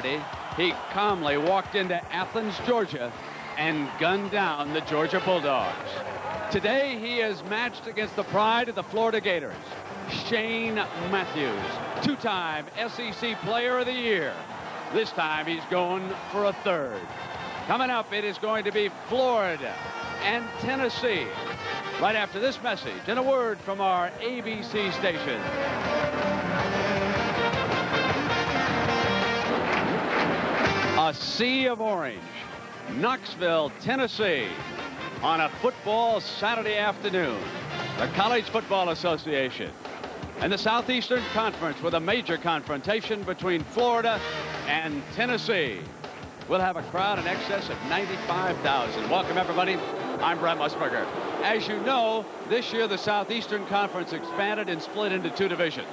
Kennedy, he calmly walked into Athens, Georgia, and gunned down the Georgia Bulldogs. Today, he is matched against the pride of the Florida Gators, Shane Matthews, two-time SEC Player of the Year. This time, he's going for a third. Coming up, it is going to be Florida and Tennessee. Right after this message and a word from our ABC station. A sea of orange. Knoxville, Tennessee, on a football Saturday afternoon. The College Football Association and the Southeastern Conference with a major confrontation between Florida and Tennessee. We'll have a crowd in excess of 95,000. Welcome, everybody. I'm Brett Musburger. As you know, this year the Southeastern Conference expanded and split into two divisions.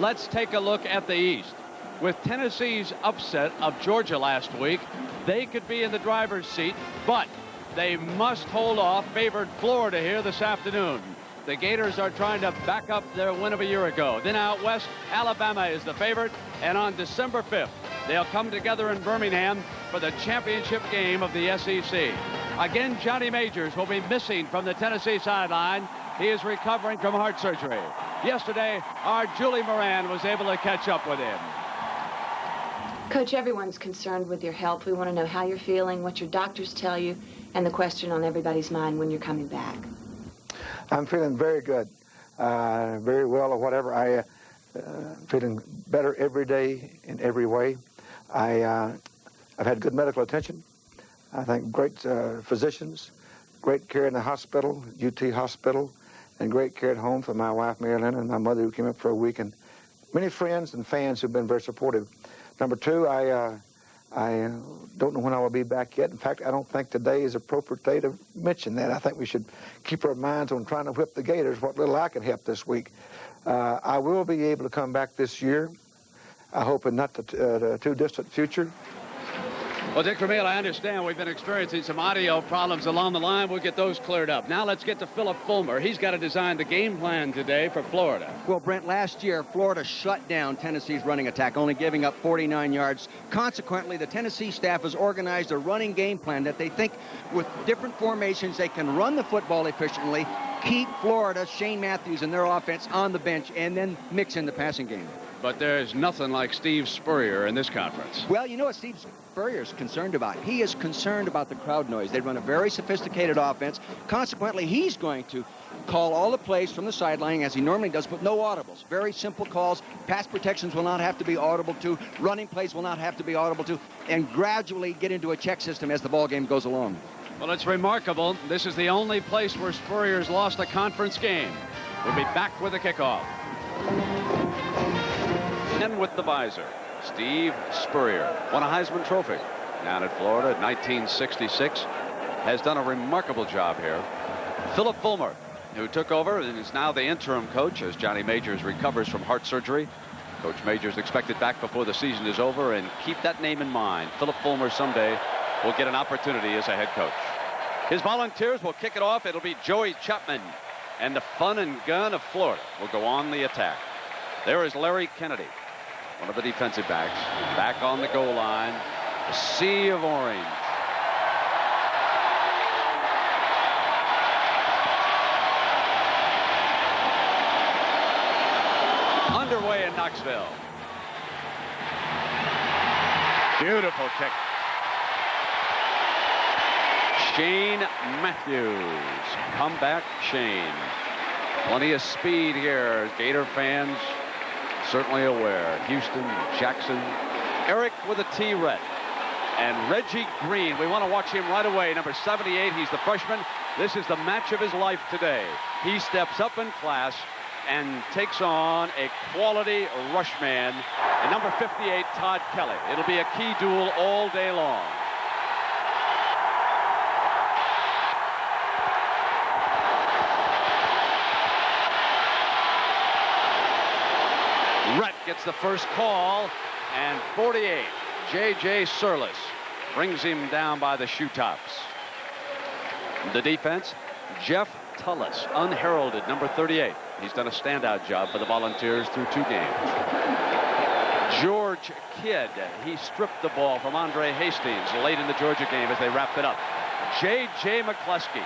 Let's take a look at the East. With Tennessee's upset of Georgia last week, they could be in the driver's seat, but they must hold off favored Florida here this afternoon. The Gators are trying to back up their win of a year ago. Then out west, Alabama is the favorite, and on December 5th, they'll come together in Birmingham for the championship game of the SEC. Again, Johnny Majors will be missing from the Tennessee sideline. He is recovering from heart surgery. Yesterday, our Julie Moran was able to catch up with him. Coach, everyone's concerned with your health. We want to know how you're feeling, what your doctors tell you, and the question on everybody's mind when you're coming back. I'm feeling very good, very well, or whatever. I'm feeling better every day in every way. I've had good medical attention. I think great physicians, great care in the hospital, UT Hospital, and great care at home for my wife, Marilyn, and my mother who came up for a week, and many friends and fans who've been very supportive. Number two, I don't know when I will be back yet. In fact, I don't think today is an appropriate day to mention that. I think we should keep our minds on trying to whip the Gators, what little I can help this week. I will be able to come back this year. I hope in not the too distant future. Well, Dick Vermeil, I understand we've been experiencing some audio problems along the line. We'll get those cleared up. Now let's get to Philip Fulmer. He's got to design the game plan today for Florida. Well, Brent, last year, Florida shut down Tennessee's running attack, only giving up 49 yards. Consequently, the Tennessee staff has organized a running game plan that they think with different formations, they can run the football efficiently, keep Florida, Shane Matthews, and their offense on the bench, and then mix in the passing game. But there's nothing like Steve Spurrier in this conference. Well, you know what Steve Spurrier is concerned about? He is concerned about the crowd noise. They run a very sophisticated offense. Consequently, he's going to call all the plays from the sideline as he normally does, but no audibles. Very simple calls. Pass protections will not have to be audible to. Running plays will not have to be audible to. And gradually get into a check system as the ball game goes along. Well, it's remarkable. This is the only place where Spurrier's lost a conference game. We'll be back with the kickoff. And with the visor, Steve Spurrier won a Heisman Trophy down at Florida in 1966. Has done a remarkable job here. Philip Fulmer, who took over and is now the interim coach as Johnny Majors recovers from heart surgery. Coach Majors expected back before the season is over, and keep that name in mind. Philip Fulmer someday will get an opportunity as a head coach. His Volunteers will kick it off. It'll be Joey Chapman, and the fun and gun of Florida will go on the attack. There is Larry Kennedy, one of the defensive backs, back on the goal line. A sea of orange. Underway in Knoxville. Beautiful kick. Shane Matthews. Comeback Shane. Plenty of speed here. Gator fans certainly aware. Houston, Jackson, Eric with a T-Ret, and Reggie Green. We want to watch him right away. Number 78, he's the freshman. This is the match of his life today. He steps up in class and takes on a quality rush man, and number 58, Todd Kelly. It'll be a key duel all day long. Rhett gets the first call, and 48, J.J. Surlis, brings him down by the shoe tops. The defense, Jeff Tullis, unheralded, number 38. He's done a standout job for the Volunteers through 2 games. George Kidd, he stripped the ball from Andre Hastings late in the Georgia game as they wrapped it up. J.J. McCluskey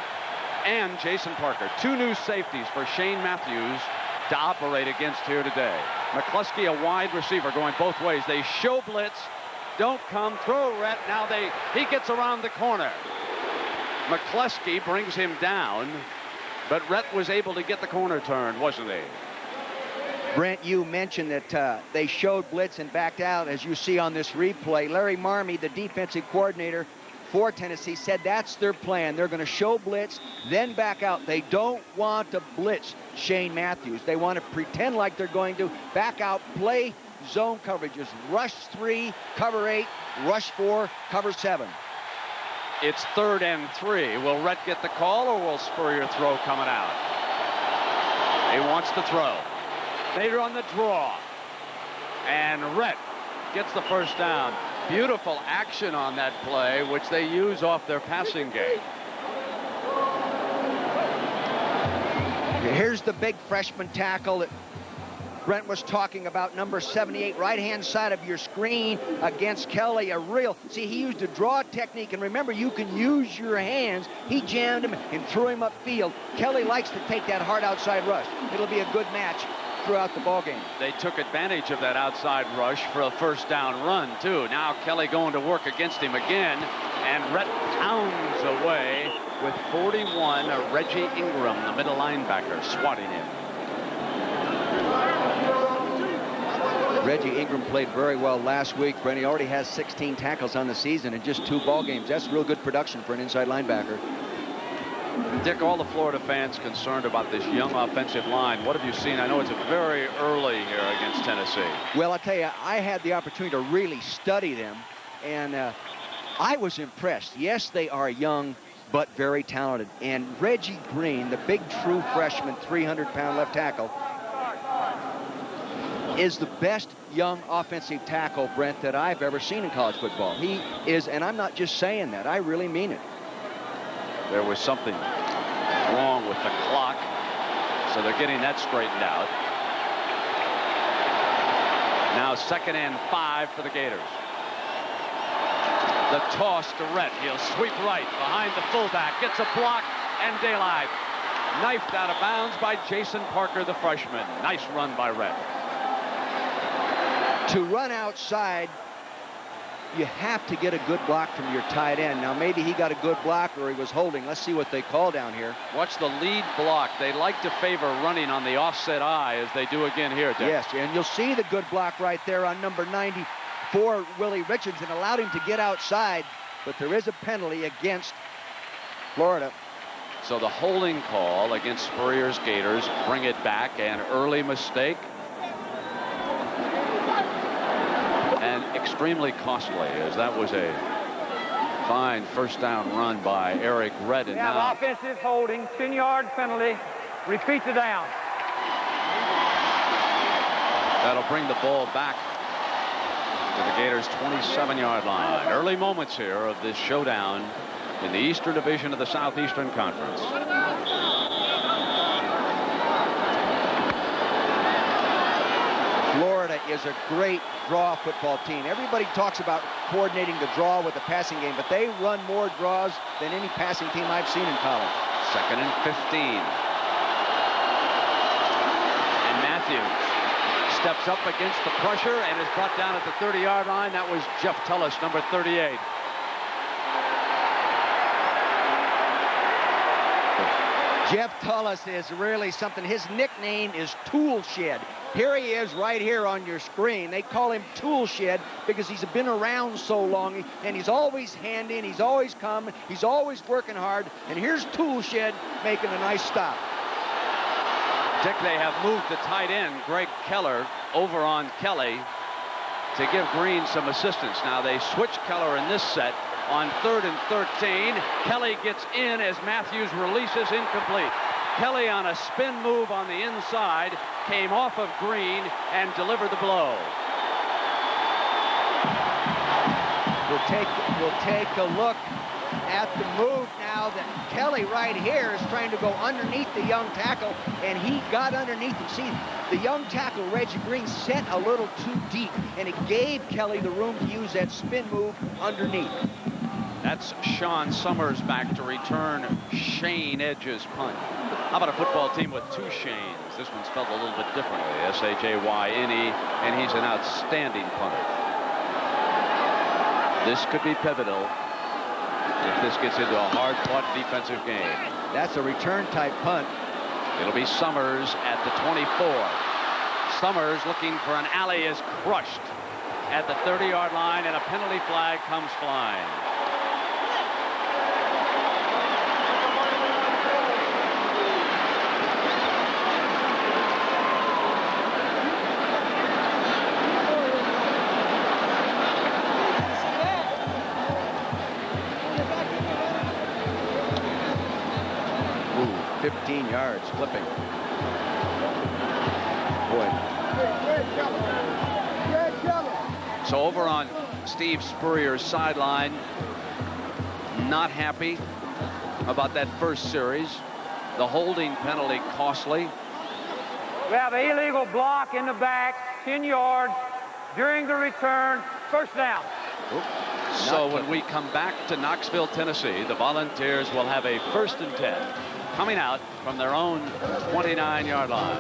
and Jason Parker, 2 new safeties for Shane Matthews to operate against here today. McCluskey, a wide receiver, going both ways. They show blitz, don't come, throw Rhett. Now he gets around the corner. McCluskey brings him down, but Rhett was able to get the corner turn, wasn't he? Brent, you mentioned that they showed blitz and backed out, as you see on this replay. Larry Marmee, the defensive coordinator for Tennessee, said that's their plan. They're going to show blitz, then back out. They don't want to blitz Shane Matthews. They want to pretend like they're going to back out, play zone coverages, rush 3, cover 8, rush 4, cover 7. It's 3rd and 3. Will Rhett get the call, or will Spurrier throw coming out? He wants to throw. They run the draw. And Rhett gets the first down. Beautiful action on that play, which they use off their passing game. Here's the big freshman tackle that Brent was talking about, number 78, right-hand side of your screen against Kelly. He used a draw technique, and remember, you can use your hands. He jammed him and threw him upfield. Kelly likes to take that hard outside rush. It'll be a good match throughout the ballgame. They took advantage of that outside rush for a first down run, too. Now Kelly going to work against him again, and Rhett pounds away with 41, Reggie Ingram, the middle linebacker, swatting him. Reggie Ingram played very well last week. Brent, he already has 16 tackles on the season in just 2 ball games. That's real good production for an inside linebacker. Dick, all the Florida fans concerned about this young offensive line. What have you seen? I know it's very early here against Tennessee. Well, I'll tell you, I had the opportunity to really study them, and I was impressed. Yes, they are young, but very talented. And Reggie Green, the big true freshman, 300-pound left tackle, is the best young offensive tackle, Brent, that I've ever seen in college football. He is, and I'm not just saying that. I really mean it. There was something wrong with the clock, so they're getting that straightened out. Now 2nd and 5 for the Gators. The toss to Rhett. He'll sweep right behind the fullback. Gets a block and daylight. Knifed out of bounds by Jason Parker, the freshman. Nice run by Rhett. To run outside, you have to get a good block from your tight end. Now, maybe he got a good block or he was holding. Let's see what they call down here. Watch the lead block. They like to favor running on the offset eye, as they do again here, Dick. Yes, and you'll see the good block right there on number 94, Willie Richardson, allowed him to get outside, but there is a penalty against Florida. So the holding call against Spurrier's Gators, bring it back, an early mistake. And extremely costly, as that was a fine first down run by Eric Rhett. And now offensive holding, 10-yard penalty. Repeat the down. that'll bring the ball back to the Gators' 27-yard line. Early moments here of this showdown in the Eastern Division of the Southeastern Conference. Florida is a great draw football team. Everybody talks about coordinating the draw with the passing game, but they run more draws than any passing team I've seen in college. 2nd and 15. And Matthews steps up against the pressure and is brought down at the 30-yard line. That was Jeff Tullis, number 38. Jeff Tullis is really something. His nickname is Tool Shed. Here he is right here on your screen. They call him Tool Shed because he's been around so long, and he's always handy, and he's always coming, he's always working hard. And here's Tool Shed making a nice stop. Dick, they have moved the tight end, Greg Keller, over on Kelly to give Green some assistance. Now they switch Keller in this set on 3rd and 13. Kelly gets in as Matthews releases, incomplete. Kelly on a spin move on the inside, came off of Green and delivered the blow. We'll take a look at the move now that Kelly right here is trying to go underneath the young tackle, and he got underneath him. See, the young tackle, Reggie Green, set a little too deep, and it gave Kelly the room to use that spin move underneath. That's Sean Summers back to return Shane Edge's punt. How about a football team with two Shanes? This one's spelled a little bit differently, S-H-A-Y-N-E, and he's an outstanding punter. This could be pivotal if this gets into a hard-fought defensive game. That's a return-type punt. It'll be Summers at the 24. Summers looking for an alley is crushed at the 30-yard line, and a penalty flag comes flying. Ooh, 15 yards, flipping. Boy. So over on Steve Spurrier's sideline, not happy about that first series. The holding penalty costly. We have an illegal block in the back, 10 yards. During the return, first down. So when we come back to Knoxville, Tennessee, the Volunteers will have a 1st and 10 coming out from their own 29-yard line.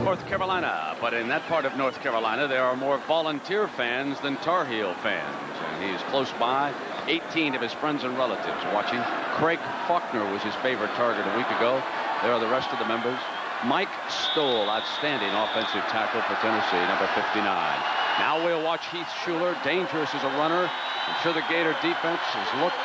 North Carolina, but in that part of North Carolina there are more Volunteer fans than Tar Heel fans, and he is close by. 18 of his friends and relatives watching. Craig Faulkner was his favorite target a week ago. There are the rest of the members. Mike Stoll, outstanding offensive tackle for Tennessee, number 59. Now we'll watch Heath Schuler, dangerous as a runner. I'm sure the Gator defense has looked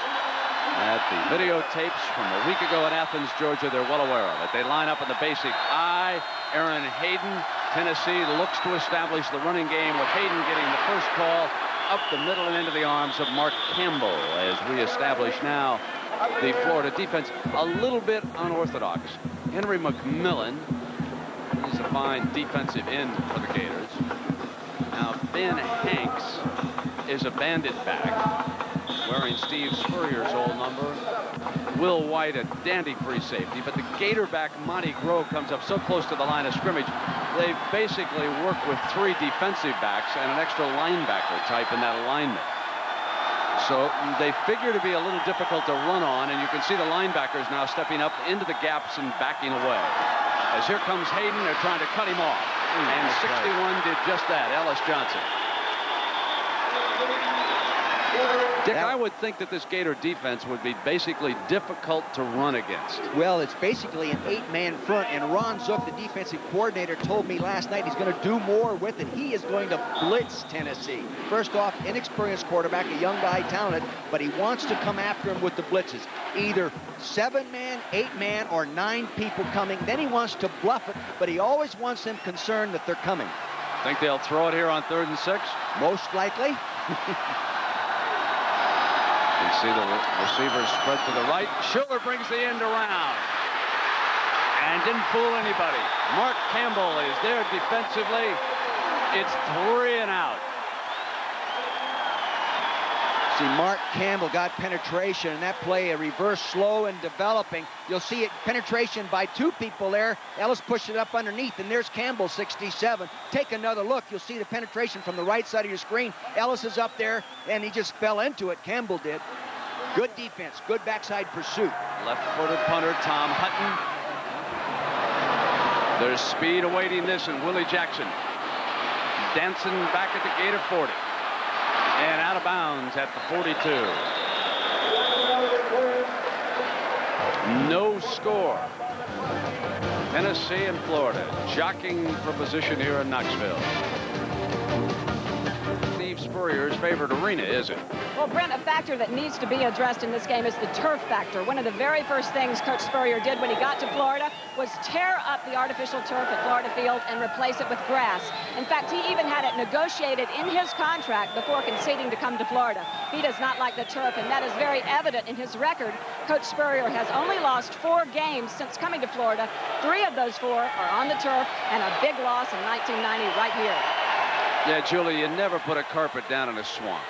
at the videotapes from a week ago in Athens, Georgia. They're well aware of it. They line up in the basic I. Aaron Hayden. Tennessee looks to establish the running game with Hayden getting the first call up the middle and into the arms of Mark Campbell as we establish now the Florida defense a little bit unorthodox. Henry McMillan is a fine defensive end for the Gators. Now Ben Hanks is a bandit back wearing Steve Spurrier's old number. Will White a dandy free safety, but the Gator back Monty Grove comes up so close to the line of scrimmage. They basically work with 3 defensive backs and an extra linebacker type in that alignment. So they figure to be a little difficult to run on, and you can see the linebackers now stepping up into the gaps and backing away. As here comes Hayden, they're trying to cut him off. And 61 did just that, Ellis Johnson. Dick, I would think that this Gator defense would be basically difficult to run against. Well, it's basically an 8-man front, and Ron Zook, the defensive coordinator, told me last night he's going to do more with it. He is going to blitz Tennessee. First off, inexperienced quarterback, a young guy, talented, but he wants to come after him with the blitzes. Either 7-man, 8-man, or 9 people coming. Then he wants to bluff it, but he always wants them concerned that they're coming. Think they'll throw it here on 3rd and 6? Most likely. You see the receivers spread to the right. Schuler brings the end around and didn't fool anybody. Mark Campbell is there defensively. It's 3 and out. See, Mark Campbell got penetration, and that play, a reverse slow and developing. You'll see it, penetration by 2 people there. Ellis pushed it up underneath, and there's Campbell, 67. Take another look. You'll see the penetration from the right side of your screen. Ellis is up there, and he just fell into it. Campbell did. Good defense, good backside pursuit. Left-footed punter Tom Hutton. There's speed awaiting this, and Willie Jackson dancing back at the Gator 40. And out of bounds at the 42. No score. Tennessee and Florida jockeying for position here in Knoxville. Steve Spurrier's favorite arena, is it? Well, Brent, a factor that needs to be addressed in this game is the turf factor. One of the very first things Coach Spurrier did when he got to Florida was tear up the artificial turf at Florida Field and replace it with grass. In fact, he even had it negotiated in his contract before conceding to come to Florida. He does not like the turf, and that is very evident in his record. Coach Spurrier has only lost 4 games since coming to Florida. 3 of those 4 are on the turf, and a big loss in 1990 right here. Yeah, Julie, you never put a carpet down in a swamp.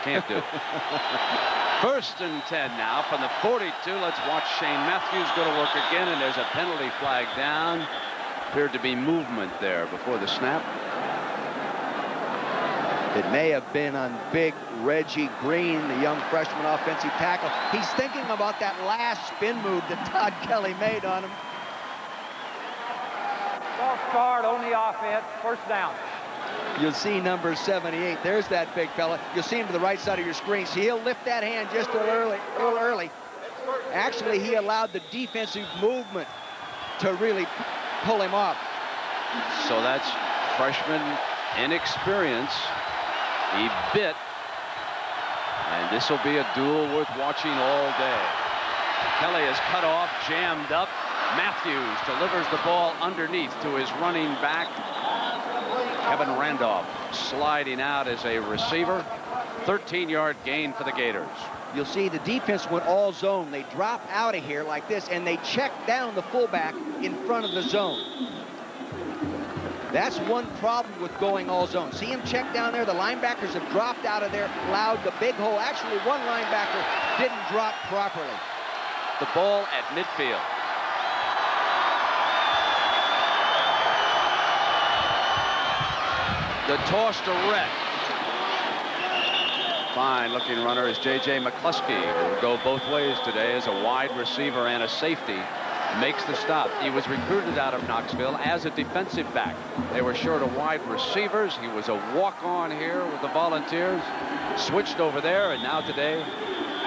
Can't do it. 1st and 10 now from the 42. Let's watch Shane Matthews go to work again, and there's a penalty flag down. Appeared to be movement there before the snap. It may have been on big Reggie Green, the young freshman offensive tackle. He's thinking about that last spin move that Todd Kelly made on him. False start on the offense. 1st down. You'll see number 78. There's that big fella. You'll see him to the right side of your screen. See, he'll lift that hand just a little early. Actually, he allowed the defensive movement to really pull him off. So that's freshman inexperience. He bit. And this will be a duel worth watching all day. Kelly is cut off, jammed up. Matthews delivers the ball underneath to his running back, Kevin Randolph, sliding out as a receiver. 13-yard gain for the Gators. You'll see the defense went all zone. They drop out of here like this, and they check down the fullback in front of the zone. That's one problem with going all zone. See him check down there? The linebackers have dropped out of there, allowed the big hole. Actually, one linebacker didn't drop properly. The ball at midfield. The toss to Rhett. Fine looking runner is J.J. McCluskey, who will go both ways today as a wide receiver and a safety. Makes the stop. He was recruited out of Knoxville as a defensive back. They were short of wide receivers. He was a walk-on here with the Volunteers. Switched over there, and now today,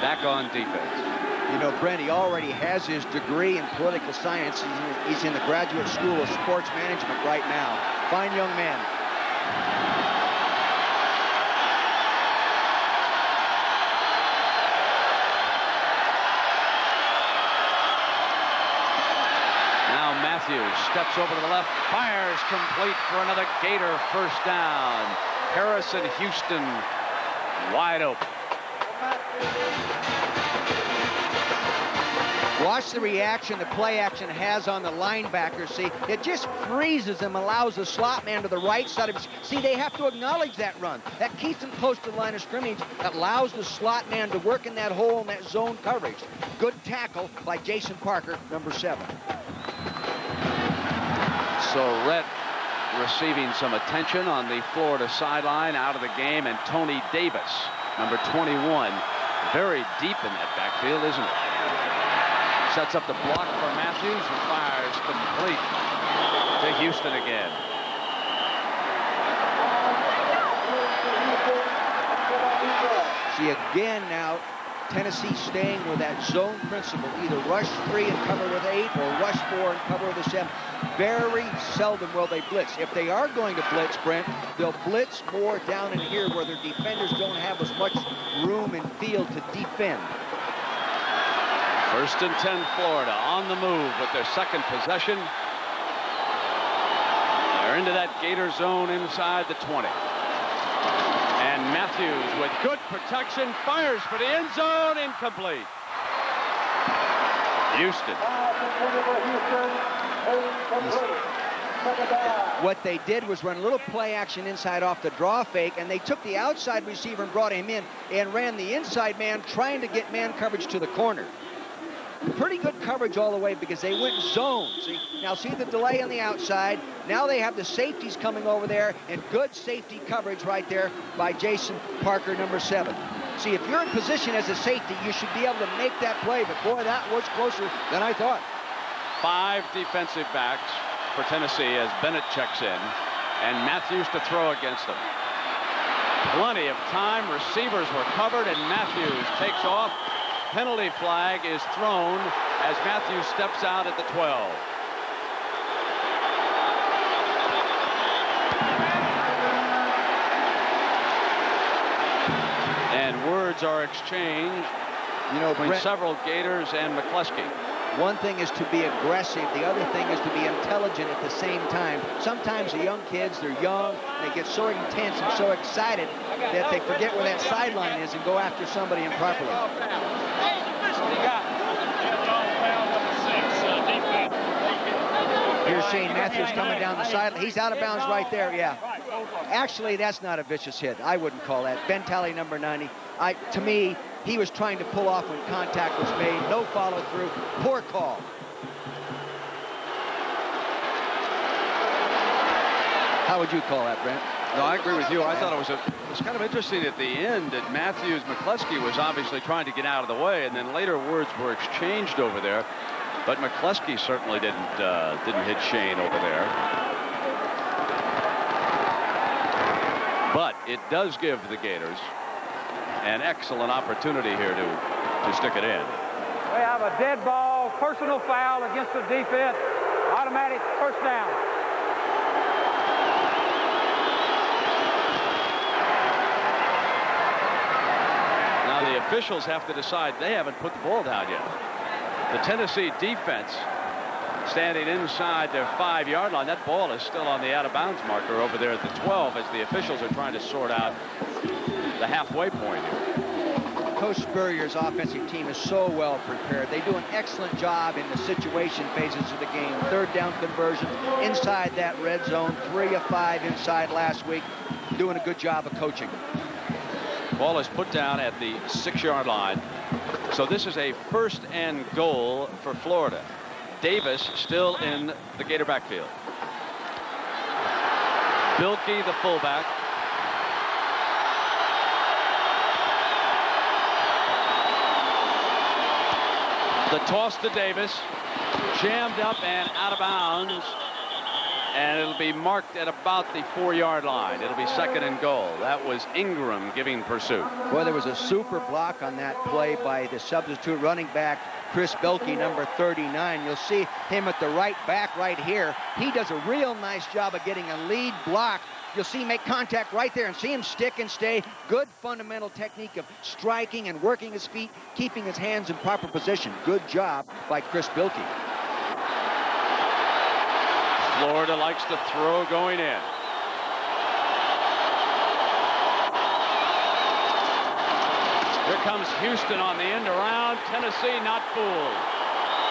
back on defense. You know, Brent, he already has his degree in political science. He's in the Graduate School of Sports Management right now. Fine young man. Now Matthews steps over to the left, fires complete for another Gator 1st down. Harrison Houston wide open. Watch the reaction the play action has on the linebacker. See, it just freezes him, allows the slot man to the right side of his. See, they have to acknowledge that run. That keeps them close to the line of scrimmage. That allows the slot man to work in that hole in that zone coverage. Good tackle by Jason Parker, number 7. So Rhett receiving some attention on the Florida sideline, out of the game, and Tony Davis, number 21, very deep in that backfield, isn't it? Sets up the block for Matthews, who fires complete to Houston again. See, again now, Tennessee staying with that zone principle, either rush 3 and cover with 8 or rush 4 and cover with a 7. Very seldom will they blitz. If they are going to blitz, Brent, they'll blitz more down in here where their defenders don't have as much room and field to defend. 1st and 10, Florida on the move with their 2nd possession. They're into that Gator zone inside the 20. And Matthews with good protection fires for the end zone, incomplete. Houston. What they did was run a little play action inside off the draw fake, and they took the outside receiver and brought him in and ran the inside man trying to get man coverage to the corner. Pretty good coverage all the way because they went zone. See the delay on the outside. Now they have the safeties coming over there, and good safety coverage right there by Jason Parker, number 7. See, if you're in position as a safety, you should be able to make that play, but boy, that was closer than I thought. 5 defensive backs for Tennessee as Bennett checks in, and Matthews to throw against them. Plenty of time. Receivers were covered, and Matthews takes off. Penalty flag is thrown as Matthews steps out at the 12. And words are exchanged, between several Gators and McCluskey. One thing is to be aggressive. The other thing is to be intelligent at the same time. Sometimes the young kids, they're young, they get so intense and so excited that they forget where that sideline is and go after somebody improperly. Here's Shane Matthews coming down the sideline. He's out of bounds right there, yeah. Actually, that's not a vicious hit. I wouldn't call that. Ben Talley, number 90. To me, he was trying to pull off when contact was made. No follow through. Poor call. How would you call that, Brent? No, I agree with you. I thought it was kind of interesting at the end that McCluskey was obviously trying to get out of the way, and then later words were exchanged over there. But McCluskey certainly didn't hit Shane over there. But it does give the Gators an excellent opportunity here to stick it in. We have a dead ball, personal foul against the defense, automatic first down. Now the officials have to decide. They haven't put the ball down yet. The Tennessee defense standing inside their 5-yard line. That ball is still on the out-of-bounds marker over there at the 12 as the officials are trying to sort out the halfway point here. Coach Spurrier's offensive team is so well prepared. They do an excellent job in the situation phases of the game. Third down conversion inside that red zone. 3 of 5 inside last week. Doing a good job of coaching. Ball is put down at the 6-yard line. So this is a 1st and goal for Florida. Davis still in the Gator backfield. Bilkey, the fullback. The toss to Davis. Jammed up and out of bounds. And it'll be marked at about the 4-yard line. It'll be 2nd and goal. That was Ingram giving pursuit. Boy, there was a super block on that play by the substitute running back, Chris Bilkey, number 39. You'll see him at the right back right here. He does a real nice job of getting a lead block. You'll see him make contact right there and see him stick and stay. Good fundamental technique of striking and working his feet, keeping his hands in proper position. Good job by Chris Bilkey. Florida likes to throw going in. Here comes Houston on the end around. Tennessee not fooled.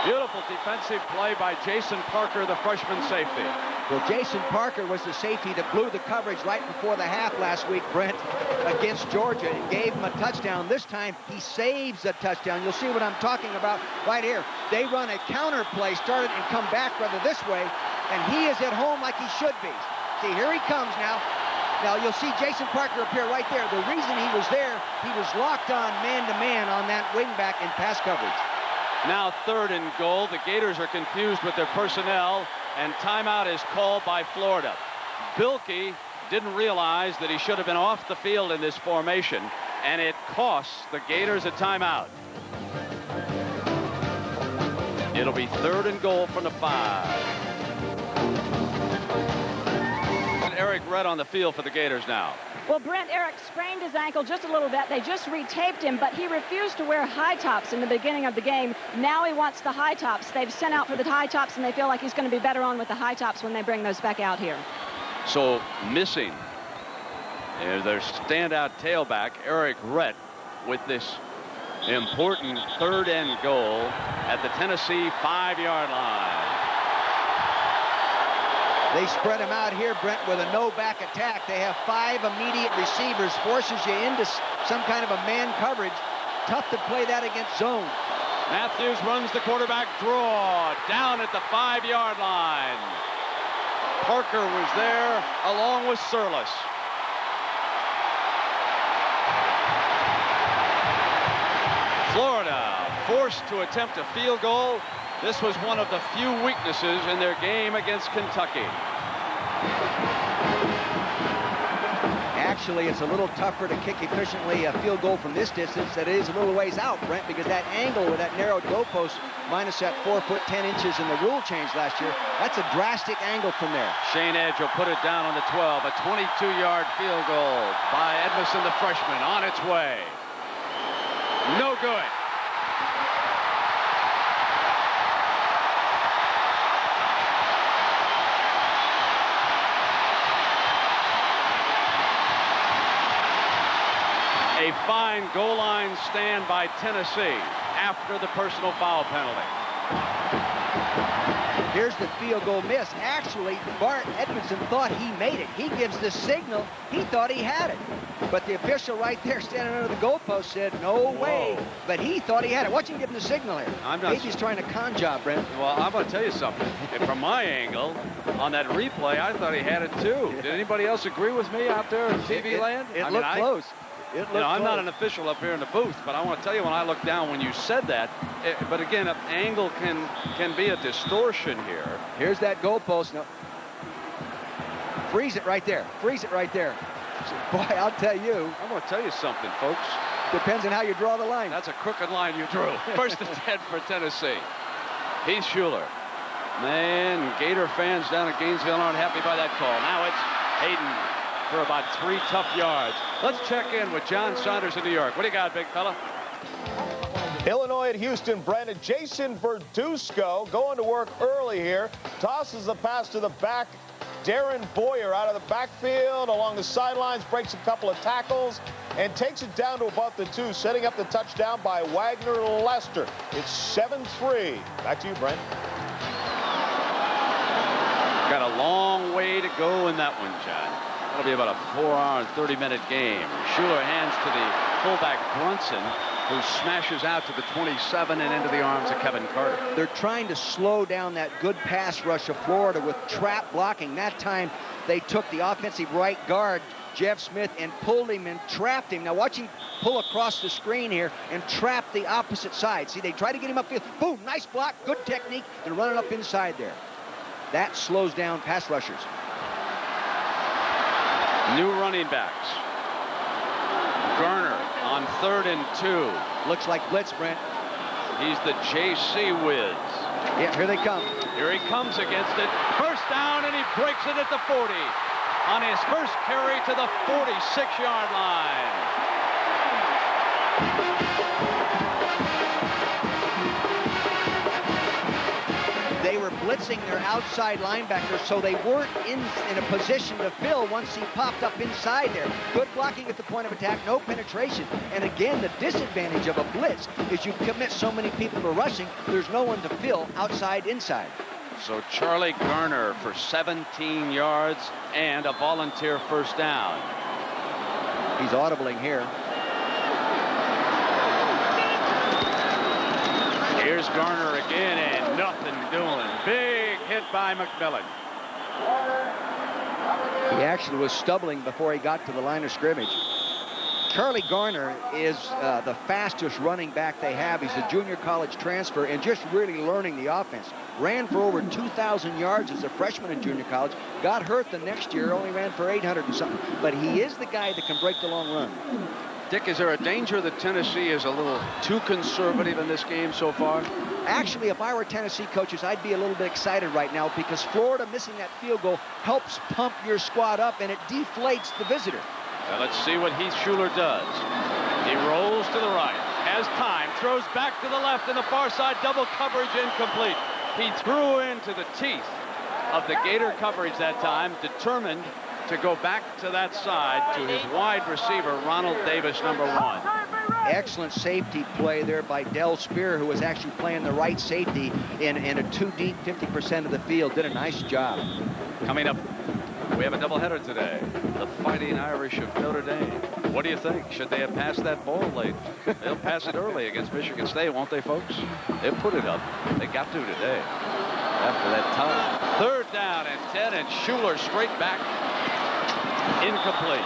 Beautiful defensive play by Jason Parker, the freshman safety. Well, Jason Parker was the safety that blew the coverage right before the half last week, Brent, against Georgia, and gave him a touchdown. This time, he saves a touchdown. You'll see what I'm talking about right here. They run a counter play, started and come back rather this way, and he is at home like he should be. See, here he comes now. Now, you'll see Jason Parker appear right there. The reason he was there, he was locked on man-to-man on that wingback in pass coverage. Now 3rd and goal. The Gators are confused with their personnel, and timeout is called by Florida. Bilkey didn't realize that he should have been off the field in this formation, and it costs the Gators a timeout. It'll be 3rd and goal from the 5. Eric Redd on the field for the Gators now. Well, Brent, Eric sprained his ankle just a little bit. They just retaped him, but he refused to wear high tops in the beginning of the game. Now he wants the high tops. They've sent out for the high tops, and they feel like he's going to be better on with the high tops when they bring those back out here. So missing their standout tailback, Eric Redd, with this important 3rd and goal at the Tennessee 5-yard line. They spread him out here, Brent, with a no-back attack. They have 5 immediate receivers, forces you into some kind of a man coverage. Tough to play that against zone. Matthews runs the quarterback draw down at the 5-yard line. Parker was there along with Surlis. Florida forced to attempt a field goal. This was one of the few weaknesses in their game against Kentucky. Actually, it's a little tougher to kick efficiently a field goal from this distance that is a little ways out, Brent, because that angle with that narrowed goalpost minus that 4 foot 10 inches in the rule change last year, that's a drastic angle from there. Shane Edge will put it down on the 12. A 22-yard field goal by Edmondson, the freshman, on its way. No good. A fine goal line stand by Tennessee after the personal foul penalty. Here's the field goal miss. Actually, Bart Edmondson thought he made it. He gives the signal. He thought he had it. But the official right there standing under the goalpost said, no way. But he thought he had it. Watch him give him the signal here. I'm not Maybe he's trying to con job, Brent. Well, I'm going to tell you something. From my angle, on that replay, I thought he had it too. Did anybody else agree with me out there in TV land? It looked close. I'm not an official up here in the booth, but I want to tell you when I looked down when you said that. But again, an angle can be a distortion here. Here's that goalpost. No. Freeze it right there. Freeze it right there. Boy, I'll tell you. I'm going to tell you something, folks. Depends on how you draw the line. That's a crooked line you drew. First and 10 for Tennessee. Heath Schuler. Man, Gator fans down at Gainesville aren't happy by that call. Now it's Hayden for about 3 tough yards. Let's check in with John Saunders in New York. What do you got, big fella? Illinois at Houston, Brandon. Jason Verduzco going to work early here. Tosses the pass to the back. Darren Boyer out of the backfield along the sidelines, breaks a couple of tackles, and takes it down to about the 2, setting up the touchdown by Wagner Lester. It's 7-3. Back to you, Brent. Got a long way to go in that one, John. That'll be about a 4-hour and 30-minute game. Schuler hands to the fullback Brunson, who smashes out to the 27 and into the arms of Kevin Carter. They're trying to slow down that good pass rush of Florida with trap blocking. That time they took the offensive right guard, Jeff Smith, and pulled him and trapped him. Now watch him pull across the screen here and trap the opposite side. See, they try to get him upfield. Boom, nice block, good technique, and running up inside there. That slows down pass rushers. New running backs. Garner on 3rd and 2. Looks like blitz, Brent. He's the JC Wiz. Yeah, here they come. Here he comes against it. First down, and he breaks it at the 40. On his first carry to the 46-yard line. They were blitzing their outside linebackers, so they weren't in a position to fill once he popped up inside there. Good blocking at the point of attack, no penetration. And again, the disadvantage of a blitz is you commit so many people to rushing, there's no one to fill outside, inside. So Charlie Garner for 17 yards and a volunteer first down. He's audibling here. Here's Garner again, and nothing doing. Big hit by McMillan. He actually was stumbling before he got to the line of scrimmage. Charlie Garner is the fastest running back they have. He's a junior college transfer and just really learning the offense. Ran for over 2,000 yards as a freshman in junior college. Got hurt the next year, only ran for 800 and something. But he is the guy that can break the long run. Dick, is there a danger that Tennessee is a little too conservative in this game so far? Actually, if I were Tennessee coaches, I'd be a little bit excited right now because Florida missing that field goal helps pump your squad up and it deflates the visitor. Now let's see what Heath Schuler does. He rolls to the right, has time, throws back to the left, and the far side double coverage incomplete. He threw into the teeth of the Gator coverage that time, determined to go back to that side to his wide receiver, Ronald Davis, number 1. Excellent safety play there by Del Spear, who was actually playing the right safety in a 2-deep 50% of the field. Did a nice job. Coming up, we have a doubleheader today. The Fighting Irish of Notre Dame. What do you think? Should they have passed that ball late? They'll pass it early against Michigan State, won't they, folks? They'll put it up. They got to today after that time. 3rd down and 10, and Schuler straight back. Incomplete.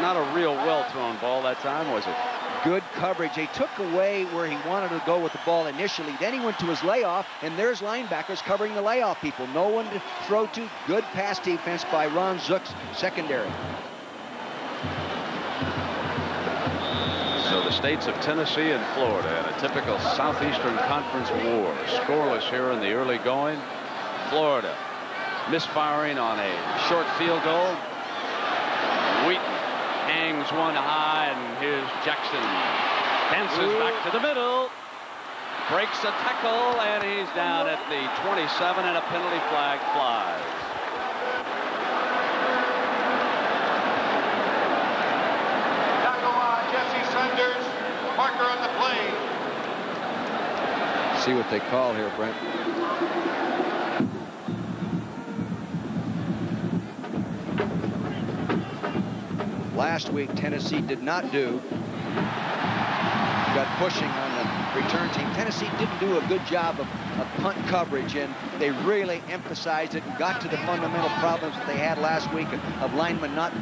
Not a real well-thrown ball that time, was it? Good coverage. They took away where he wanted to go with the ball initially. Then he went to his layoff, and there's linebackers covering the layoff people. No one to throw to. Good pass defense by Ron Zook's secondary. So the states of Tennessee and Florida in a typical Southeastern Conference war. Scoreless here in the early going. Florida misfiring on a short field goal. Wheaton hangs one high, and here's Jackson. Dances back to the middle. Breaks a tackle, and he's down at the 27, and a penalty flag flies. Tackle on Jesse Sanders. Marker on the play. See what they call here, Brent. Last week, Tennessee did not do. Got pushing on the return team. Tennessee didn't do a good job of punt coverage, and they really emphasized it and got to the fundamental problems that they had last week of linemen not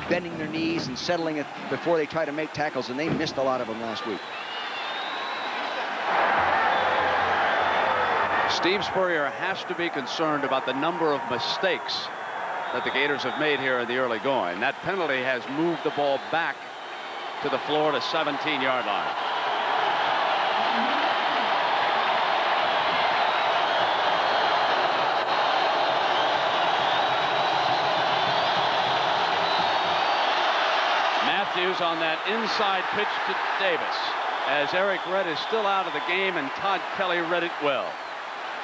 bending their knees and settling it before they try to make tackles, and they missed a lot of them last week. Steve Spurrier has to be concerned about the number of mistakes that the Gators have made here in the early going. That penalty has moved the ball back to the Florida 17-yard line. Matthews on that inside pitch to Davis, as Eric Redd is still out of the game and Todd Kelly read it well.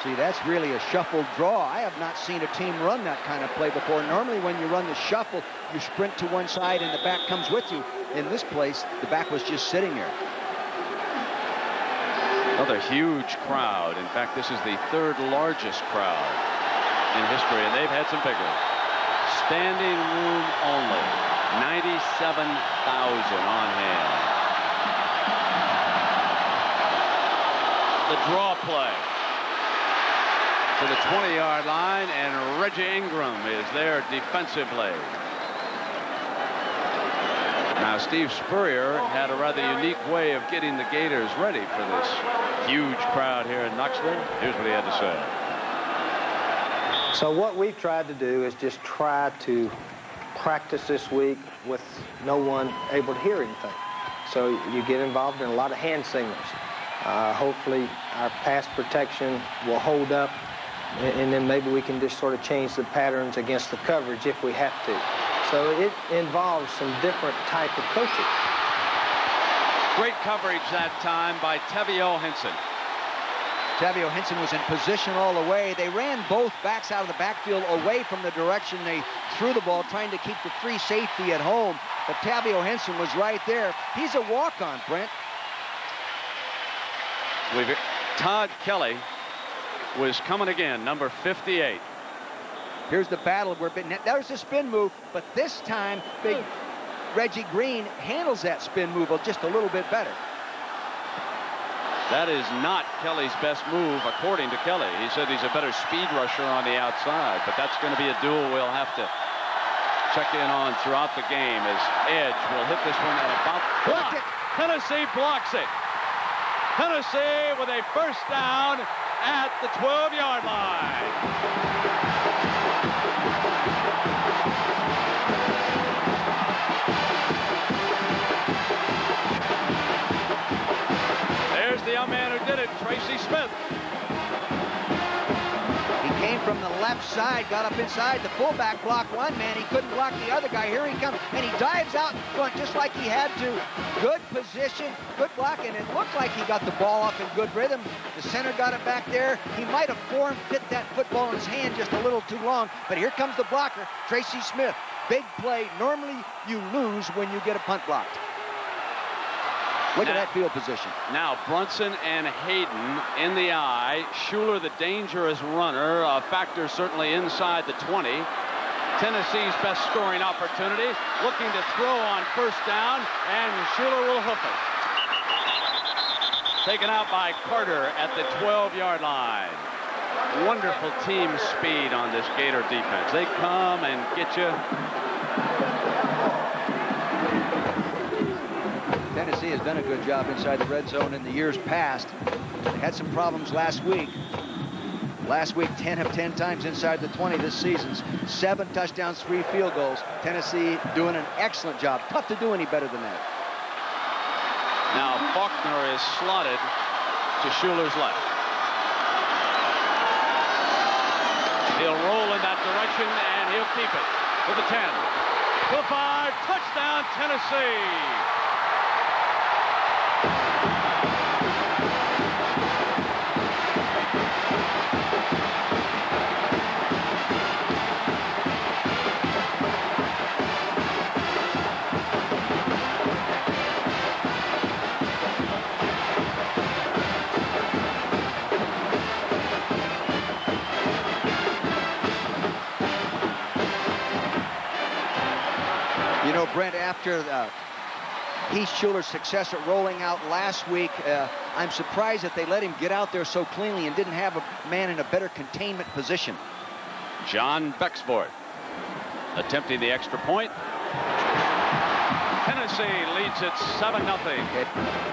See, that's really a shuffled draw. I have not seen a team run that kind of play before. Normally when you run the shuffle, you sprint to one side and the back comes with you. In this place, the back was just sitting there. Another huge crowd. In fact, this is the third largest crowd in history, and they've had some bigger. Standing room only. 97,000 on hand. The draw play to the 20-yard line, and Reggie Ingram is there defensively. Now, Steve Spurrier had a rather unique way of getting the Gators ready for this huge crowd here in Knoxville. Here's what he had to say. So what we've tried to do is just try to practice this week with no one able to hear anything. So you get involved in a lot of hand signals. Hopefully our pass protection will hold up, and then maybe we can just sort of change the patterns against the coverage if we have to. So it involves some different type of coaching. Great coverage that time by Tavio Henson. Tavio Henson was in position all the way. They ran both backs out of the backfield away from the direction they threw the ball, trying to keep the free safety at home. But Tavio Henson was right there. He's a walk-on, Brent. Todd Kelly was coming again, number 58. Here's the battle. There's the spin move, but this time, big Reggie Green handles that spin move just a little bit better. That is not Kelly's best move, according to Kelly. He said he's a better speed rusher on the outside, but that's going to be a duel we'll have to check in on throughout the game, as Edge will hit this one at about block. Tennessee blocks it. Tennessee with a first down at the 12-yard line. There's the young man who did it, Tracy Smith. He came from the left side, got up inside. The fullback blocked one man. He couldn't block the other guy. Here he comes, and he dives out in front just like he had to. Good position, good block, and it looked like he got the ball off in good rhythm. The center got it back there. He might have hit that football in his hand just a little too long, but here comes the blocker, Tracy Smith. Big play. Normally you lose when you get a punt blocked. Look at that field position. Now Brunson and Hayden in the eye. Schuler, the dangerous runner, a factor certainly inside the 20. Tennessee's best scoring opportunity, looking to throw on first down, and Schuler will hoof it. Taken out by Carter at the 12-yard line. Wonderful team speed on this Gator defense. They come and get you. Tennessee has done a good job inside the red zone in the years past. They had some problems last week. Last week, 10 of 10 times inside the 20 this season. 7 touchdowns, 3 field goals. Tennessee doing an excellent job. Tough to do any better than that. Now Faulkner is slotted to Schuler's left. He'll roll in that direction, and he'll keep it to the 10, to the 5. Touchdown, Tennessee. You know, Brent, after Heath Schuler's success at rolling out last week, I'm surprised that they let him get out there so cleanly and didn't have a man in a better containment position. John Bexford attempting the extra point. Tennessee leads it 7-0.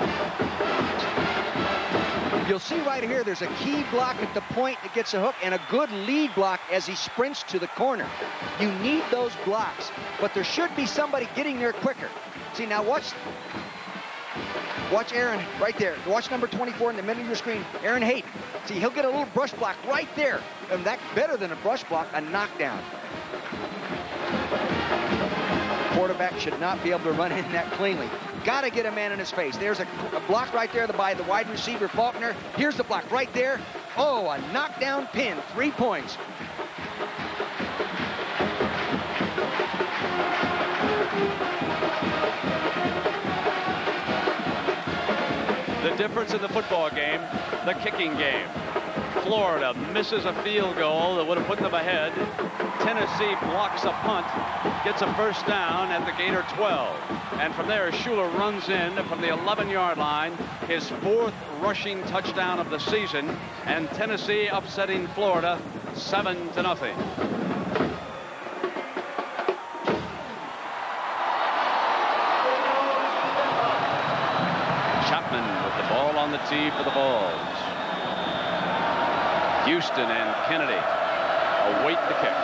You'll see right here, there's a key block at the point that gets a hook and a good lead block as he sprints to the corner. You need those blocks, but there should be somebody getting there quicker. See, now watch Aaron right there. Watch number 24 in the middle of your screen, Aaron Hayden. See, he'll get a little brush block right there. And that's better than a brush block, a knockdown. Quarterback should not be able to run in that cleanly. Got to get a man in his face. There's a block right there by the wide receiver, Faulkner. Here's the block right there. Oh, a knockdown pin, 3 points. The difference in the football game, the kicking game. Florida misses a field goal that would have put them ahead. Tennessee blocks a punt, gets a first down at the Gator 12. And from there, Schuler runs in from the 11-yard line, his 4th rushing touchdown of the season, and Tennessee upsetting Florida 7-0. Chapman with the ball on the tee for the Vols. Houston and Kennedy await the kick.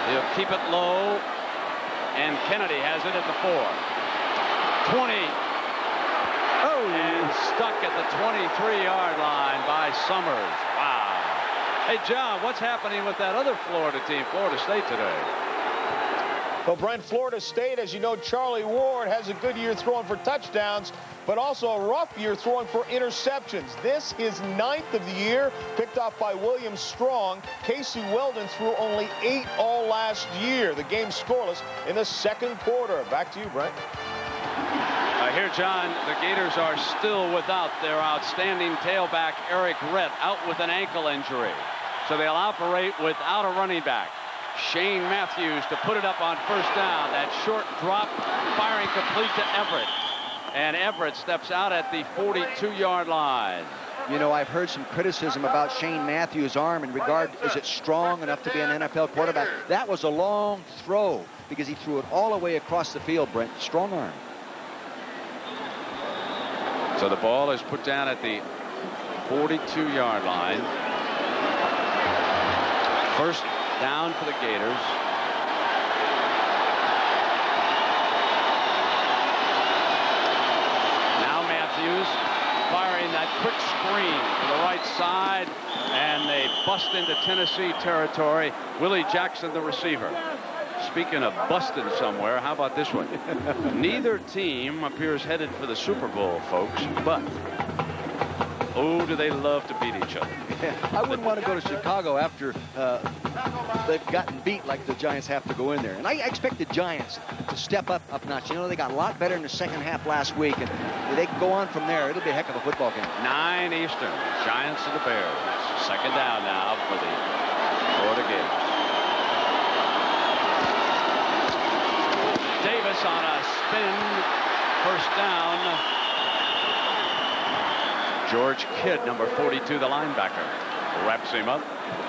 He'll keep it low, and Kennedy has it at the 4. 20. Oh, and stuck at the 23-yard line by Summers. Wow. Hey, John, what's happening with that other Florida team, Florida State, today? Well, Brent, Florida State, as you know, Charlie Ward has a good year throwing for touchdowns, but also a rough year throwing for interceptions. This is 9th of the year, picked off by William Strong. Casey Weldon threw only 8 all last year. The game scoreless in the second quarter. Back to you, Brent. Here, John, the Gators are still without their outstanding tailback, Eric Rett, out with an ankle injury. So they'll operate without a running back. Shane Matthews to put it up on first down. That short drop, firing complete to Everett. And Everett steps out at the 42-yard line. You know, I've heard some criticism about Shane Matthews' arm in regard, is it strong enough to be an NFL quarterback? That was a long throw because he threw it all the way across the field, Brent. Strong arm. So the ball is put down at the 42-yard line. First down for the Gators. Now Matthews firing that quick screen to the right side, and they bust into Tennessee territory. Willie Jackson, the receiver. Speaking of busting somewhere, how about this one? Neither team appears headed for the Super Bowl, folks, but oh, do they love to beat each other. I wouldn't want to go to Chicago after they've gotten beat like the Giants have to go in there. And I expect the Giants to step up a notch. You know, they got a lot better in the second half last week, and they can go on from there. It'll be a heck of a football game. 9 Eastern, Giants and the Bears. Second down now for the Florida Gators. Davis on a spin, first down. George Kidd, number 42, the linebacker, wraps him up.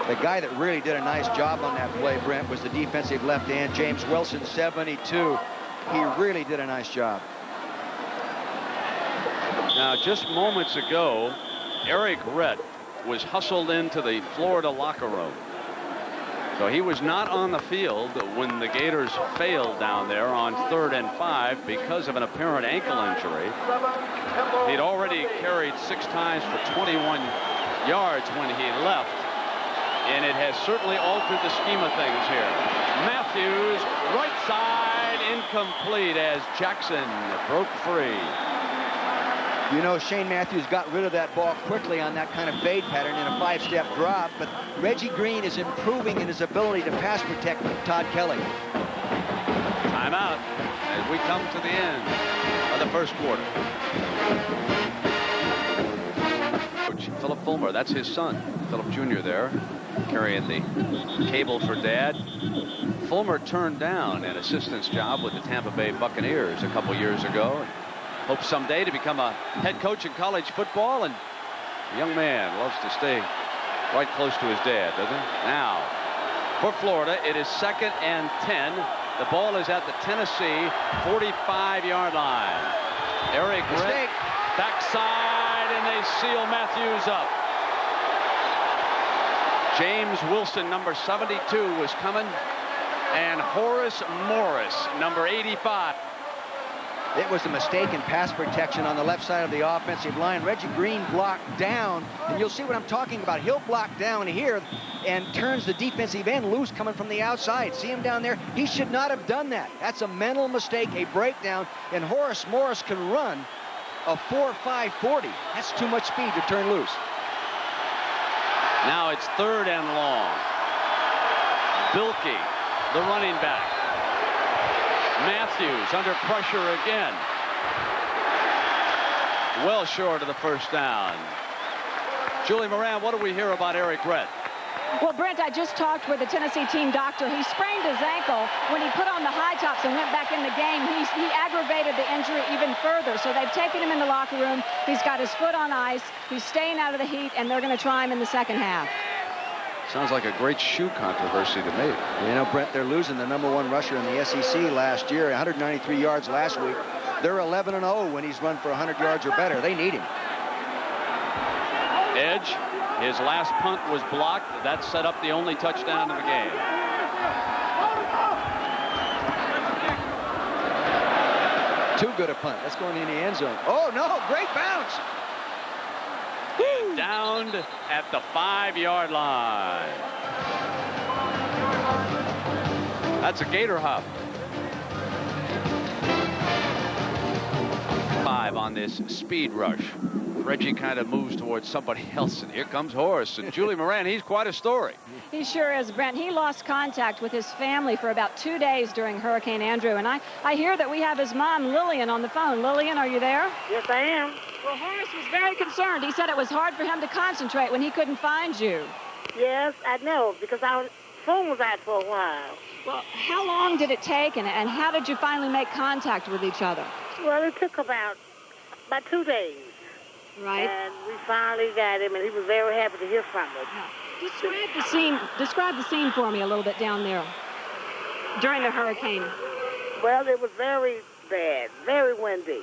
The guy that really did a nice job on that play, Brent, was the defensive left end, James Wilson, 72. He really did a nice job. Now, just moments ago, Eric Rett was hustled into the Florida locker room. So he was not on the field when the Gators failed down there on 3rd and 5 because of an apparent ankle injury. He'd already carried 6 times for 21 yards when he left, and it has certainly altered the scheme of things here. Matthews, right side, incomplete as Jackson broke free. You know, Shane Matthews got rid of that ball quickly on that kind of fade pattern in a 5-step drop, but Reggie Green is improving in his ability to pass protect Todd Kelly. Timeout as we come to the end of the first quarter. Coach Philip Fulmer. That's his son, Philip Jr. there, carrying the cable for Dad. Fulmer turned down an assistant's job with the Tampa Bay Buccaneers a couple years ago. Hopes someday to become a head coach in college football, and the young man loves to stay right close to his dad, doesn't he? Now, for Florida, it is 2nd and 10. The ball is at the Tennessee 45-yard line. Eric Rett, backside, and they seal Matthews up. James Wilson, number 72, was coming, and Horace Morris, number 85. It was a mistake in pass protection on the left side of the offensive line. Reggie Green blocked down, and you'll see what I'm talking about. He'll block down here and turns the defensive end loose coming from the outside. See him down there? He should not have done that. That's a mental mistake, a breakdown, and Horace Morris can run a 4.5 40. That's too much speed to turn loose. Now it's 3rd and long. Bilkey, the running back. Matthews under pressure again. Well short of the first down. Julie Moran, what do we hear about Eric Rett? Well, Brent, I just talked with the Tennessee team doctor. He sprained his ankle when he put on the high tops and went back in the game. He aggravated the injury even further. So they've taken him in the locker room. He's got his foot on ice. He's staying out of the heat, and they're going to try him in the second half. Sounds like a great shoe controversy to me. You know, Brent, they're losing the #1 rusher in the SEC last year, 193 yards last week. They're 11-0 when he's run for 100 yards or better. They need him. Edge, his last punt was blocked. That set up the only touchdown of the game. Too good a punt. That's going in the end zone. Oh, no, great bounce. Downed at the 5-yard line. That's a gator hop. 5 on this speed rush. Reggie kind of moves towards somebody else, and here comes Horace. And Julie Moran, he's quite a story. He sure is, Brent. He lost contact with his family for about 2 days during Hurricane Andrew. And I hear that we have his mom, Lillian, on the phone. Lillian, are you there? Yes, I am. Well, Horace was very concerned. He said it was hard for him to concentrate when he couldn't find you. Yes, I know, because our phone was out for a while. Well, how long did it take, and how did you finally make contact with each other? Well, it took about 2 days. Right. And we finally got him, and he was very happy to hear from us. Describe the scene for me a little bit down there during the hurricane. Well, it was very bad, very windy.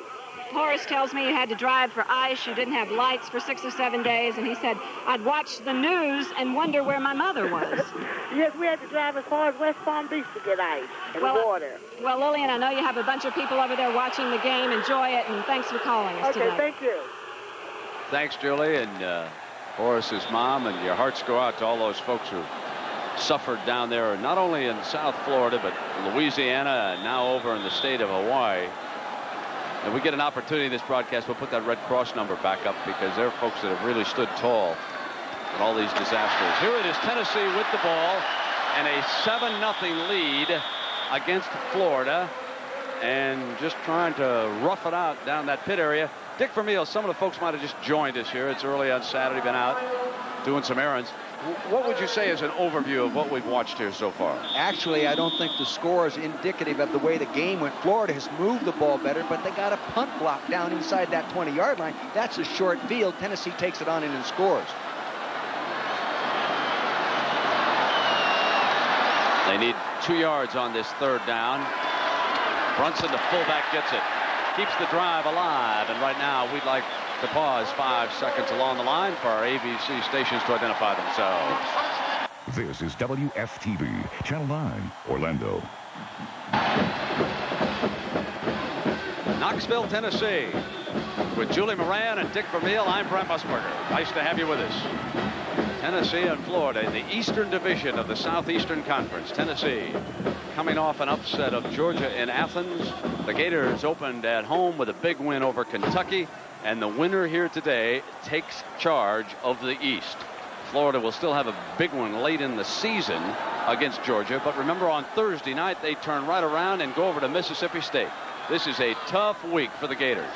Horace tells me you had to drive for ice. You didn't have lights for 6 or 7 days, and he said, I'd watch the news and wonder where my mother was. Yes, we had to drive as far as West Palm Beach to get ice and water. Well, Lillian, I know you have a bunch of people over there watching the game. Enjoy it, and thanks for calling us today. Okay, thank you. Thanks, Julie, and Horace's mom, and your hearts go out to all those folks who suffered down there, not only in South Florida, but Louisiana, and now over in the state of Hawaii. And we get an opportunity in this broadcast, we'll put that Red Cross number back up, because there are folks that have really stood tall in all these disasters. Here it is, Tennessee with the ball, and a 7-0 lead against Florida, and just trying to rough it out down that pit area. Dick Vermeil, some of the folks might have just joined us here. It's early on Saturday, been out doing some errands. What would you say is an overview of what we've watched here so far? Actually, I don't think the score is indicative of the way the game went. Florida has moved the ball better, but they got a punt block down inside that 20-yard line. That's a short field. Tennessee takes it on in and scores. They need 2 yards on this 3rd down. Brunson, the fullback, gets it. Keeps the drive alive, and right now we'd like to pause 5 seconds along the line for our ABC stations to identify themselves. This is WFTV, Channel 9, Orlando. Knoxville, Tennessee. With Julie Moran and Dick Vermeil, I'm Brent Musburger. Nice to have you with us. Tennessee and Florida in the Eastern Division of the Southeastern Conference. Tennessee coming off an upset of Georgia in Athens. The Gators opened at home with a big win over Kentucky, and the winner here today takes charge of the East. Florida will still have a big one late in the season against Georgia, but remember, on Thursday night they turn right around and go over to Mississippi State. This is a tough week for the Gators.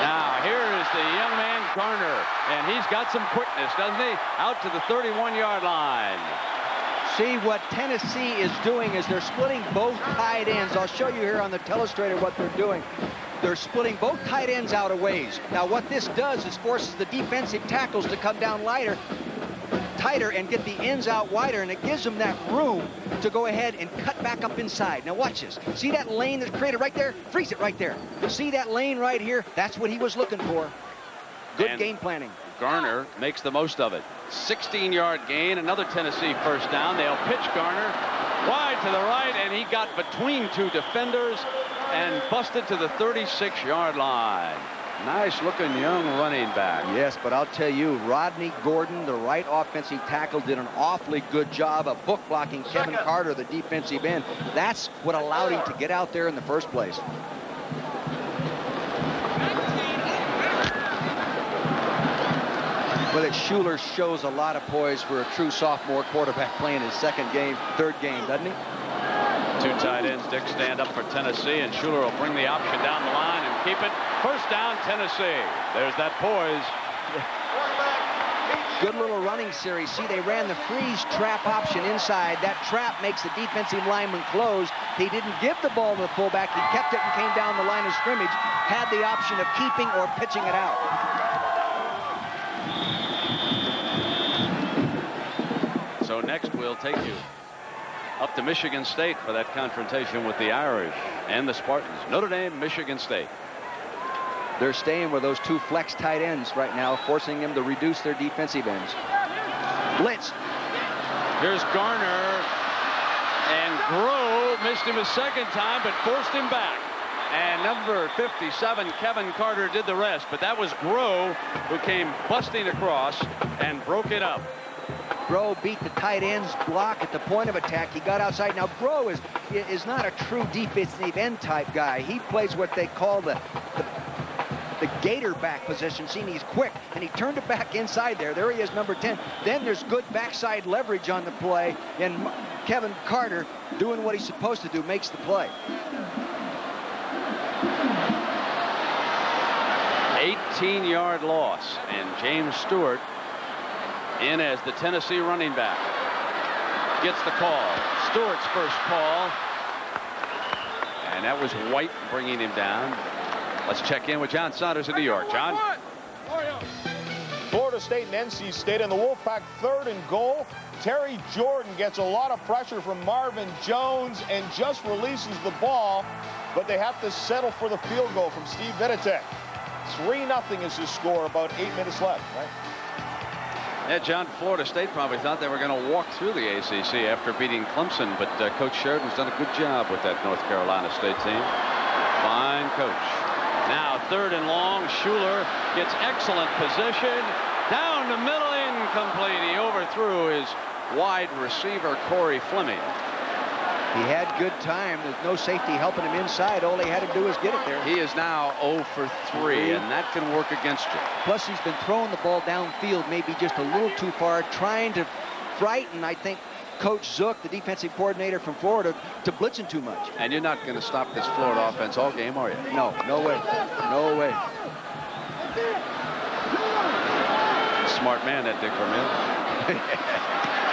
Now here is the young man Garner, and he's got some quickness, doesn't he? Out to the 31-yard line. See, what Tennessee is doing is they're splitting both tight ends. I'll show you here on the telestrator what they're doing. They're splitting both tight ends out a ways. Now, what this does is forces the defensive tackles to come down tighter and get the ends out wider, and it gives them that room to go ahead and cut back up inside. Now watch this. See that lane that's created right there? Freeze it right there. See that lane right here? That's what he was looking for. Good game planning. Garner makes the most of it. 16-yard gain, another Tennessee first down. They'll pitch Garner wide to the right, and he got between two defenders and busted to the 36-yard line. Nice-looking young running back. Yes, but I'll tell you, Rodney Gordon, the right offensive tackle, did an awfully good job of hook blocking Kevin Carter, the defensive end. That's what allowed him to get out there in the first place. Well, Schuler shows a lot of poise for a true sophomore quarterback playing his third game, doesn't he? Two tight ends. Dick stand up for Tennessee, and Schuler will bring the option down the line and keep it. First down, Tennessee. There's that poise. Good little running series. See, they ran the freeze trap option inside. That trap makes the defensive lineman close. He didn't give the ball to the fullback. He kept it and came down the line of scrimmage. Had the option of keeping or pitching it out. So next we'll take you up to Michigan State for that confrontation with the Irish and the Spartans. Notre Dame, Michigan State. They're staying with those two flex tight ends right now, forcing them to reduce their defensive ends. Blitz. Here's Garner, and Groh missed him a second time, but forced him back. And number 57, Kevin Carter, did the rest. But that was Groh who came busting across and broke it up. Groh beat the tight end's block at the point of attack. He got outside. Now, Groh is not a true defensive end type guy. He plays what they call the gator back position. See, he's quick, and he turned it back inside there. There he is, number 10. Then there's good backside leverage on the play, and Kevin Carter, doing what he's supposed to do, makes the play. 18-yard loss, and James Stewart in as the Tennessee running back. Gets the call. Stewart's first call. And that was White bringing him down. Let's check in with John Saunders in New York. John? Florida State and NC State and the Wolfpack 3rd and goal. Terry Jordan gets a lot of pressure from Marvin Jones and just releases the ball, but they have to settle for the field goal from Steve Viditek. 3-0 is his score, about 8 minutes left, right? Yeah, John, Florida State probably thought they were going to walk through the ACC after beating Clemson, but Coach Sheridan's done a good job with that North Carolina State team. Fine coach. Now 3rd and long. Schuler gets excellent position. Down the middle, incomplete. He overthrew his wide receiver, Corey Fleming. He had good time. There's no safety helping him inside. All he had to do was get it there. He is now 0 for 3, and that can work against you. Plus, he's been throwing the ball downfield maybe just a little too far, trying to frighten, I think, Coach Zook, the defensive coordinator from Florida, to blitzing too much. And you're not going to stop this Florida offense all game, are you? No, no way. No way. Smart man, that Dick Vermeil.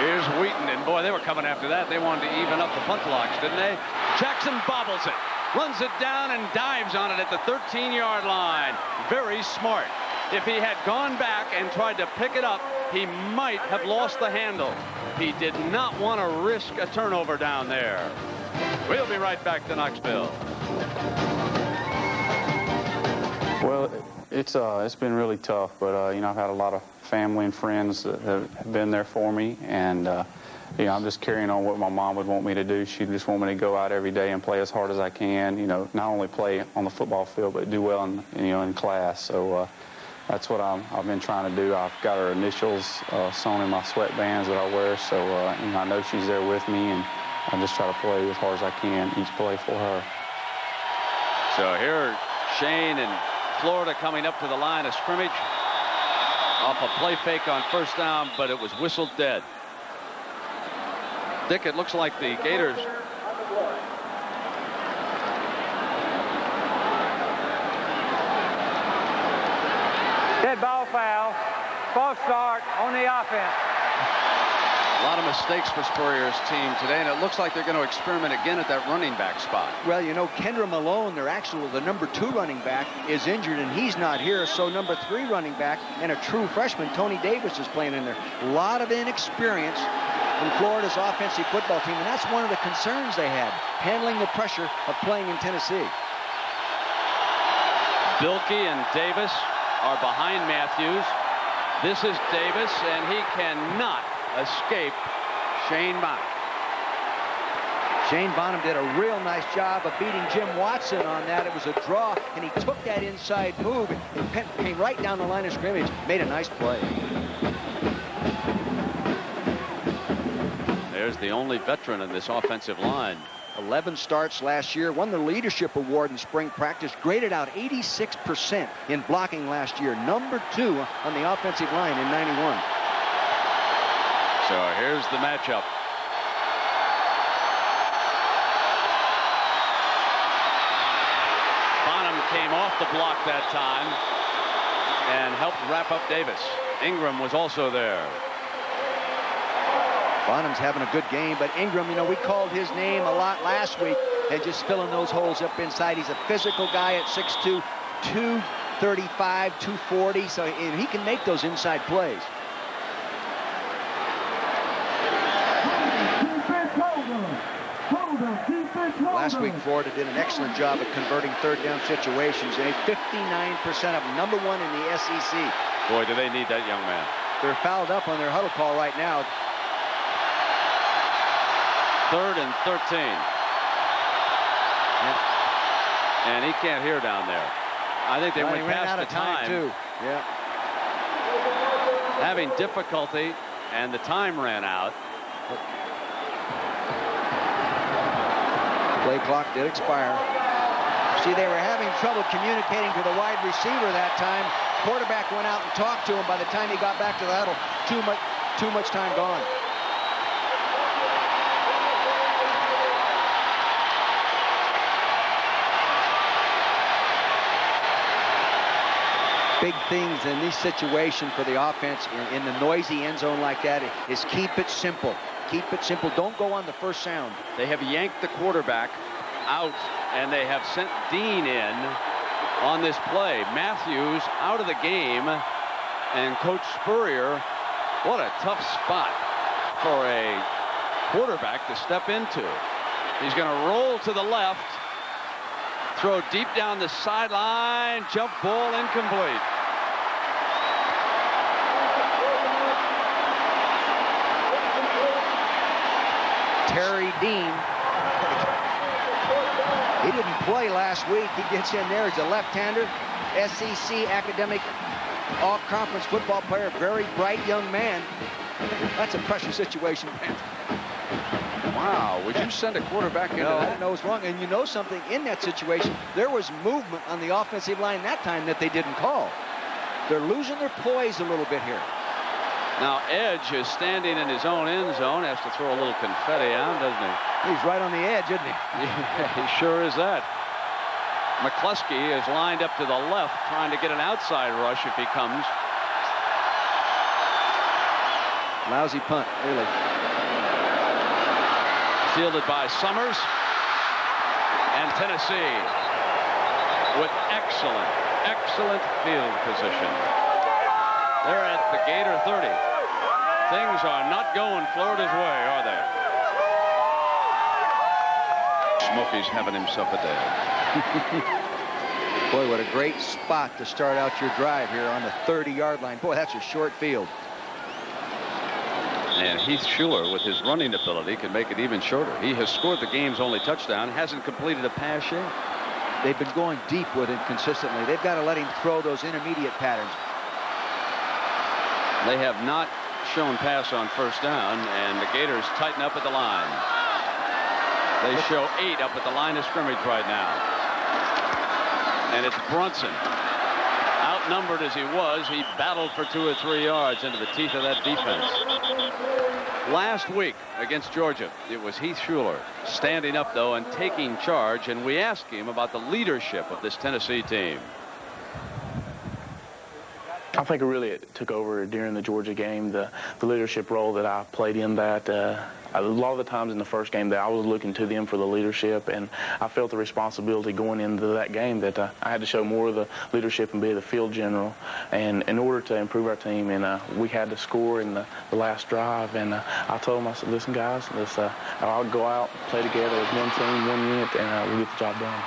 Here's Wheaton, and boy, they were coming after that. They wanted to even up the punt blocks, didn't they? Jackson bobbles it, runs it down, and dives on it at the 13-yard line. Very smart. If he had gone back and tried to pick it up, he might have lost the handle. He did not want to risk a turnover down there. We'll be right back to Knoxville. Well, it's been really tough, but you know, I've had a lot of family and friends that have been there for me, and you know, I'm just carrying on what my mom would want me to do. She'd just want me to go out every day and play as hard as I can. You know, not only play on the football field, but do well in class. So that's what I've been trying to do. I've got her initials sewn in my sweatbands that I wear, so you know, I know she's there with me, and I just try to play as hard as I can each play for her. So here, Shane and Florida coming up to the line of scrimmage off a play fake on first down, but it was whistled dead. Dick, it looks like the Gators foul. False start on the offense. A lot of mistakes for Spurrier's team today, and it looks like they're going to experiment again at that running back spot. Well, you know, Kendra Malone, the number 2 running back, is injured, and he's not here. So number 3 running back and a true freshman, Tony Davis, is playing in there. A lot of inexperience in Florida's offensive football team, and that's one of the concerns they had, handling the pressure of playing in Tennessee. Bilkey and Davis are behind Matthews. This is Davis, and he cannot escape Shane Bonham. Shane Bonham did a real nice job of beating Jim Watson on that. It was a draw, and he took that inside move and came right down the line of scrimmage. Made a nice play. There's the only veteran in this offensive line. 11 starts last year, won the leadership award in spring practice, graded out 86% in blocking last year, number 2 on the offensive line in 91. So here's the matchup. Bonham came off the block that time and helped wrap up Davis. Ingram was also there. Bonham's having a good game, but Ingram, you know, we called his name a lot last week and just filling those holes up inside. He's a physical guy at 6'2", 235, 240, so and he can make those inside plays. Last week, Florida did an excellent job of converting third down situations. They made 59% of them, number 1 in the SEC. Boy, do they need that young man. They're fouled up on their huddle call right now. 3rd and 13. Yeah. And he can't hear down there. I think they went past the time. Too. Yeah. Having difficulty, and the time ran out. Play clock did expire. See, they were having trouble communicating to the wide receiver that time. Quarterback went out and talked to him. By the time he got back to the huddle, too much time gone. Big things in this situation for the offense in the noisy end zone like that is keep it simple. Keep it simple. Don't go on the first sound. They have yanked the quarterback out, and they have sent Dean in on this play. Matthews out of the game, and Coach Spurrier, what a tough spot for a quarterback to step into. He's going to roll to the left, throw deep down the sideline, jump ball incomplete. Terry Dean. He didn't play last week. He gets in there. He's a left-hander, SEC academic, all-conference football player, very bright young man. That's a pressure situation. Wow, would you send a quarterback into that? No, it's wrong. And you know something, in that situation, there was movement on the offensive line that time that they didn't call. They're losing their poise a little bit here. Now, Edge is standing in his own end zone, has to throw a little confetti out, doesn't he? He's right on the edge, isn't he? Yeah, he sure is that. McCluskey is lined up to the left, trying to get an outside rush if he comes. Lousy punt, really. Fielded by Summers. And Tennessee with excellent field position. They're at the Gator 30. Things are not going Florida's way, are they? Smokey's having himself a day. Boy, what a great spot to start out your drive here on the 30-yard line. Boy, that's a short field. And Heath Schuler, with his running ability, can make it even shorter. He has scored the game's only touchdown, hasn't completed a pass yet. They've been going deep with him consistently. They've got to let him throw those intermediate patterns. They have not shown pass on first down, and the Gators tighten up at the line. They show 8 up at the line of scrimmage right now. And it's Brunson. Outnumbered as he was, he battled for 2 or 3 yards into the teeth of that defense. Last week against Georgia, it was Heath Schuler standing up, though, and taking charge, and we asked him about the leadership of this Tennessee team. I think it really took over during the Georgia game, the leadership role that I played in that. A lot of the times in the first game that I was looking to them for the leadership, and I felt the responsibility going into that game that I had to show more of the leadership and be the field general, and in order to improve our team, and we had to score in the last drive, and I told them, I said, listen guys, I'll go out, play together as one team, 1 unit, and we'll get the job done.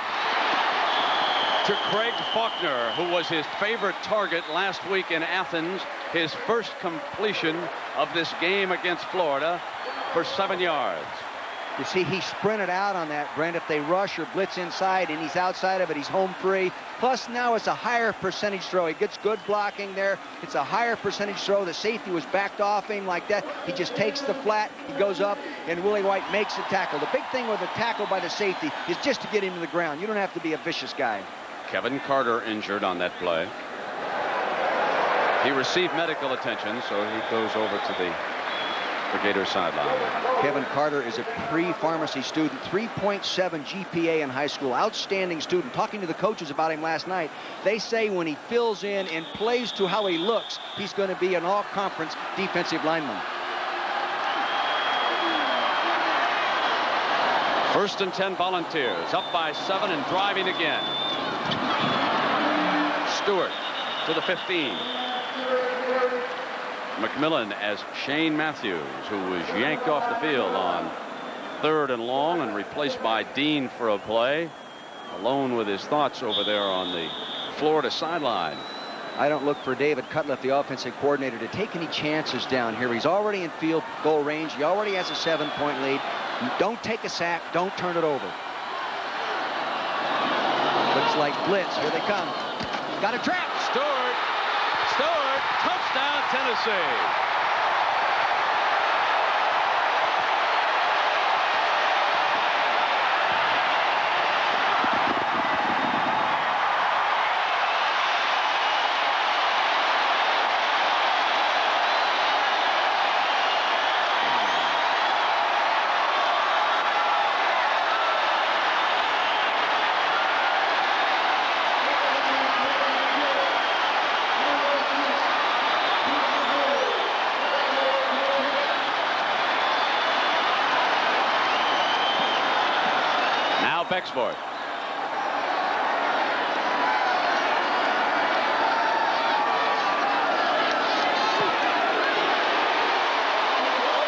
To Craig Faulkner, who was his favorite target last week in Athens, his first completion of this game against Florida for 7 yards. You see, he sprinted out on that, Brent. If they rush or blitz inside and he's outside of it, he's home free. Plus, now it's a higher percentage throw. He gets good blocking there. It's a higher percentage throw. The safety was backed off him like that. He just takes the flat, he goes up, and Willie White makes the tackle. The big thing with the tackle by the safety is just to get him to the ground. You don't have to be a vicious guy. Kevin Carter injured on that play. He received medical attention, so he goes over to the Gator sideline. Kevin Carter is a pre-pharmacy student, 3.7 GPA in high school, outstanding student. Talking to the coaches about him last night, they say when he fills in and plays to how he looks, he's going to be an all-conference defensive lineman. First and 10 Volunteers, up by 7 and driving again. Stewart to the 15. McMillan as Shane Matthews, who was yanked off the field on 3rd and long and replaced by Dean for a play, alone with his thoughts over there on the Florida sideline. I don't look for David Cutliff, the offensive coordinator, to take any chances down here. He's already in field goal range. He already has a 7-point lead. Don't take a sack. Don't turn it over. Looks like blitz. Here they come. Got a trap. Stewart, touchdown Tennessee. Bexford.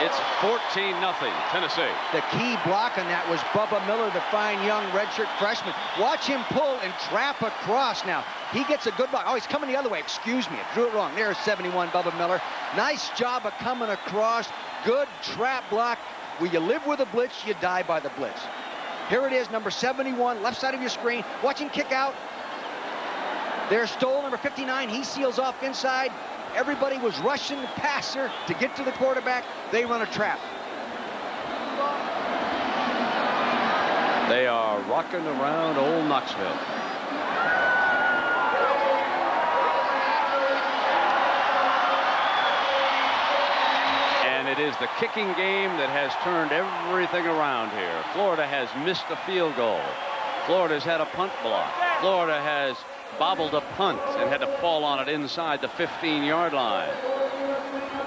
It's 14-0 Tennessee. The key block on that was Bubba Miller, the fine young redshirt freshman. Watch him pull and trap across now. He gets a good block. Oh, he's coming the other way. Excuse me, I drew it wrong. There's 71 Bubba Miller. Nice job of coming across. Good trap block. Will you live with a blitz? You die by the blitz. Here it is, number 71, left side of your screen. Watch him kick out. There's Stoll, number 59. He seals off inside. Everybody was rushing the passer to get to the quarterback. They run a trap. They are rocking around old Knoxville. It is the kicking game that has turned everything around here. Florida has missed a field goal. Florida's had a punt block. Florida has bobbled a punt and had to fall on it inside the 15-yard line.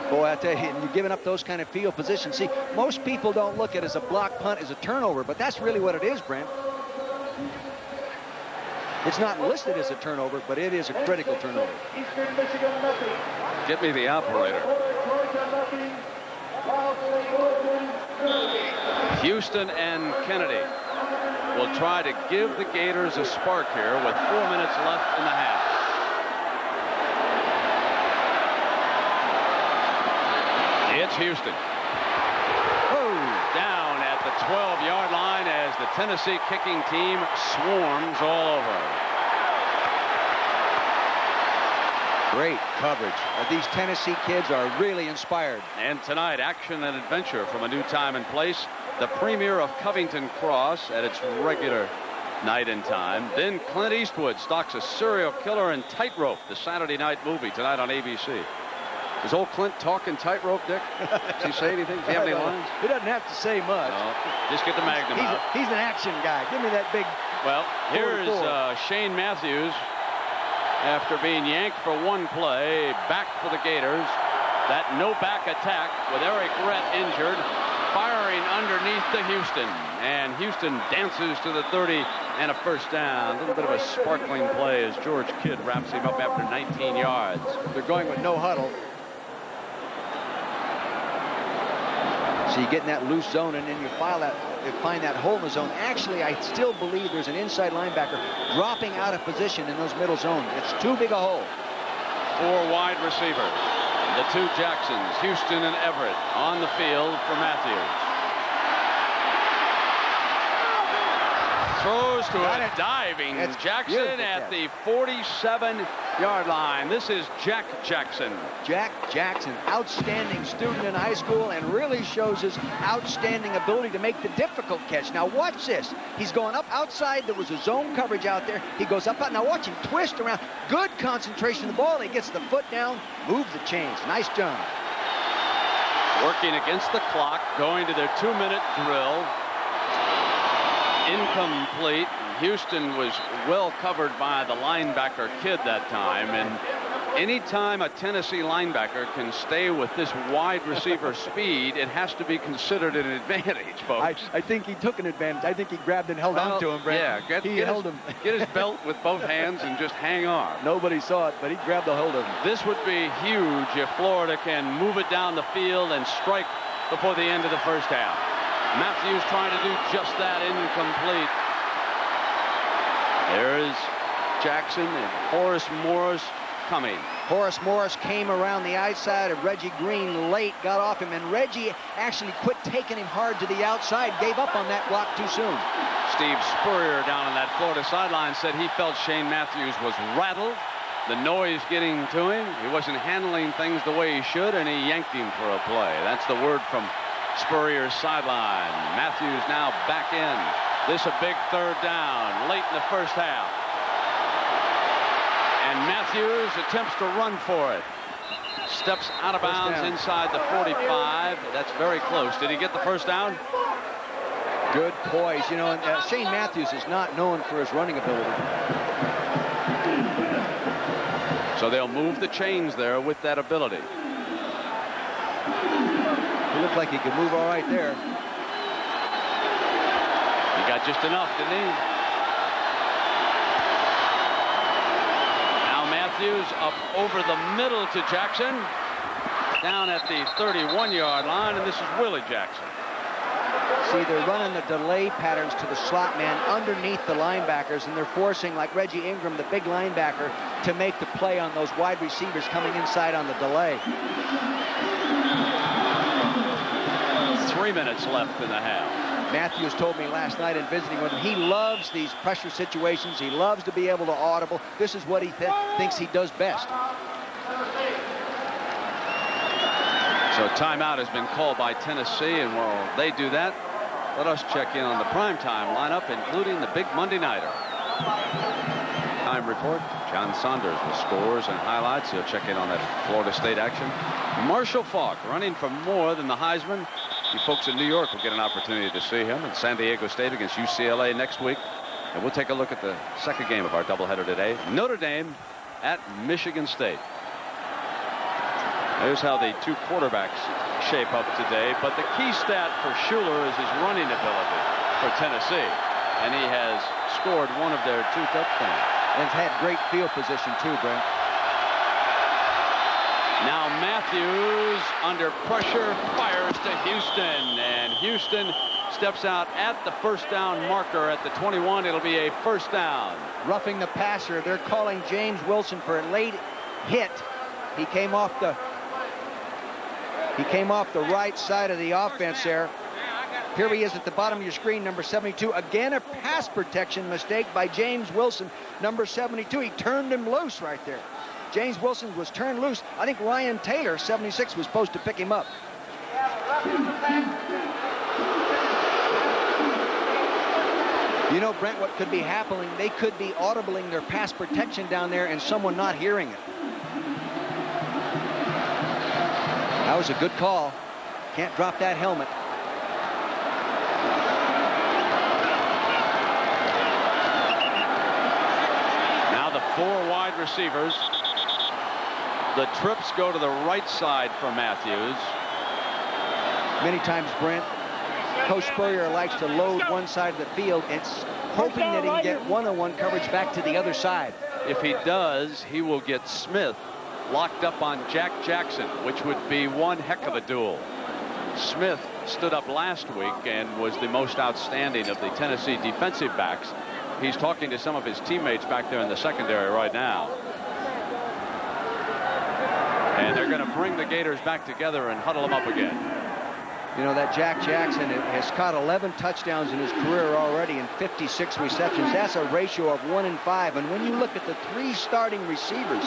Boy, I tell you, you're giving up those kind of field positions. See, most people don't look at it as a block punt as a turnover, but that's really what it is, Brent. It's not listed as a turnover, but it is a critical turnover. Get me the operator. Houston and Kennedy will try to give the Gators a spark here with 4 minutes left in the half. It's Houston. Down at the 12-yard line as the Tennessee kicking team swarms all over. Great coverage. These Tennessee kids are really inspired. And tonight, action and adventure from a new time and place. The premiere of Covington Cross at its regular night and time. Then Clint Eastwood stalks a serial killer in Tightrope, the Saturday night movie tonight on ABC. Does old Clint talk in Tightrope, Dick? Does he say anything? Does he have any lines? He doesn't have to say much. No, just get the magnum out. He's an action guy. Give me that big. Well, here's Shane Matthews after being yanked for one play, back for the Gators. That no-back attack with Eric Rhett injured, firing underneath to Houston. And Houston dances to the 30 and a first down. A little bit of a sparkling play as George Kidd wraps him up after 19 yards. They're going with no huddle. So you get in that loose zone, and then you find that hole in the zone. Actually, I still believe there's an inside linebacker dropping out of position in those middle zone. It's too big a hole. 4 wide receivers. The 2 Jacksons, Houston and Everett, on the field for Matthews. Throws to a diving Jackson at the 47-yard line. This is Jack Jackson. Jack Jackson, outstanding student in high school, and really shows his outstanding ability to make the difficult catch. Now watch this. He's going up outside. There was a zone coverage out there. He goes up out. Now watch him twist around. Good concentration of the ball. He gets the foot down, moves the chains. Nice job. Working against the clock, going to their 2-minute drill. Incomplete. Houston was well covered by the linebacker Kidd that time, and anytime a Tennessee linebacker can stay with this wide receiver speed, it has to be considered an advantage, folks. I think he took an advantage. I think he grabbed and held on to him, Brent. Yeah, he held him. Get his belt with both hands and just hang on. Nobody saw it, but he grabbed a hold of him. This would be huge if Florida can move it down the field and strike before the end of the first half. Matthews trying to do just that, incomplete. There's Jackson and Horace Morris coming. Horace Morris came around the outside of Reggie Green late, got off him, and Reggie actually quit taking him hard to the outside, gave up on that block too soon. Steve Spurrier down on that Florida sideline said he felt Shane Matthews was rattled. The noise getting to him. He wasn't handling things the way he should, and he yanked him for a play. That's the word from Spurrier's sideline. Matthews now back in. This a big 3rd down late in the first half. And Matthews attempts to run for it. Steps out of bounds inside the 45. That's very close. Did he get the first down? Good poise. You know, and, Shane Matthews is not known for his running ability. So they'll move the chains there with that ability. He looked like he could move all right there. He got just enough, didn't he? Now Matthews up over the middle to Jackson. Down at the 31-yard line, and this is Willie Jackson. See, they're running the delay patterns to the slot man underneath the linebackers, and they're forcing, like Reggie Ingram, the big linebacker, to make the play on those wide receivers coming inside on the delay. 3 minutes left in the half. Matthews told me last night in visiting with him, he loves these pressure situations. He loves to be able to audible. This is what he thinks he does best. So timeout has been called by Tennessee, and while they do that, let us check in on the primetime lineup, including the big Monday nighter. Time report, John Saunders with scores and highlights. He'll check in on that Florida State action. Marshall Faulk running for more than the Heisman. You folks in New York will get an opportunity to see him in San Diego State against UCLA next week. And we'll take a look at the second game of our doubleheader today. Notre Dame at Michigan State. There's how the 2 quarterbacks shape up today. But the key stat for Schuler is his running ability for Tennessee. And he has scored one of their 2 touchdowns. And has had great field position too, Brent. Now Matthews under pressure fires to Houston, and Houston steps out at the first down marker at the 21. It'll be a first down. Roughing the passer. They're calling James Wilson for a late hit. He came off the right side of the offense there. Here he is at the bottom of your screen, number 72. Again, a pass protection mistake by James Wilson, number 72. He turned him loose right there. James Wilson was turned loose. I think Ryan Taylor, 76, was supposed to pick him up. You know, Brent, what could be happening? They could be audibling their pass protection down there and someone not hearing it. That was a good call. Can't drop that helmet. Now the 4 wide receivers. The trips go to the right side for Matthews. Many times, Brent, Coach Spurrier likes to load one side of the field. It's hoping that he can get one-on-one coverage back to the other side. If he does, he will get Smith locked up on Jack Jackson, which would be one heck of a duel. Smith stood up last week and was the most outstanding of the Tennessee defensive backs. He's talking to some of his teammates back there in the secondary right now. And they're going to bring the Gators back together and huddle them up again. You know, that Jack Jackson has caught 11 touchdowns in his career already and 56 receptions. That's a ratio of 1 in 5. And when you look at the 3 starting receivers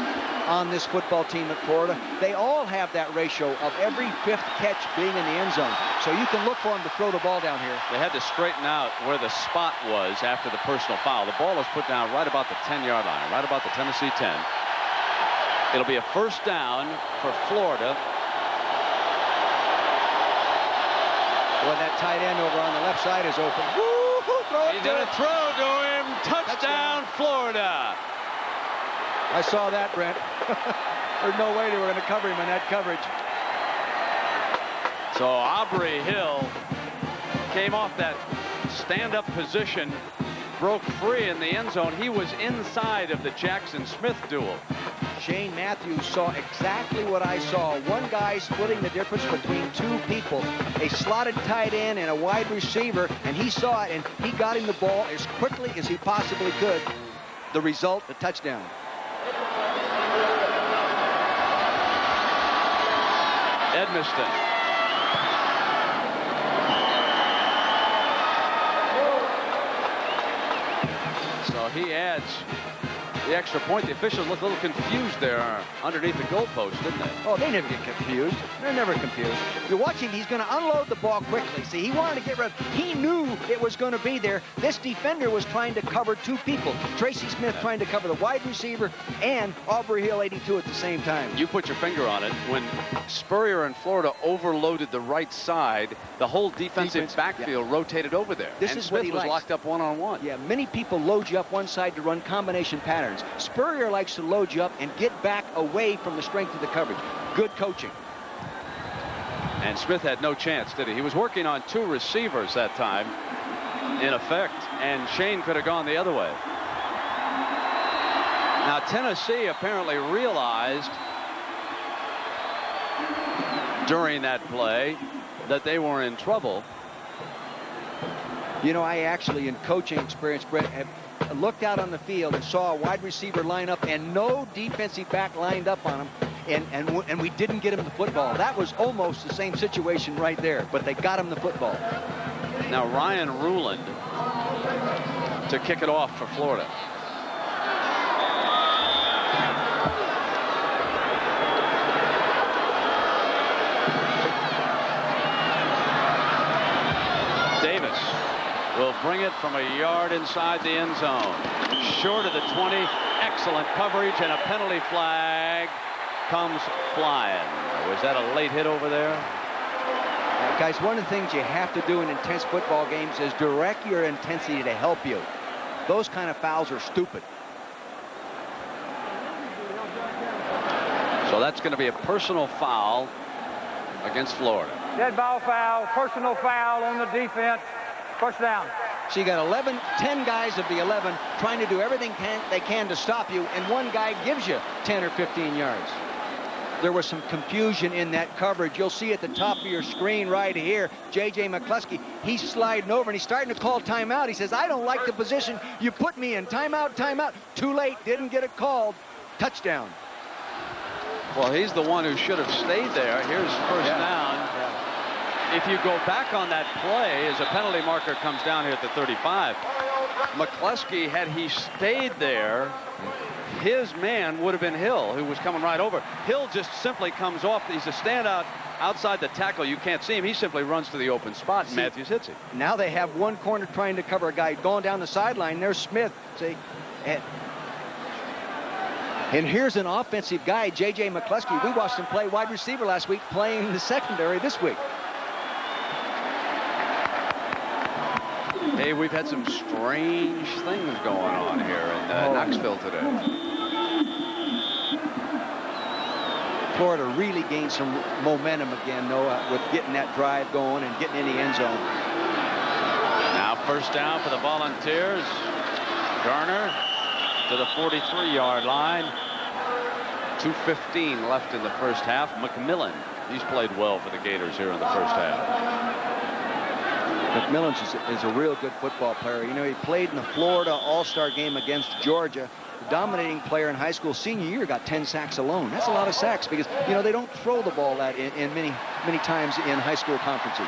on this football team at Florida, they all have that ratio of every 5th catch being in the end zone. So you can look for them to throw the ball down here. They had to straighten out where the spot was after the personal foul. The ball was put down right about the 10-yard line, right about the Tennessee 10. It'll be a first down for Florida. Boy, that tight end over on the left side is open. He's going to throw to him. Touchdown, Florida. I saw that, Brent. There's no way they were going to cover him in that coverage. So Aubrey Hill came off that stand-up position, broke free in the end zone. He was inside of the Jackson-Smith duel. Shane Matthews saw exactly what I saw. One guy splitting the difference between 2 people, a slotted tight end and a wide receiver, and he saw it, and he got him the ball as quickly as he possibly could. The result, the touchdown. Edmiston. So he adds the extra point. The officials look a little confused there underneath the goalpost, didn't they? Oh, they never get confused. They're never confused. You're watching, he's going to unload the ball quickly. See, he wanted to get rid of it. He knew it was going to be there. This defender was trying to cover 2 people. Tracy Smith trying to cover the wide receiver and Aubrey Hill 82 at the same time. You put your finger on it. When Spurrier and Florida overloaded the right side, the whole defensive backfield rotated over there. This and is Smith what he was likes. locked up one-on-one. Yeah, many people load you up one side to run combination patterns. Spurrier likes to load you up and get back away from the strength of the coverage. Good coaching. And Smith had no chance, did he? He was working on 2 receivers that time, in effect, and Shane could have gone the other way. Now, Tennessee apparently realized during that play that they were in trouble. You know, I actually, in coaching experience, Brett, have looked out on the field and saw a wide receiver line up and no defensive back lined up on him, and we didn't get him the football. That was almost the same situation right there, but they got him the football. Now Ryan Ruland to kick it off for Florida. Davis will bring it from a yard inside the end zone. Short of the 20. Excellent coverage, and a penalty flag comes flying. Was that a late hit over there? Guys, one of the things you have to do in intense football games is direct your intensity to help you. Those kind of fouls are stupid. So that's going to be a personal foul against Florida. Dead ball foul, personal foul on the defense. First down. So you got 10 guys of the 11 trying to do everything they can to stop you, and one guy gives you 10 or 15 yards. There was some confusion in that coverage. You'll see at the top of your screen right here, J.J. McCluskey, he's sliding over, and he's starting to call timeout. He says, I don't like the position you put me in. Timeout, timeout. Too late, didn't get it called. Touchdown. Well, he's the one who should have stayed there. Here's first down. If you go back on that play, as a penalty marker comes down here at the 35, McCluskey, had he stayed there, his man would have been Hill, who was coming right over. Hill just simply comes off. He's a standout outside the tackle. You can't see him. He simply runs to the open spot, and Matthews hits him. Now they have one corner trying to cover a guy going down the sideline. There's Smith. See, and here's an offensive guy, J.J. McCluskey. We watched him play wide receiver last week, playing the secondary this week. Hey, we've had some strange things going on here in Knoxville today. Florida really gained some momentum again, Noah, with getting that drive going and getting in the end zone. Now first down for the Volunteers. Garner to the 43-yard line. 2:15 left in the first half. McMillan, he's played well for the Gators here in the first half. McMillan is a real good football player. You know, he played in the Florida All-Star game against Georgia. The dominating player in high school. Senior year got 10 sacks alone. That's a lot of sacks because, you know, they don't throw the ball that in many times in high school conferences.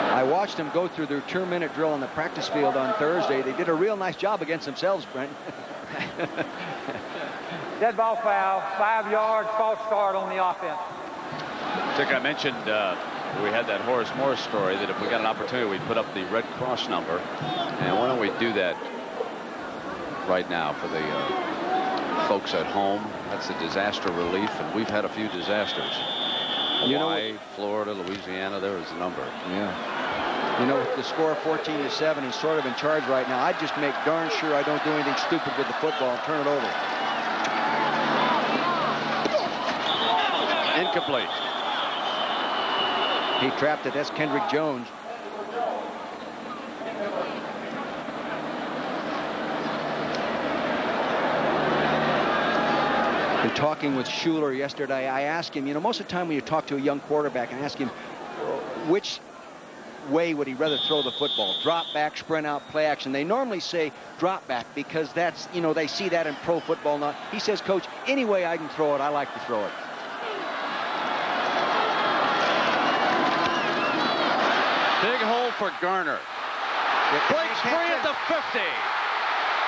I watched them go through their 2-minute drill on the practice field on Thursday. They did a real nice job against themselves, Brent. Dead ball foul, 5 yards, false start on the offense. I think I mentioned we had that Horace Morris story that if we got an opportunity, we'd put up the Red Cross number. And why don't we do that right now for the folks at home? That's the disaster relief, and we've had a few disasters. Hawaii, Florida, Louisiana, there was the number. Yeah. You know, with the score 14-7, he's sort of in charge right now. I'd just make darn sure I don't do anything stupid with the football and turn it over. Incomplete. He trapped it. That's Kendrick Jones. Been talking with Schuler yesterday. I asked him, you know, most of the time when you talk to a young quarterback and ask him which way would he rather throw the football, drop back, sprint out, play action, they normally say drop back because that's, you know, they see that in pro football. Not, he says, Coach, any way I can throw it, I like to throw it. Big hole for Garner. Breaks free at the 50.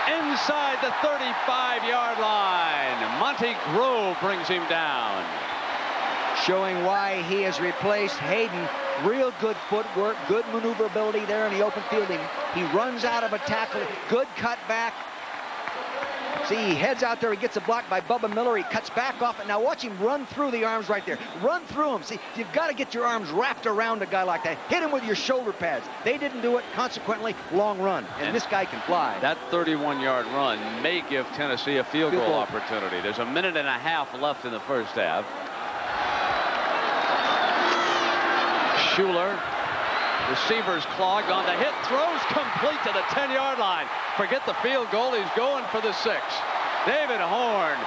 Inside the 35-yard line. Monty Grove brings him down. Showing why he has replaced Hayden. Real good footwork, good maneuverability there in the open field. He runs out of a tackle, good cutback. See, he heads out there, he gets a block by Bubba Miller, he cuts back off it. Now watch him run through the arms right there. Run through him. See, you've got to get your arms wrapped around a guy like that. Hit him with your shoulder pads. They didn't do it, consequently, long run. And this guy can fly. That 31-yard run may give Tennessee a field goal opportunity. There's a minute and a half left in the first half. Schuler, receivers clogged on the hit, throws complete to the 10-yard line. Forget the field goal, he's going for the 6. David Horn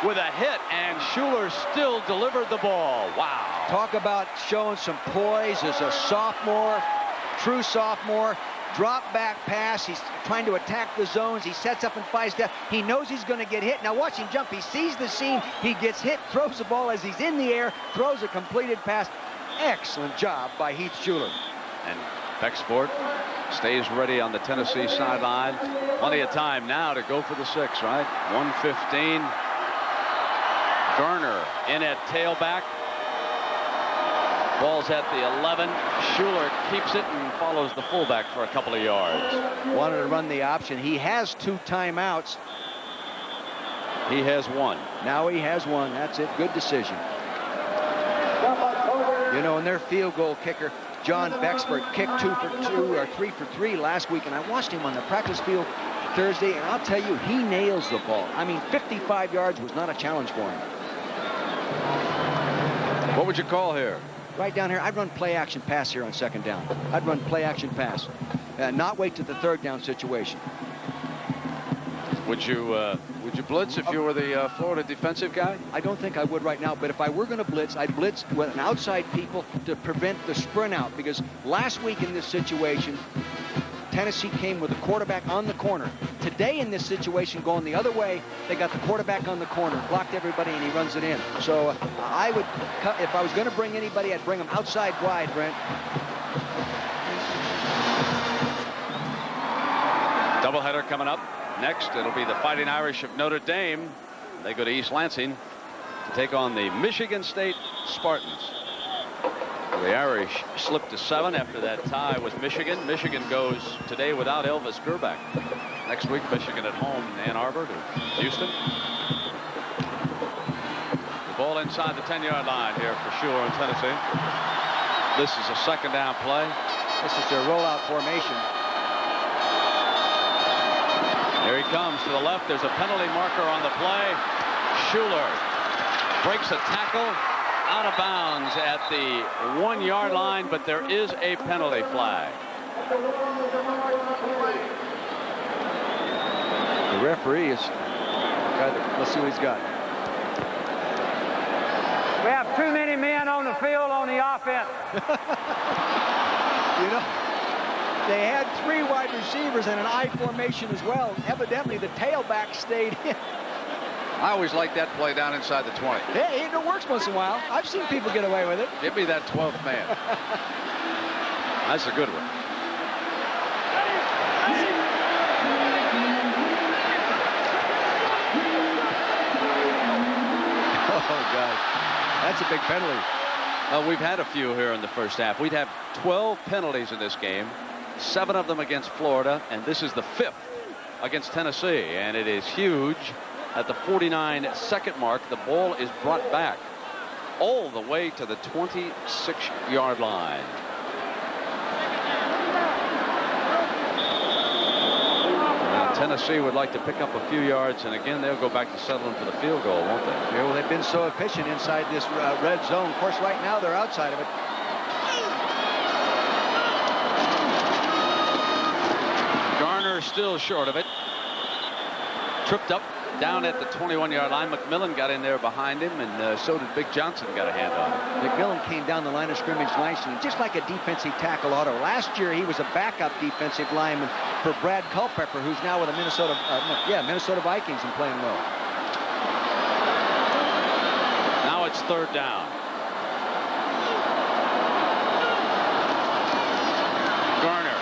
with a hit, and Schuler still delivered the ball. Wow. Talk about showing some poise as a sophomore, true sophomore. Drop back pass, he's trying to attack the zones, he sets up and fights down. He knows he's going to get hit. Now watch him jump, he sees the seam, he gets hit, throws the ball as he's in the air, throws a completed pass. Excellent job by Heath Schuler. And Becksport stays ready on the Tennessee sideline. Plenty of time now to go for the 6, right? 1:15. Garner in at tailback. Ball's at the 11. Schuler keeps it and follows the fullback for a couple of yards. Wanted to run the option. He has 2 timeouts. He has 1. Now he has 1. That's it. Good decision. You know, and their field goal kicker, John Becksport, kicked 2 for 2 or 3 for 3 last week, and I watched him on the practice field Thursday, and I'll tell you, he nails the ball. I mean, 55 yards was not a challenge for him. What would you call here? Right down here, I'd run play-action pass here on 2nd down. I'd run play-action pass, not wait to the 3rd down situation. Would you blitz if you were the Florida defensive guy? I don't think I would right now, but if I were going to blitz, I'd blitz with an outside people to prevent the sprint out, because last week in this situation, Tennessee came with a quarterback on the corner. Today in this situation, going the other way, they got the quarterback on the corner, blocked everybody, and he runs it in. So I would, if I was going to bring anybody, I'd bring them outside wide, Brent. Doubleheader coming up. Next, it'll be the Fighting Irish of Notre Dame. They go to East Lansing to take on the Michigan State Spartans. The Irish slipped to 7 after that tie with Michigan. Michigan goes today without Elvis Grbac. Next week, Michigan at home in Ann Arbor to Houston. The Ball inside the 10-yard line here for sure in Tennessee. This is a second down play. This is their rollout formation. Here he comes to the left. There's a penalty marker on the play. Schuler breaks a tackle out of bounds at the 1-yard line, but there is a penalty flag. The referee is, let's see what he's got. We have too many men on the field on the offense. You know, they had 3 wide receivers and an I formation as well. Evidently, the tailback stayed in. I always like that play down inside the 20. Hey, it works once in a while. I've seen people get away with it. Give me that 12th man. That's a good one. Oh, God. That's a big penalty. We've had a few here in the first half. We'd have 12 penalties in this game, 7 of them against Florida, and this is the 5th against Tennessee, and it is huge. At the 49-second mark, the ball is brought back all the way to the 26-yard line. Tennessee would like to pick up a few yards, and again, they'll go back to settling for the field goal, won't they? Yeah, well, they've been so efficient inside this red zone. Of course, right now, they're outside of it. Garner still short of it. Tripped up down at the 21-yard line. McMillan got in there behind him, and so did Big Johnson. Got a hand on it. McMillan came down the line of scrimmage nicely, just like a defensive tackle ought to. Last year, he was a backup defensive lineman for Brad Culpepper, who's now with the Minnesota Vikings and playing well. Now it's 3rd down. Garner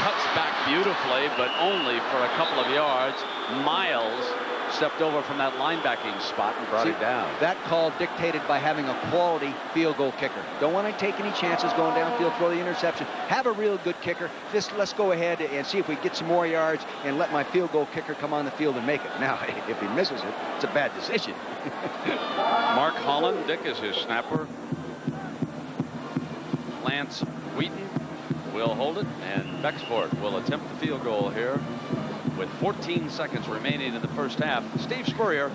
cuts back beautifully, but only for a couple of yards. Miles stepped over from that linebacking spot and brought it down. That call dictated by having a quality field goal kicker. Don't want to take any chances going downfield, throw the interception. Have a real good kicker. Let's go ahead and see if we get some more yards and let my field goal kicker come on the field and make it. Now, if he misses it, it's a bad decision. Mark Holland, Dick is his snapper. Lance Wheaton will hold it, and Bexford will attempt the field goal here with 14 seconds remaining in the first half. Steve Spurrier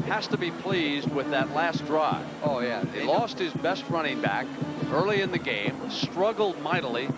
has to be pleased with that last drive. Oh, yeah. He lost his best running back early in the game, struggled mightily.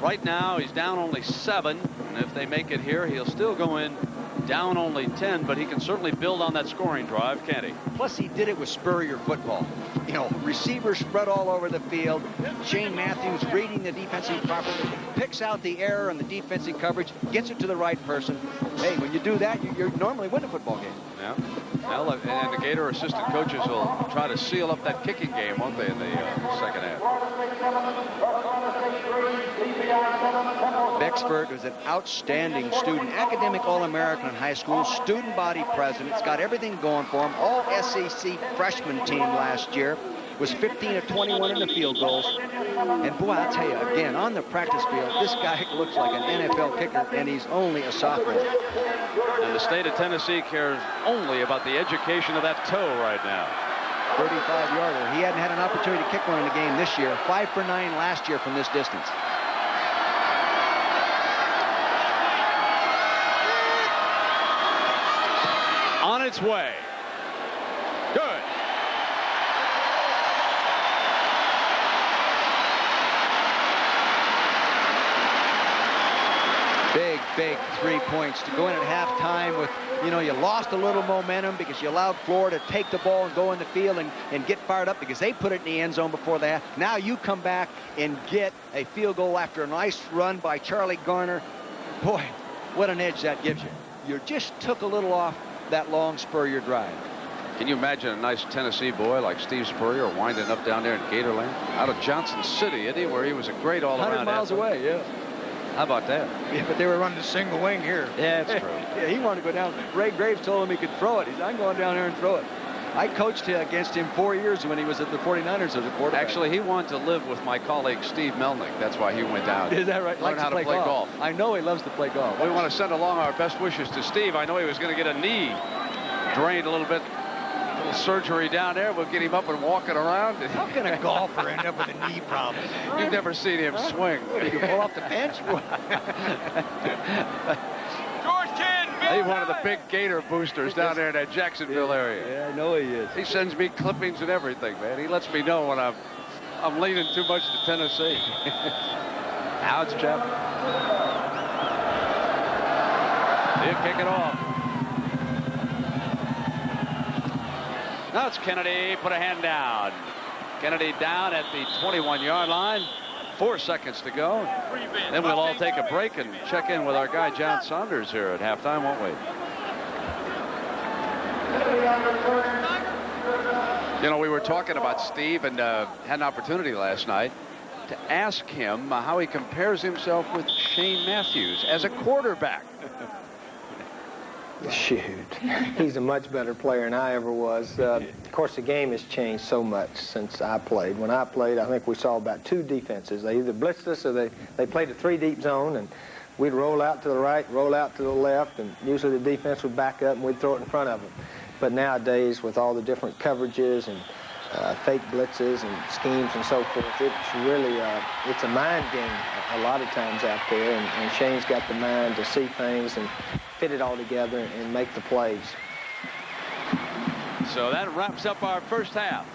Right now, he's down only 7, and if they make it here, he'll still go in down only 10, but he can certainly build on that scoring drive, can't he? Plus, he did it with Spurrier football. You know, receivers spread all over the field. Shane Matthews reading the defensive properly, picks out the error in the defensive coverage, gets it to the right person. Hey, when you do that, you normally win a football game. Yeah. Well, and the Gator assistant coaches will try to seal up that kicking game, won't they, in the second half? Bexford was an outstanding student, academic All-American in high school, student body president. It's got everything going for him. All SEC freshman team last year. Was 15 of 21 in the field goals. And boy, I'll tell you, again, on the practice field, this guy looks like an NFL kicker, and he's only a sophomore. And the state of Tennessee cares only about the education of that toe right now. 35-yarder. He hadn't had an opportunity to kick one in the game this year. 5 for 9 last year from this distance. On its way. Good. Big 3 points to go in at halftime with, you know, you lost a little momentum because you allowed Florida to take the ball and go in the field and get fired up because they put it in the end zone before that. Now you come back and get a field goal after a nice run by Charlie Garner. Boy, what an edge that gives you. You just took a little off that long Spurrier drive. Can you imagine a nice Tennessee boy like Steve Spurrier winding up down there in Gatorland? Out of Johnson City, isn't he, where he was a great all-around 100 miles away, yeah. How about that? Yeah, but they were running a single wing here. Yeah, that's true. Yeah, he wanted to go down. Ray Graves told him he could throw it. He said, I'm going down there and throw it. I coached against him 4 years when he was at the 49ers as a quarterback. Actually, he wanted to live with my colleague Steve Melnick. That's why he went down. Is that right? Learn how to play golf. I know he loves to play golf. We want to send along our best wishes to Steve. I know he was going to get a knee drained a little bit little surgery down there. We'll get him up and walking around. How can a golfer end up with a knee problem? You've never seen him swing. You can pull off the bench. He's one of the big Gator boosters down there in that Jacksonville area. Yeah, I know he is. He sends me clippings and everything, man. He lets me know when I'm leaning too much to Tennessee. Now it's Jeff. He'll kick it off. Now it's Kennedy. Put a hand down. Kennedy down at the 21-yard line. 4 seconds to go. Then we'll all take a break and check in with our guy John Saunders here at halftime, won't we? You know, we were talking about Steve and had an opportunity last night to ask him how he compares himself with Shane Matthews as a quarterback. Shoot, he's a much better player than I ever was. Of course, the game has changed so much since I played. When I played, I think we saw about 2 defenses. They either blitzed us or they played a 3-deep zone, and we'd roll out to the right, roll out to the left, and usually the defense would back up and we'd throw it in front of them. But nowadays, with all the different coverages and fake blitzes and schemes and so forth, it's really it's a mind game a lot of times out there, and Shane's got the mind to see things and fit it all together and make the plays. So that wraps up our first half.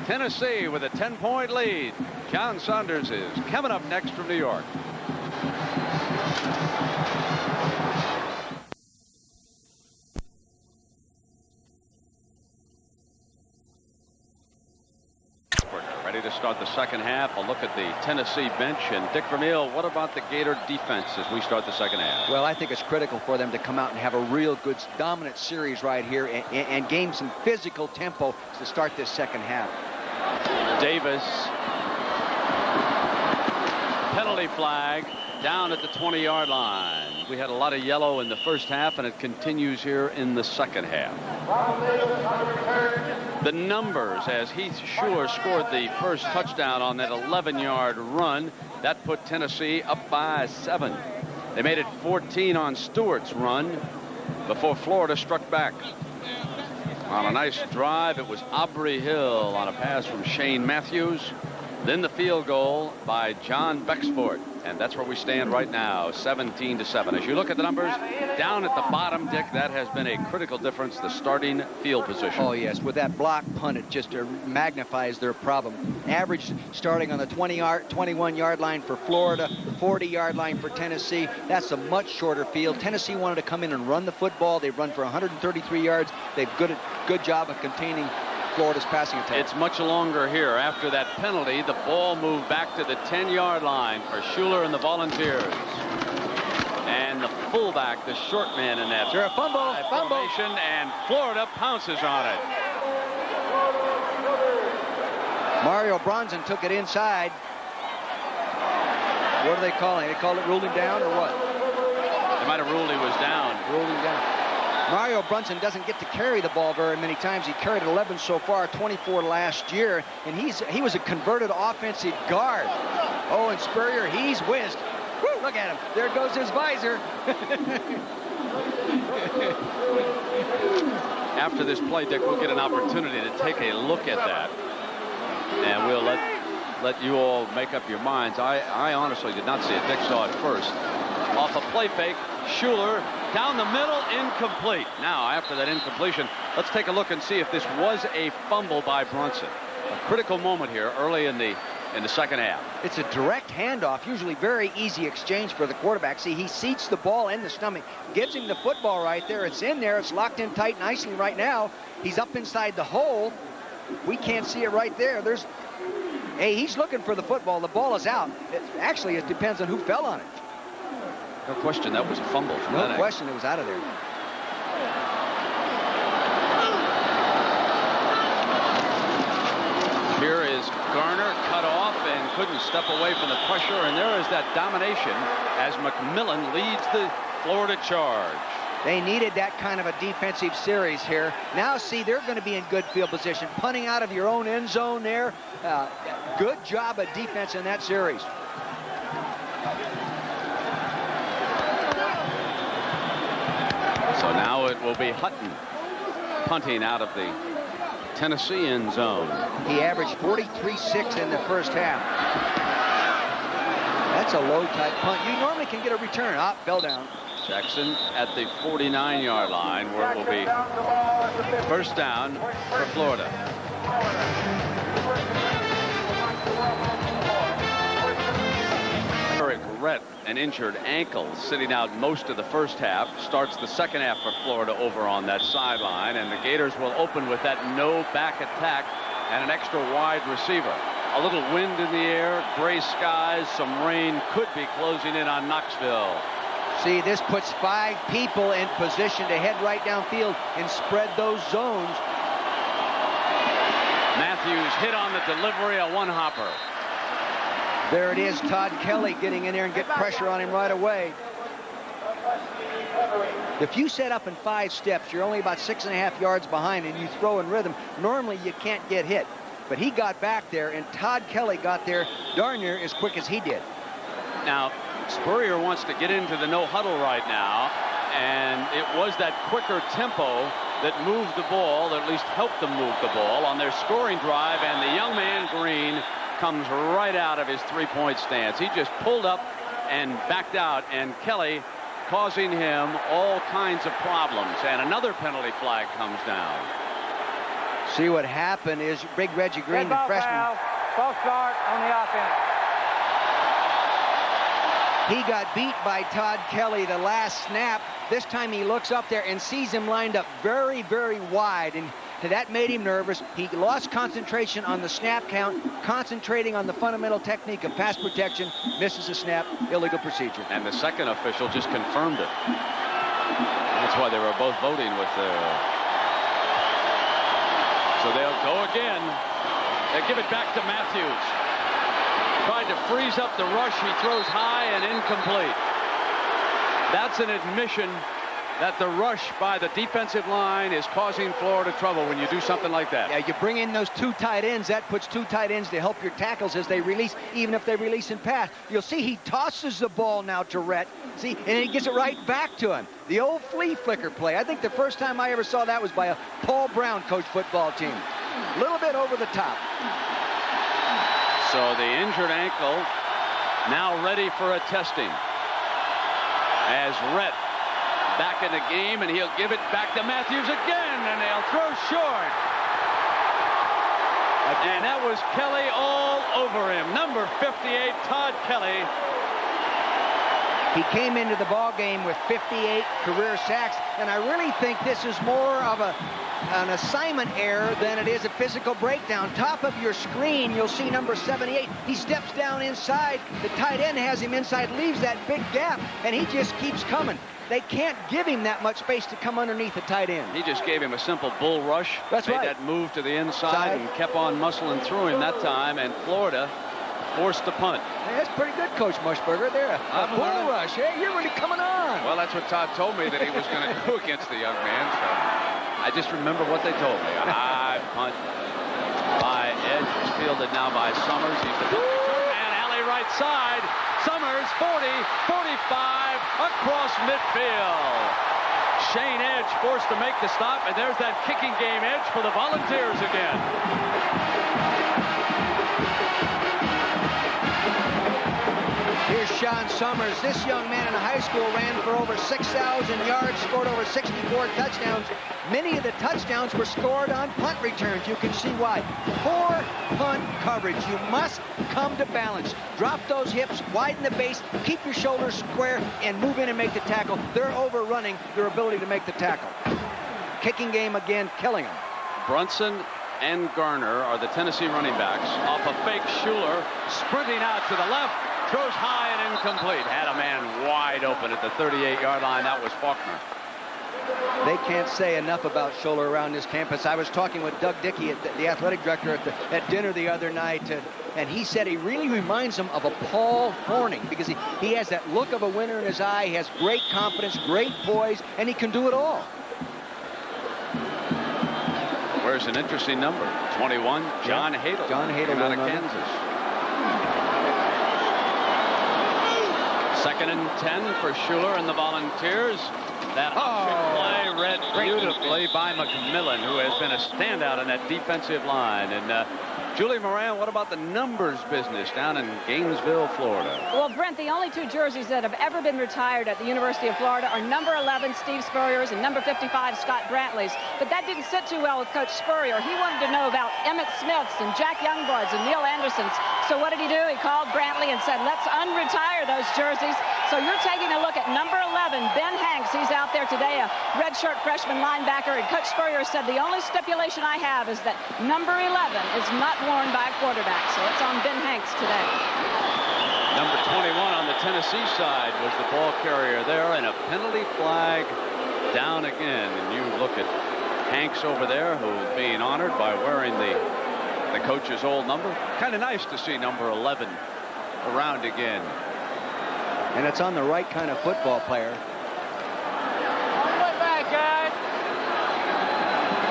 Tennessee with a 10-point lead. John Saunders is coming up next from New York. Ready to start the second half. A look at the Tennessee bench. And Dick Vermeil, what about the Gator defense as we start the second half? Well, I think it's critical for them to come out and have a real good dominant series right here and gain some physical tempo to start this second half. Davis. Penalty flag down at the 20-yard line. We had a lot of yellow in the first half, and it continues here in the second half. The numbers, as Heath Schuler scored the first touchdown on that 11-yard run, that put Tennessee up by 7. They made it 14 on Stewart's run before Florida struck back. On a nice drive, it was Aubrey Hill on a pass from Shane Matthews. Then the field goal by John Bexford. And that's where we stand right now, 17-7. As you look at the numbers down at the bottom, Dick, that has been a critical difference, the starting field position. Oh, yes. With that block punt, it just magnifies their problem. Average starting on the 21-yard line for Florida, 40-yard line for Tennessee. That's a much shorter field. Tennessee wanted to come in and run the football. They've run for 133 yards. They've good job of containing Florida's passing attack. It's much longer here. After that penalty, the ball moved back to the 10-yard line for Schuler and the Volunteers. And the fullback, the short man in that formation, and Florida pounces on it. Mario Bronson took it inside. What are they calling? They call it ruling down or what? They might have ruled he was down. Ruling down. Mario Brunson doesn't get to carry the ball very many times. He carried 11 so far, 24 last year, and he was a converted offensive guard. Oh, and Spurrier, he's whizzed. Woo, look at him. There goes his visor. After this play, Dick, we'll get an opportunity to take a look at that, and we'll let you all make up your minds. I honestly did not see it. Dick saw it first. Off a play fake, Schuler down the middle, incomplete. Now, after that incompletion, let's take a look and see if this was a fumble by Brunson. A critical moment here early in the second half. It's a direct handoff, usually very easy exchange for the quarterback. See, he seats the ball in the stomach, gives him the football right there. It's in there. It's locked in tight nicely right now. He's up inside the hole. We can't see it right there. Hey, he's looking for the football. The ball is out. Actually, it depends on who fell on it. No question, that was a fumble. No question, it was out of there. Here is Garner, cut off and couldn't step away from the pressure, and there is that domination as McMillan leads the Florida charge. They needed that kind of a defensive series here. Now, see, they're going to be in good field position. Punting out of your own end zone there. Good job of defense in that series. So now it will be Hutton punting out of the Tennessee end zone. He averaged 43.6 in the first half. That's a low-type punt. You normally can get a return. Fell down. Jackson at the 49-yard line, where it will be first down for Florida. Eric Rhett, an injured ankle, sitting out most of the first half, starts the second half for Florida over on that sideline, and the Gators will open with that no back attack and an extra wide receiver. A little wind in the air, gray skies, some rain could be closing in on Knoxville. See, this puts 5 people in position to head right downfield and spread those zones. Matthews hit on the delivery, a one-hopper. There it is, Todd Kelly getting in there and get pressure on him right away. If you set up in 5 steps, you're only about 6.5 yards behind and you throw in rhythm, normally you can't get hit. But he got back there, and Todd Kelly got there darn near as quick as he did. Now, Spurrier wants to get into the no huddle right now, and it was that quicker tempo that moved the ball, that at least helped them move the ball on their scoring drive, and the young man Green comes right out of his three-point stance. He just pulled up and backed out, and Kelly causing him all kinds of problems, and another penalty flag comes down. See, what happened is big Reggie Green, the freshman. False start on the offense. He got beat by Todd Kelly the last snap. This time he looks up there and sees him lined up very, very wide, and that made him nervous. He lost concentration on the snap count, concentrating on the fundamental technique of pass protection, misses a snap, illegal procedure. And the second official just confirmed it. That's why they were both voting with So they'll go again. They give it back to Matthews. Tried to freeze up the rush. He throws high and incomplete. That's an admission that the rush by the defensive line is causing Florida trouble when you do something like that. Yeah, you bring in those 2 tight ends. That puts 2 tight ends to help your tackles as they release, even if they release in pass. You'll see he tosses the ball now to Rhett. See, and he gets it right back to him. The old flea flicker play. I think the first time I ever saw that was by a Paul Brown coach football team. A little bit over the top. So the injured ankle now ready for a testing. As Rhett back in the game, and he'll give it back to Matthews again, and they'll throw short. And that was Kelly all over him. Number 58, Todd Kelly. He came into the ball game with 58 career sacks, and I really think this is more of an assignment error than it is a physical breakdown. Top of your screen, you'll see number 78. He steps down inside. The tight end has him inside, leaves that big gap, and he just keeps coming. They can't give him that much space to come underneath the tight end. He just gave him a simple bull rush. That's made right. That move to the inside and kept on muscling through him that time, and Florida forced the punt. Hey, that's pretty good, Coach Mushberger. There, a bull rush. Hey, you're really coming on. Well, that's what Todd told me that he was going to do against the young man. So I just remember what they told me. A high punt by Edge, fielded now by Summers. He's the return man, alley right side. Summers, 40, 45, across midfield. Shane Edge forced to make the stop, and there's that kicking game edge for the Volunteers again. Here's Sean Summers. This young man in high school ran for over 6,000 yards, scored over 64 touchdowns. Many of the touchdowns were scored on punt returns. You can see why. Poor punt coverage. You must come to balance. Drop those hips, widen the base, keep your shoulders square, and move in and make the tackle. They're overrunning their ability to make the tackle. Kicking game again, killing them. Brunson and Garner are the Tennessee running backs. Off a fake, Schuler sprinting out to the left. Throws high and incomplete. Had a man wide open at the 38-yard line. That was Faulkner. They can't say enough about Schuler around this campus. I was talking with Doug Dickey, the athletic director, at dinner the other night, and he said he really reminds him of a Paul Horning because he has that look of a winner in his eye. He has great confidence, great poise, and he can do it all. Where's an interesting number? 21, John Hadel. John Hadel out of Kansas. 2nd and 10 for Schuler and the Volunteers. That option play, Red beautifully by McMillan, who has been a standout in that defensive line. And Julie Moran, what about the numbers business down in Gainesville, Florida? Well, Brent, the only two jerseys that have ever been retired at the University of Florida are number 11, Steve Spurrier's, and number 55, Scott Brantley's. But that didn't sit too well with Coach Spurrier. He wanted to know about Emmett Smith's and Jack Youngblood's and Neil Anderson's. So what did he do? He called Brantley and said, let's unretire those jerseys. So you're taking a look at number 11, Ben Hanks. He's out there today, a redshirt freshman linebacker. And Coach Spurrier said, the only stipulation I have is that number 11 is not worn by a quarterback. So it's on Ben Hanks today. Number 21 on the Tennessee side was the ball carrier there, and a penalty flag down again. And you look at Hanks over there, who's being honored by wearing the coach's old number. Kind of nice to see number 11 around again. And it's on the right kind of football player.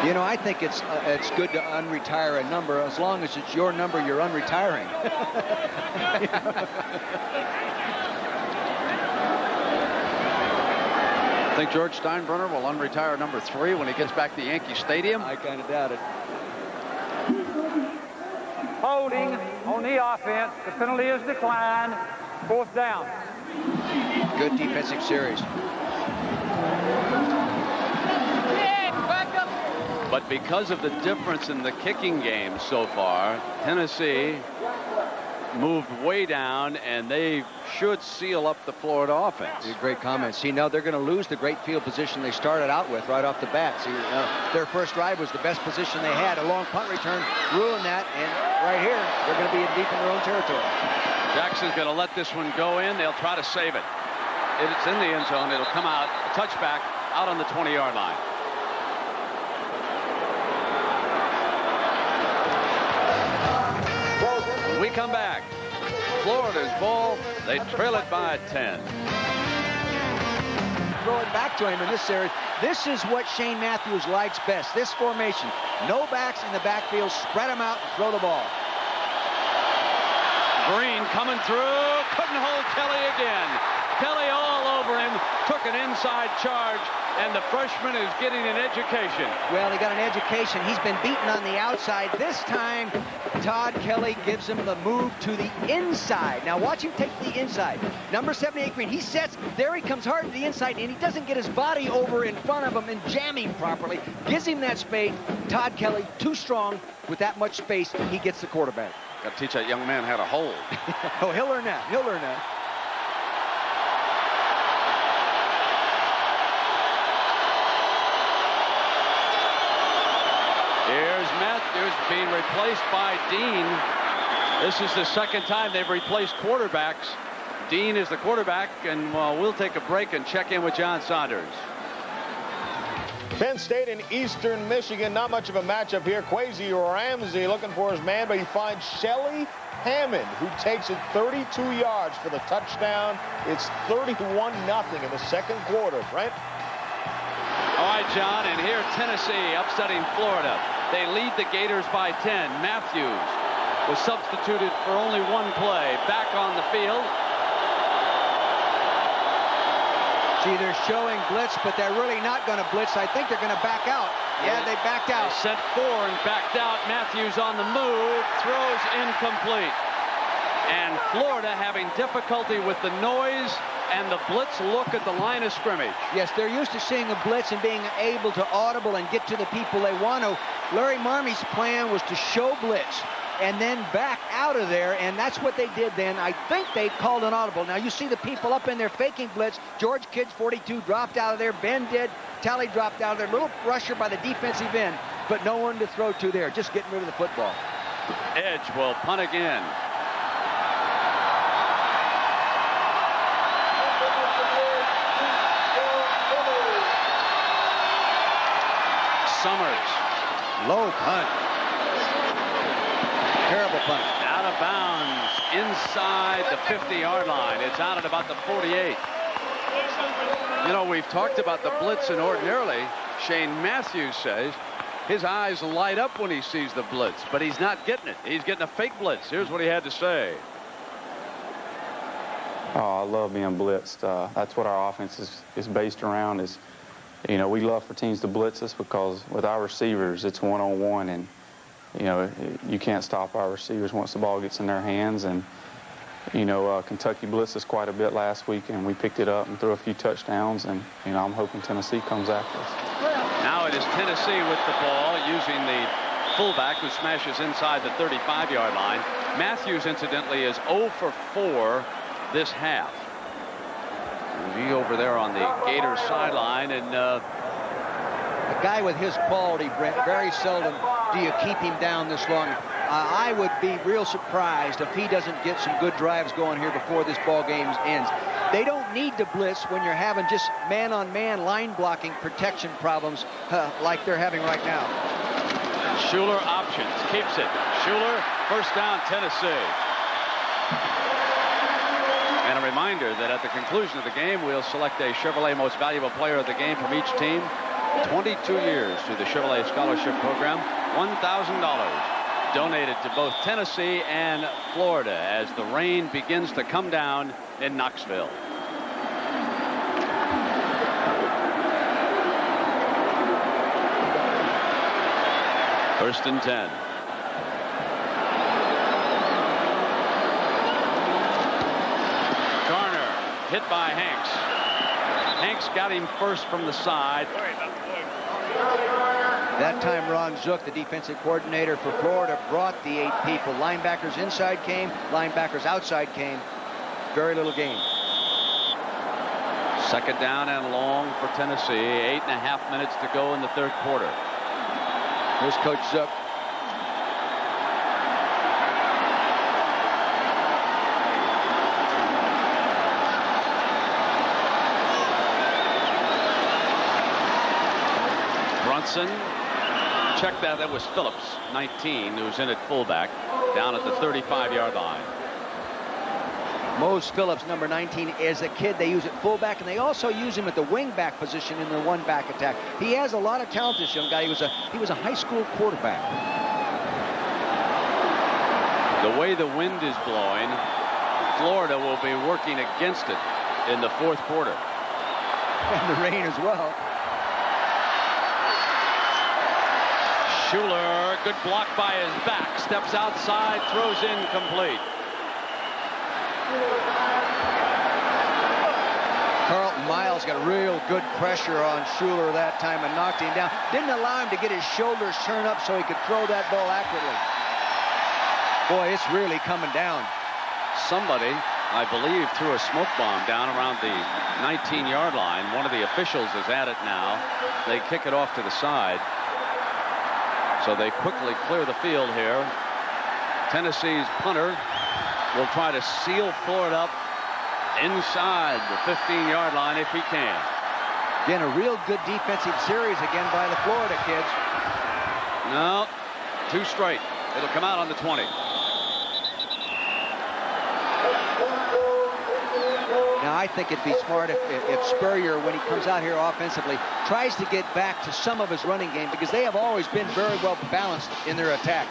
You know, I think it's good to unretire a number as long as it's your number you're unretiring. Think George Steinbrenner will unretire number 3 when he gets back to Yankee Stadium? I kind of doubt it. Holding on the offense. The penalty is declined. 4th down. Good defensive series. But because of the difference in the kicking game so far, Tennessee moved way down, and they should seal up the Florida offense. Great comment. See, now they're going to lose the great field position they started out with right off the bat. See, their first drive was the best position they had. A long punt return ruined that, and right here, they're going to be deep in their own territory. Jackson's going to let this one go in. They'll try to save it. If it's in the end zone, it'll come out, a touchback, out on the 20-yard line. When we come back, Florida's ball, they trail it by 10. Throw it back to him in this series. This is what Shane Matthews likes best, this formation. No backs in the backfield, spread them out and throw the ball. Green coming through, couldn't hold Kelly again. Kelly all over him, took an inside charge, and the freshman is getting an education. Well, he got an education. He's been beaten on the outside. This time, Todd Kelly gives him the move to the inside. Now watch him take the inside. Number 78 Green, he sets, there he comes hard to the inside, and he doesn't get his body over in front of him and jamming properly. Gives him that space. Todd Kelly, too strong with that much space. He gets the quarterback. Got to teach that young man how to hold. Oh, he'll learn that. He'll learn that. Here's Matthews being replaced by Dean. This is the second time they've replaced quarterbacks. Dean is the quarterback, and we'll take a break and check in with John Saunders. Penn State and Eastern Michigan, not much of a matchup here. Kwesi Ramsey looking for his man, but he finds Shelly Hammond, who takes it 32 yards for the touchdown. It's 31-0 in the second quarter. Brent? All right, John, and here Tennessee upsetting Florida. They lead the Gators by 10. Matthews was substituted for only one play. Back on the field. See, they're showing blitz, but they're really not going to blitz. I think they're going to back out. Yeah, they backed out. They sent 4 and backed out. Matthews on the move, throws incomplete. And Florida having difficulty with the noise and the blitz look at the line of scrimmage. Yes, they're used to seeing a blitz and being able to audible and get to the people they want to. Larry Marmy's plan was to show blitz and then back out of there, and that's what they did then. I think they called an audible. Now, you see the people up in there faking blitz. George Kidd's 42 dropped out of there. Ben did. Talley dropped out of there. Little rusher by the defensive end, but no one to throw to there. Just getting rid of the football. Edge will punt again. Summers. Low punt. Terrible punt. Out of bounds inside the 50-yard line. It's out at about the 48. You know, we've talked about the blitz, and ordinarily, Shane Matthews says his eyes light up when he sees the blitz, but he's not getting it. He's getting a fake blitz. Here's what he had to say. Oh, I love being blitzed. That's what our offense is based around, is you know, we love for teams to blitz us because with our receivers, it's one-on-one, and, you know, you can't stop our receivers once the ball gets in their hands. And, you know, Kentucky blitzed us quite a bit last week, and we picked it up and threw a few touchdowns, and, you know, I'm hoping Tennessee comes after us. Now it is Tennessee with the ball, using the fullback who smashes inside the 35-yard line. Matthews, incidentally, is 0 for 4 this half. He over there on the Gators sideline, and a guy with his quality, Brent, very seldom do you keep him down this long. I would be real surprised if he doesn't get some good drives going here before this ball game ends. They don't need to blitz when you're having just man-on-man line blocking protection problems like they're having right now. Schuler options, keeps it. Schuler, first down, Tennessee. And a reminder that at the conclusion of the game, we'll select a Chevrolet Most Valuable Player of the Game from each team. 22 years through the Chevrolet Scholarship Program. $1,000 donated to both Tennessee and Florida as the rain begins to come down in Knoxville. First and 10. Garner hit by Hanks. Hanks got him first from the side. That time Ron Zook, the defensive coordinator for Florida, brought the 8 people. Linebackers inside came, linebackers outside came. Very little gain. Second down and long for Tennessee. 8.5 minutes to go in the third quarter. Here's Coach Zook. Brunson, check that. That was Phillips, 19, who's in at fullback, down at the 35-yard line. Mose Phillips, number 19, as a kid, they use it fullback, and they also use him at the wing-back position in their one-back attack. He has a lot of talent, this young guy. He was a high school quarterback. The way the wind is blowing, Florida will be working against it in the fourth quarter. And the rain as well. Schuler, good block by his back, steps outside, throws incomplete. Carlton Miles got real good pressure on Schuler that time and knocked him down. Didn't allow him to get his shoulders turned up so he could throw that ball accurately. Boy, it's really coming down. Somebody, I believe, threw a smoke bomb down around the 19-yard line. One of the officials is at it now. They kick it off to the side. So they quickly clear the field here. Tennessee's punter will try to seal Florida up inside the 15-yard line if he can. Again, a real good defensive series again by the Florida kids. No, 2 straight. It'll come out on the 20. Now, I think it'd be smart if Spurrier, when he comes out here offensively, tries to get back to some of his running game, because they have always been very well balanced in their attack.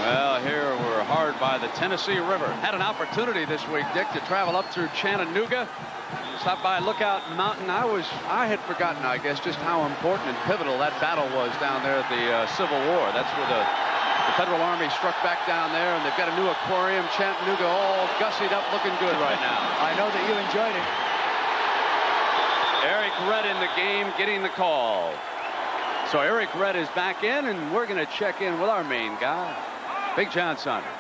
Well, here we're hard by the Tennessee River. Had an opportunity this week, Dick, to travel up through Chattanooga. Stop by Lookout Mountain. I had forgotten, I guess, just how important and pivotal that battle was down there at the Civil War. That's where the Federal Army struck back down there, and they've got a new aquarium. Chattanooga all gussied up, looking good right now. I know that you enjoyed it. Eric Redd in the game, getting the call. So Eric Redd is back in, and we're going to check in with our main guy, Big John Saunders.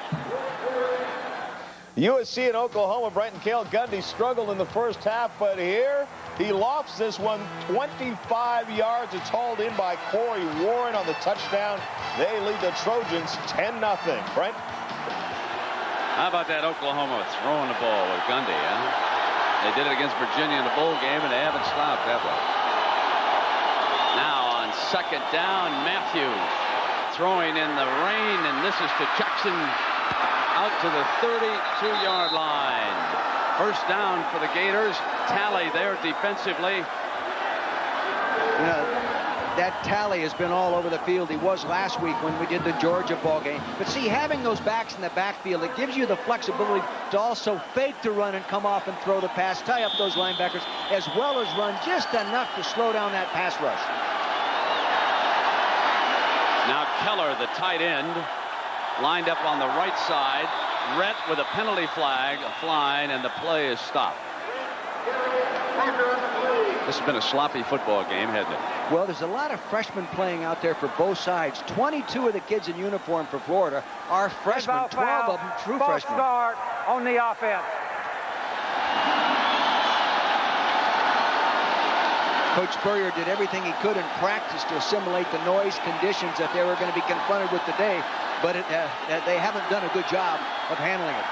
USC and Oklahoma, Brenton Cale Gundy struggled in the first half, but here he lofts this one 25 yards. It's hauled in by Corey Warren on the touchdown. They lead the Trojans 10-0. Brent? How about that Oklahoma throwing the ball with Gundy, huh? They did it against Virginia in the bowl game, and they haven't stopped, have they? Now on second down, Matthews throwing in the rain, and this is to Jackson out to the 32-yard line. First down for the Gators. Tally there defensively. You know, that tally has been all over the field. He was last week when we did the Georgia ball game. But see, having those backs in the backfield, it gives you the flexibility to also fake the run and come off and throw the pass, tie up those linebackers, as well as run just enough to slow down that pass rush. Now Keller, the tight end, lined up on the right side. Rhett with a penalty flag flying, and the play is stopped. This has been a sloppy football game, hasn't it? Well, there's a lot of freshmen playing out there for both sides. 22 of the kids in uniform for Florida are freshmen, 12 of them true freshmen. Start on the offense. Coach Spurrier did everything he could in practice to assimilate the noise conditions that they were going to be confronted with today, but they haven't done a good job of handling it.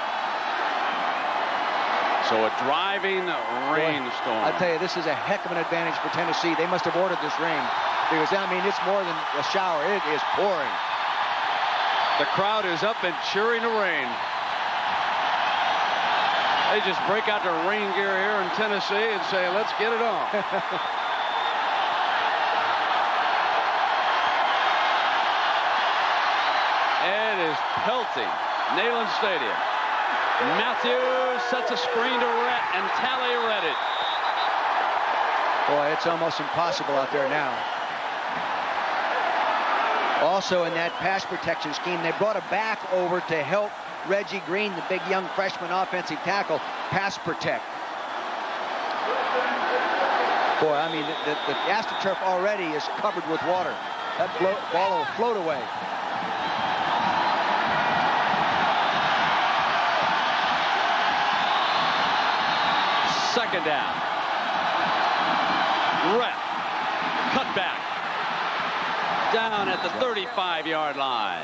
So a driving rainstorm. I tell you, this is a heck of an advantage for Tennessee. They must have ordered this rain because, I mean, it's more than a shower. It is pouring. The crowd is up and cheering the rain. They just break out their rain gear here in Tennessee and say, let's get it on. It is pelting Neyland Stadium. Matthews sets a screen to Rhett, and Talley read it. Boy, it's almost impossible out there now. Also in that pass protection scheme, they brought a back over to help Reggie Green, the big young freshman offensive tackle, pass protect. Boy, I mean, the AstroTurf already is covered with water. That ball will float away. Second down. Rhett, cut back. Down at the 35-yard line.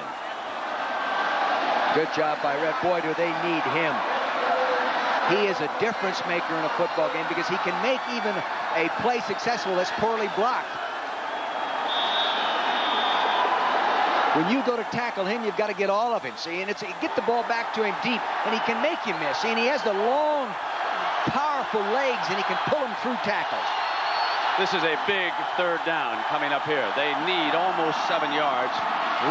Good job by Rhett. Boy, do they need him. He is a difference maker in a football game because he can make even a play successful that's poorly blocked. When you go to tackle him, you've got to get all of him. See, and get the ball back to him deep, and he can make you miss. See, and he has the long, powerful legs, and he can pull them through tackles. This is a big third down coming up here. They need almost 7 yards.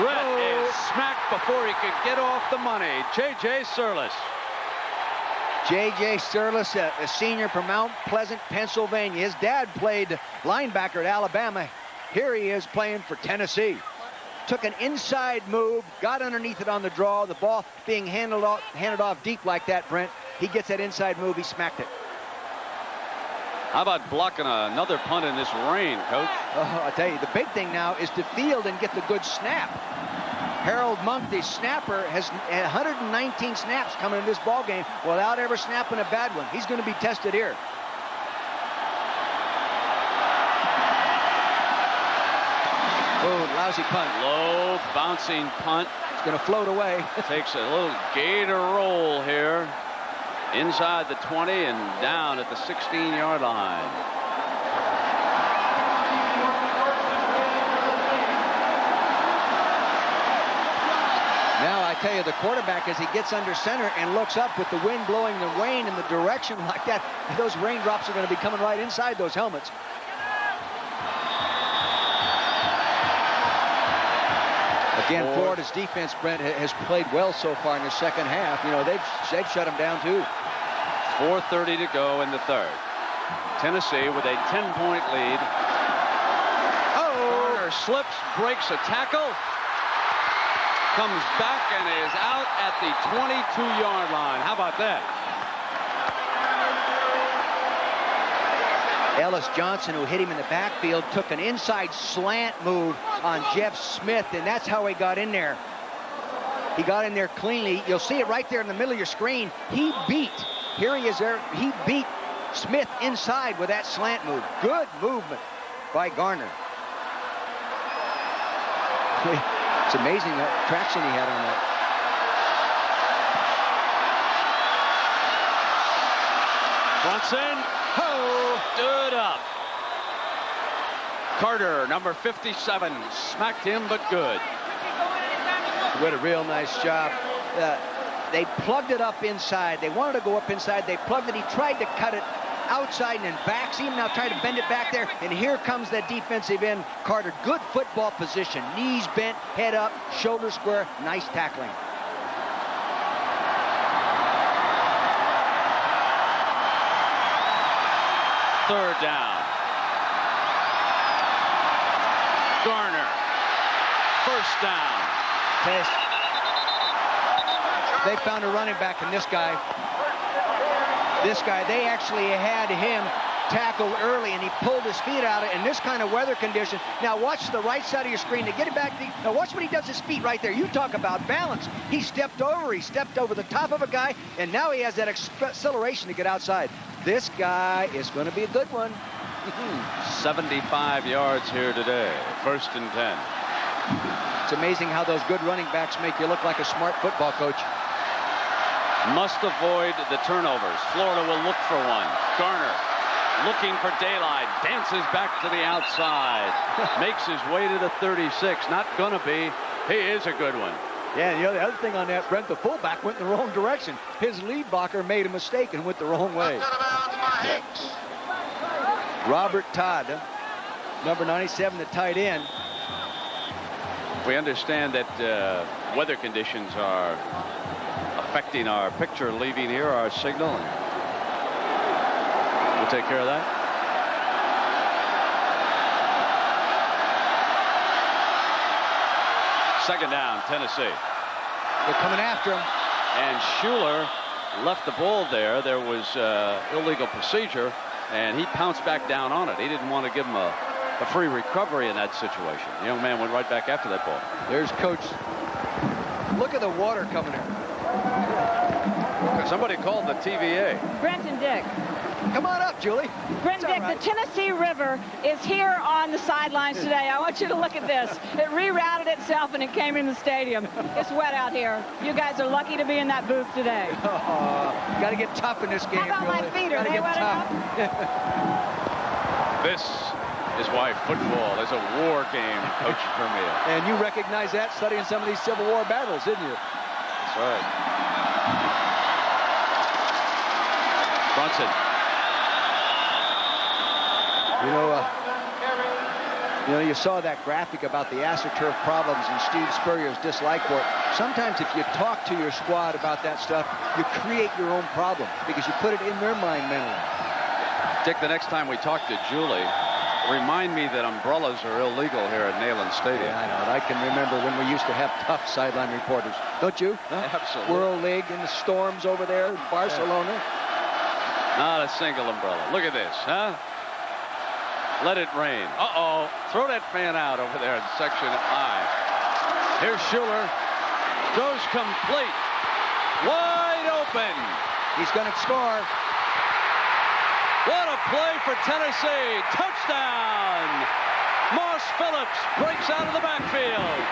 Rhett is smacked before he could get off the money. J.J. Surlis. J.J. Surlis, a senior from Mount Pleasant, Pennsylvania. His dad played linebacker at Alabama. Here he is playing for Tennessee. Took an inside move, got underneath it on the draw. The ball being handed off deep like that, Brent. He gets that inside move, he smacked it. How about blocking another punt in this rain, Coach? Oh, I tell you, the big thing now is to field and get the good snap. Harold Monk, the snapper, has 119 snaps coming in this ball game without ever snapping a bad one. He's going to be tested here. Oh, lousy punt. Low bouncing punt. It's going to float away. Takes a little gator roll here. Inside the 20 and down at the 16-yard line. Now, I tell you, the quarterback, as he gets under center and looks up with the wind blowing the rain in the direction like that, those raindrops are going to be coming right inside those helmets. Again, Florida's defense, Brent, has played well so far in the second half. You know, they've shut them down, too. 4:30 to go in the third. Tennessee with a 10-point lead. Garner slips, breaks a tackle, comes back and is out at the 22-yard line. How about that? Ellis Johnson, who hit him in the backfield, took an inside slant move on Jeff Smith, and that's how he got in there. He got in there cleanly. You'll see it right there in the middle of your screen. He beat Smith inside with that slant move. Good movement by Garner. It's amazing the traction he had on that. Brunson, stood up. Carter, number 57, smacked him, but good. He did a real nice job. They plugged it up inside. They wanted to go up inside. They plugged it. He tried to cut it outside and then backs him. Now trying to bend it back there. And here comes that defensive end, Carter. Good football position. Knees bent, head up, shoulder square. Nice tackling. Third down. Garner. First down. They found a running back in this guy. They actually had him tackled early, and he pulled his feet out in this kind of weather condition. Now watch the right side of your screen to get it back. Now watch what he does his feet right there. You talk about balance. He stepped over the top of a guy, and now he has that acceleration to get outside. This guy is going to be a good one. 75 yards here today. First and 10. It's amazing how those good running backs make you look like a smart football coach. Must avoid the turnovers. Florida will look for one. Garner looking for daylight. Dances back to the outside. Makes his way to the 36. Not gonna be. He is a good one. Yeah, and the other thing on that, Brent, the fullback went in the wrong direction. His lead blocker made a mistake and went the wrong way. Robert Todd, number 97, the tight end. We understand that weather conditions are affecting our picture leaving here, our signal. We'll take care of that. Second down, Tennessee. They're coming after him. And Schuler left the ball there. There was illegal procedure, and he pounced back down on it. He didn't want to give him a free recovery in that situation. The young man went right back after that ball. There's Coach. Look at the water coming in. Somebody called the TVA. Brent and Dick. Come on up, Julie. Brent and Dick, right. The Tennessee River is here on the sidelines today. I want you to look at this. It rerouted itself and it came in the stadium. It's wet out here. You guys are lucky to be in that booth today. Got to get tough in this game. How about Julie? my feet? Are they wet enough? This is why football is a war game, Coach Vermeil. And you recognize that studying some of these Civil War battles, didn't you? That's right. Brunson. You saw that graphic about the AstroTurf problems and Steve Spurrier's dislike for it. Sometimes if you talk to your squad about that stuff, you create your own problem because you put it in their mind mentally. Dick, the next time we talk to Julie, remind me that umbrellas are illegal here at Neyland Stadium. Yeah, I know. I can remember when we used to have tough sideline reporters. Don't you? Huh? Absolutely. World League and the storms over there in Barcelona. Yeah. Not a single umbrella. Look at this, huh? Let it rain. Uh-oh. Throw that fan out over there in section I. Here's Schuler. Throws complete. Wide open. He's going to score. What a play for Tennessee. Touchdown. Moss Phillips breaks out of the backfield.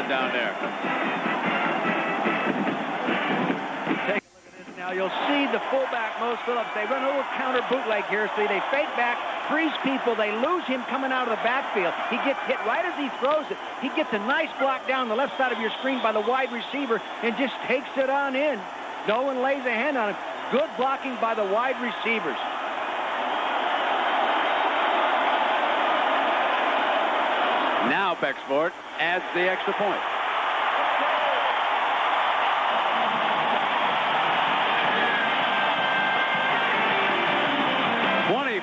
Down there. Take a look at this now. You'll see the fullback, Moss Phillips. They run a little counter bootleg here. See, they fake back, freeze people. They lose him coming out of the backfield. He gets hit right as he throws it. He gets a nice block down the left side of your screen by the wide receiver and just takes it on in. No one lays a hand on him. Good blocking by the wide receivers. Now apex for it, adds the extra point.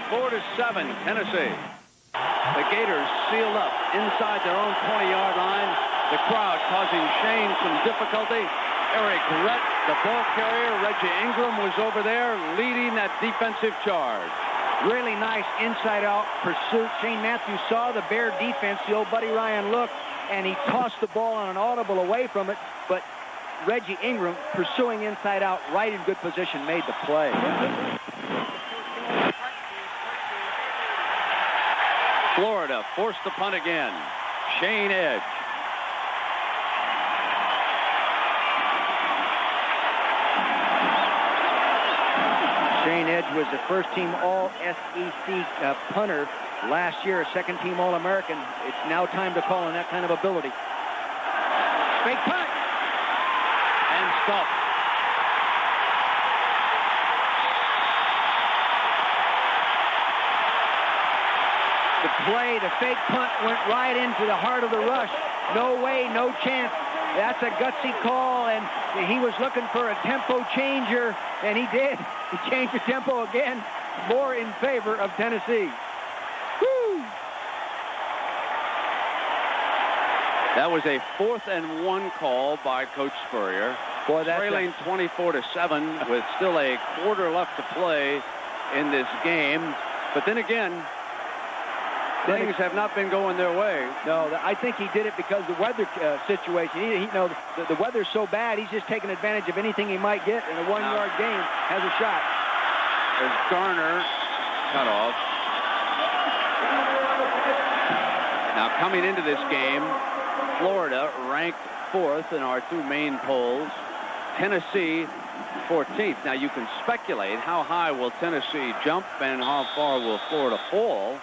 (24-7), Tennessee. The Gators sealed up inside their own 20-yard line. The crowd causing Shane some difficulty. Eric Rett, the ball carrier, Reggie Ingram was over there leading that defensive charge. Really nice inside-out pursuit. Shane Matthews saw the Bear defense. The old Buddy Ryan looked, and he tossed the ball on an audible away from it. But Reggie Ingram, pursuing inside out, right in good position, made the play. Florida forced the punt again. Shane Edge. Shane Edge was the first-team All-SEC punter last year, a second-team All-American. It's now time to call on that kind of ability. Fake punt. And stuffed. The play, the fake punt went right into the heart of the rush. No way, no chance. That's a gutsy call, and he was looking for a tempo changer, and he did. He changed the tempo again, more in favor of Tennessee. Woo! That was a 4th and 1 call by Coach Spurrier. Boy, that's trailing 24-7 with still a quarter left to play in this game. But then again, things have not been going their way. No, I think he did it because the weather situation. He the weather's so bad, he's just taking advantage of anything he might get in a one-yard game. Has a shot. There's Garner cut off. Now coming into this game, Florida ranked 4th in our 2 main polls. Tennessee 14th. Now you can speculate how high will Tennessee jump and how far will Florida fall.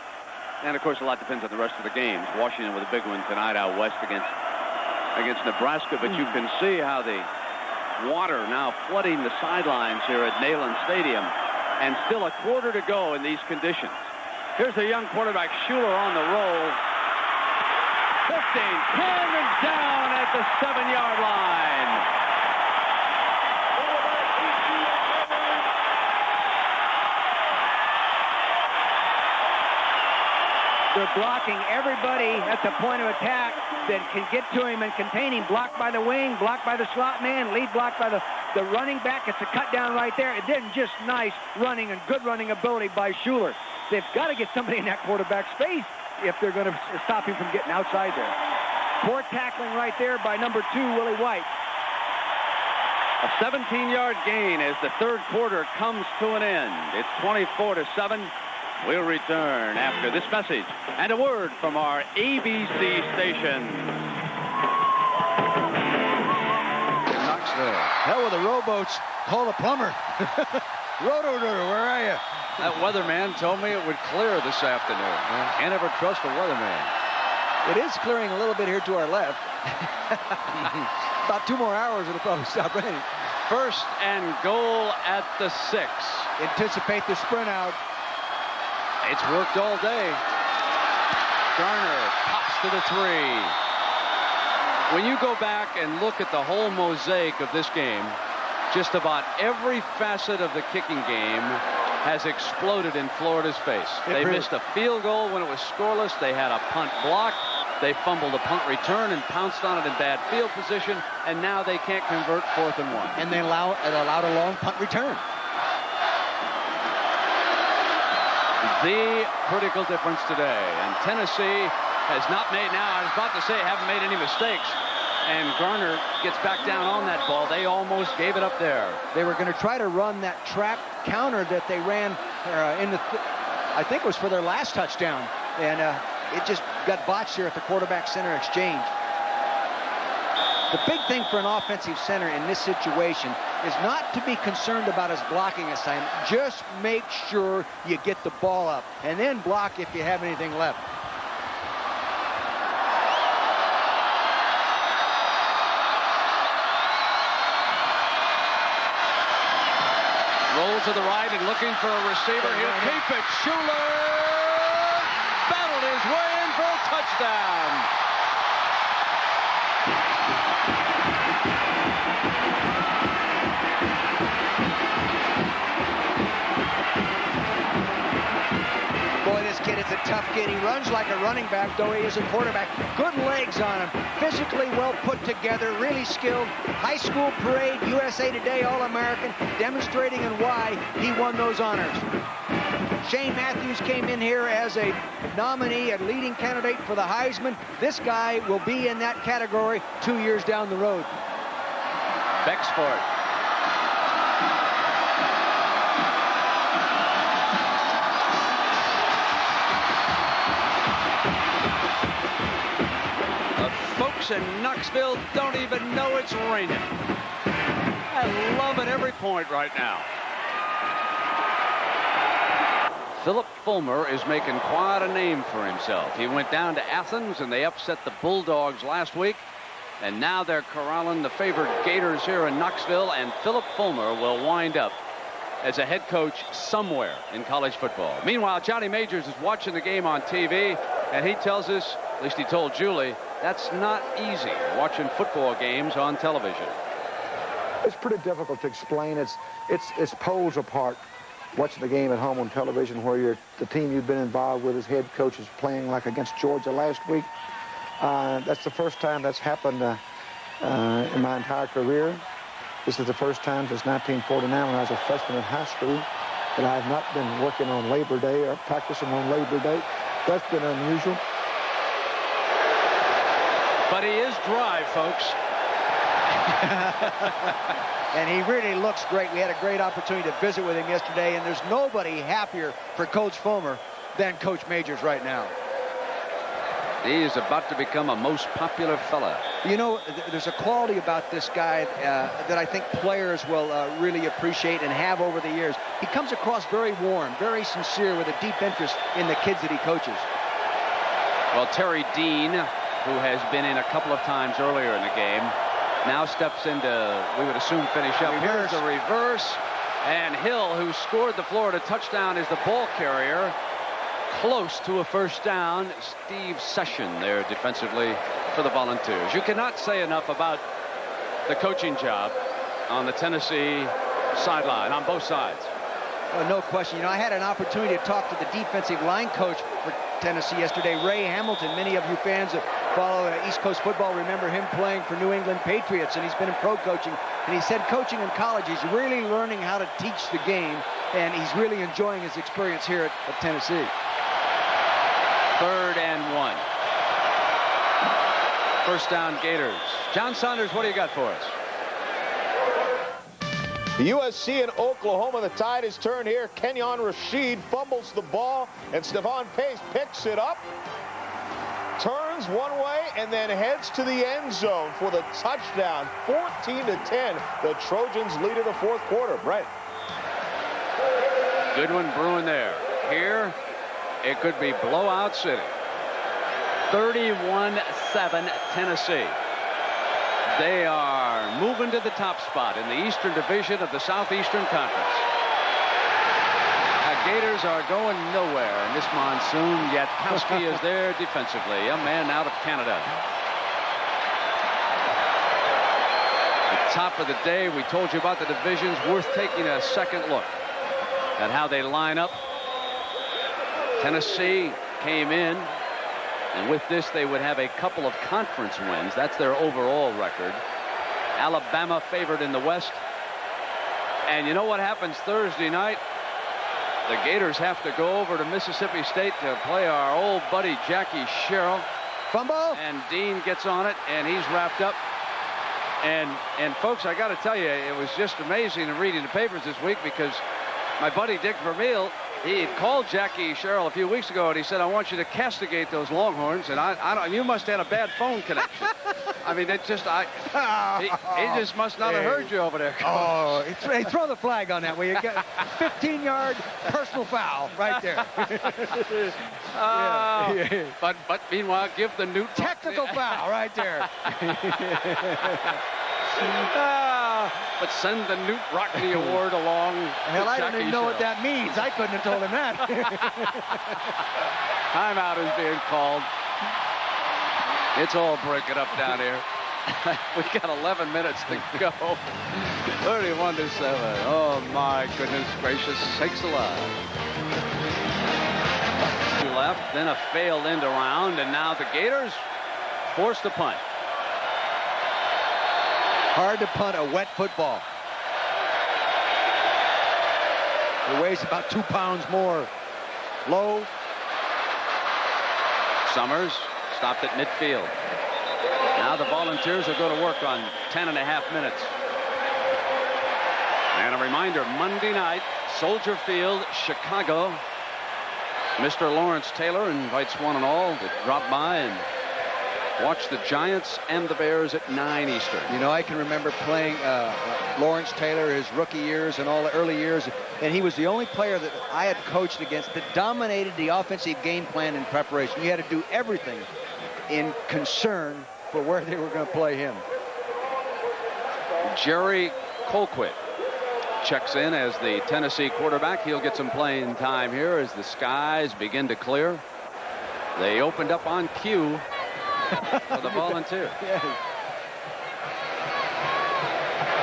And, of course, a lot depends on the rest of the games. Washington with a big one tonight out west against Nebraska. But you can see how the water now flooding the sidelines here at Neyland Stadium. And still a quarter to go in these conditions. Here's the young quarterback, Schuler, on the roll. 15, 10, and down at the 7-yard line. They're blocking everybody at the point of attack that can get to him and contain him. Blocked by the wing, blocked by the slot man, lead blocked by the running back. It's a cut down right there. It did just nice running and good running ability by Schuler. They've got to get somebody in that quarterback's face if they're going to stop him from getting outside there. Poor tackling right there by number 2, Willie White. A 17-yard gain as the third quarter comes to an end. It's 24-7. We'll return after this message and a word from our ABC station. In Knoxville. Hell with the rowboats. Call the plumber. Roto-Doodle, where are you? That weatherman told me it would clear this afternoon. Can't ever trust a weatherman. It is clearing a little bit here to our left. About 2 more hours, it'll probably stop raining. 1st and goal at the 6. Anticipate the sprint out. It's worked all day. Garner pops to the 3. When you go back and look at the whole mosaic of this game, just about every facet of the kicking game has exploded in Florida's face. They missed a field goal when it was scoreless. They had a punt block. They fumbled a punt return and pounced on it in bad field position, and now they can't convert 4th and 1. And they allowed a long punt return. The critical difference today. And Tennessee has not made, now I was about to say, haven't made any mistakes. And Garner gets back down on that ball. They almost gave it up there. They were going to try to run that trap counter that they ran I think it was for their last touchdown. And it just got botched here at the quarterback center exchange. The big thing for an offensive center in this situation is not to be concerned about his blocking assignment. Just make sure you get the ball up, and then block if you have anything left. Roll to the right and looking for a receiver. He'll keep it. Schuler battled his way in for a touchdown. kid. He runs like a running back, though he is a quarterback. Good legs on him. Physically well put together, really skilled. High school parade, USA Today All-American, demonstrating and why he won those honors. Shane Matthews came in here as a nominee, a leading candidate for the Heisman. This guy will be in that category 2 years down the road. Bexford. The folks in Knoxville don't even know it's raining. I love it every point right now. Philip Fulmer is making quite a name for himself. He went down to Athens and they upset the Bulldogs last week. And now they're corralling the favored Gators here in Knoxville, and Philip Fulmer will wind up as a head coach somewhere in college football. Meanwhile, Johnny Majors is watching the game on TV, and he tells us, at least he told Julie, that's not easy, watching football games on television. It's pretty difficult to explain. It's poles apart. Watching the game at home on television where the team you've been involved with as head coach is playing like against Georgia last week. That's the first time that's happened in my entire career. This is the first time since 1949 when I was a freshman in high school that I have not been working on Labor Day or practicing on Labor Day. That's been unusual. But he is dry, folks. And he really looks great. We had a great opportunity to visit with him yesterday, and there's nobody happier for Coach Fulmer than Coach Majors right now. He is about to become a most popular fella. You know, there's a quality about this guy that I think players will really appreciate and have over the years. He comes across very warm, very sincere, with a deep interest in the kids that he coaches. Well, Terry Dean, who has been in a couple of times earlier in the game, now steps into, we would assume, finish up. Here's a reverse. And Hill, who scored the Florida touchdown, is the ball carrier. Close to a first down. Steve Session there defensively for the Volunteers. You cannot say enough about the coaching job on the Tennessee sideline on both sides. Oh, no question. You know, I had an opportunity to talk to the defensive line coach for Tennessee yesterday, Ray Hamilton. Many of you fans that follow East Coast football remember him playing for New England Patriots, and he's been in pro coaching. And he said coaching in college, he's really learning how to teach the game, and he's really enjoying his experience here at Tennessee. 3rd and 1. First down, Gators. John Saunders, what do you got for us? USC and Oklahoma, the tide is turned here. Kenyon Rashid fumbles the ball, and Stephon Pace picks it up, turns one way, and then heads to the end zone for the touchdown. 14-10. The Trojans lead in the fourth quarter. Brent. Good one brewing there. Here, it could be blowout city. 31-7 Tennessee. They are moving to the top spot in the Eastern Division of the Southeastern Conference. The Gators are going nowhere in this monsoon. Yatkowski is there defensively, a man out of Canada. The top of the day, we told you about the divisions. Worth taking a second look at how they line up. Tennessee came in, and with this they would have a couple of conference wins. That's their overall record. Alabama favored in the West. And you know what happens Thursday night? The Gators have to go over to Mississippi State to play our old buddy Jackie Sherrill. Fumble. And Dean gets on it, and he's wrapped up. And folks, I got to tell you, it was just amazing reading the papers this week, because my buddy Dick Vermeil, he had called Jackie Sherrill a few weeks ago, and he said, I want you to castigate those Longhorns. And I don't, you must have had a bad phone connection. I mean, it just, he just must not have heard you over there. Oh, hey, throw the flag on that. Where you got 15-yard personal foul right there. But meanwhile, give the Newt technical foul right there. But send the Newt Rockney Award along. Hell, I don't even know what that means. I couldn't have told him that. Timeout is being called. It's all breaking up down here. We got 11 minutes to go. 31-7. Oh my goodness gracious sakes alive. Left, then a failed end around, and now the Gators forced to punt. Hard to punt a wet football. It weighs about 2 pounds more. Low. Summers stopped at midfield. Now the Volunteers will go to work on 10.5 minutes. And a reminder, Monday night, Soldier Field, Chicago. Mr. Lawrence Taylor invites one and all to drop by and watch the Giants and the Bears at 9 Eastern. You know, I can remember playing Lawrence Taylor his rookie years and all the early years, and he was the only player that I had coached against that dominated the offensive game plan and preparation. You had to do everything in concern for where they were going to play him. Jerry Colquitt checks in as the Tennessee quarterback. He'll get some playing time here as the skies begin to clear. They opened up on cue for the Volunteers. Yeah.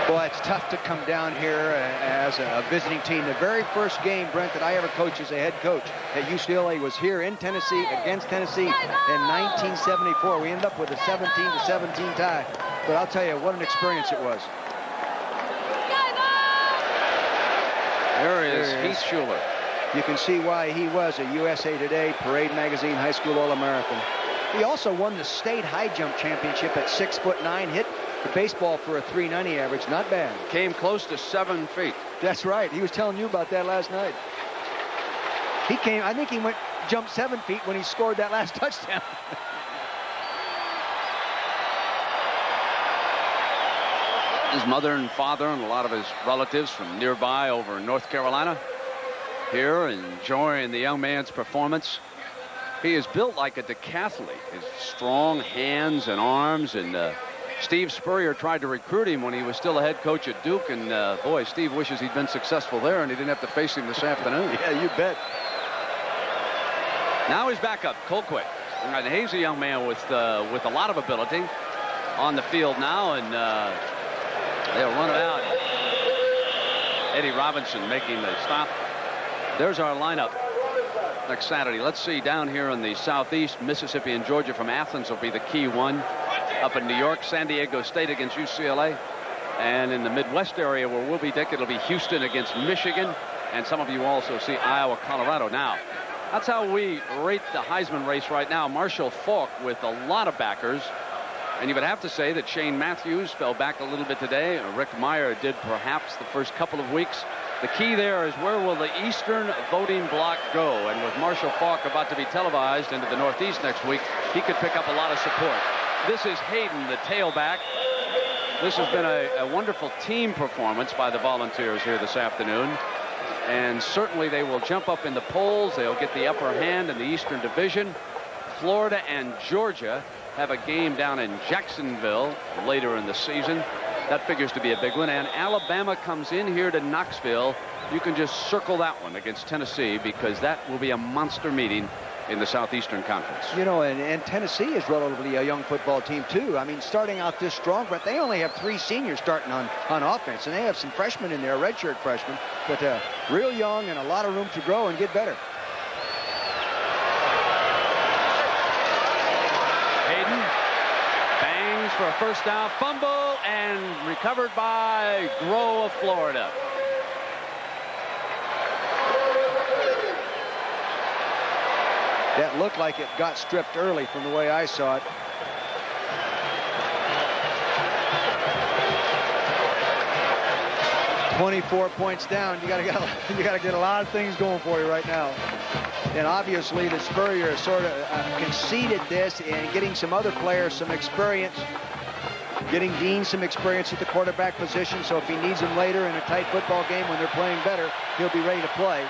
Boy, it's tough to come down here as a visiting team. The very first game, Brent, that I ever coached as a head coach at UCLA was here in Tennessee against Tennessee in 1974. We ended up with a 17-17 tie. But I'll tell you, what an experience it was. There is Heath Schuler. You can see why he was a USA Today Parade Magazine High School All-American. He also won the state high jump championship at 6'9", hit the baseball for a 390 average. Not bad. Came close to 7 feet. That's right. He was telling you about that last night. He came, I think he jumped 7 feet when he scored that last touchdown. His mother and father and a lot of his relatives from nearby over in North Carolina here enjoying the young man's performance. He is built like a decathlete. His strong hands and arms, and Steve Spurrier tried to recruit him when he was still a head coach at Duke, and boy, Steve wishes he'd been successful there and he didn't have to face him this afternoon. Yeah, you bet. Now he's back up, Colquitt. And he's a young man with a lot of ability on the field now, and they'll run it out. Eddie Robinson making the stop. There's our lineup next Saturday. Let's see, down here in the southeast, Mississippi and Georgia from Athens will be the key one. Up in New York, San Diego State against UCLA. And in the Midwest area where we'll be, Dick, it'll be Houston against Michigan. And some of you also see Iowa, Colorado. Now, that's how we rate the Heisman race right now. Marshall Faulk with a lot of backers. And you would have to say that Shane Matthews fell back a little bit today. Rick Meyer did perhaps the first couple of weeks. The key there is where will the Eastern voting block go? And with Marshall Faulk about to be televised into the Northeast next week, he could pick up a lot of support. This is Hayden, the tailback. This has been a wonderful team performance by the Volunteers here this afternoon. And certainly they will jump up in the polls. They'll get the upper hand in the Eastern Division. Florida and Georgia have a game down in Jacksonville later in the season. That figures to be a big one. And Alabama comes in here to Knoxville. You can just circle that one against Tennessee, because that will be a monster meeting in the Southeastern Conference. You know, and Tennessee is relatively a young football team, too. I mean, starting out this strong, but they only have 3 seniors starting on offense, and they have some freshmen in there, redshirt freshmen, but real young and a lot of room to grow and get better. Hayden bangs for a first down, fumble, and recovered by Groh of Florida. That looked like it got stripped early from the way I saw it. "24 points down. You got to get a lot of things going for you right now. And obviously, the Spurrier sort of conceded this and getting some other players some experience, getting Dean some experience at the quarterback position. So if he needs him later in a tight football game when they're playing better, he'll be ready to play.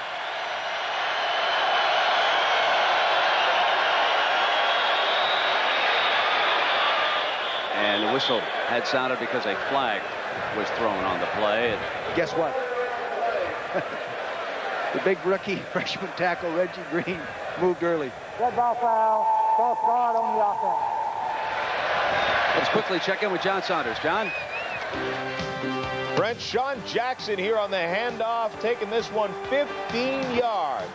And the whistle had sounded because a flag was thrown on the play. And guess what? The big rookie freshman tackle, Reggie Green, moved early. Red ball foul. False start on the offense. Let's quickly check in with John Saunders. John? Brent, Sean Jackson here on the handoff, taking this one 15 yards.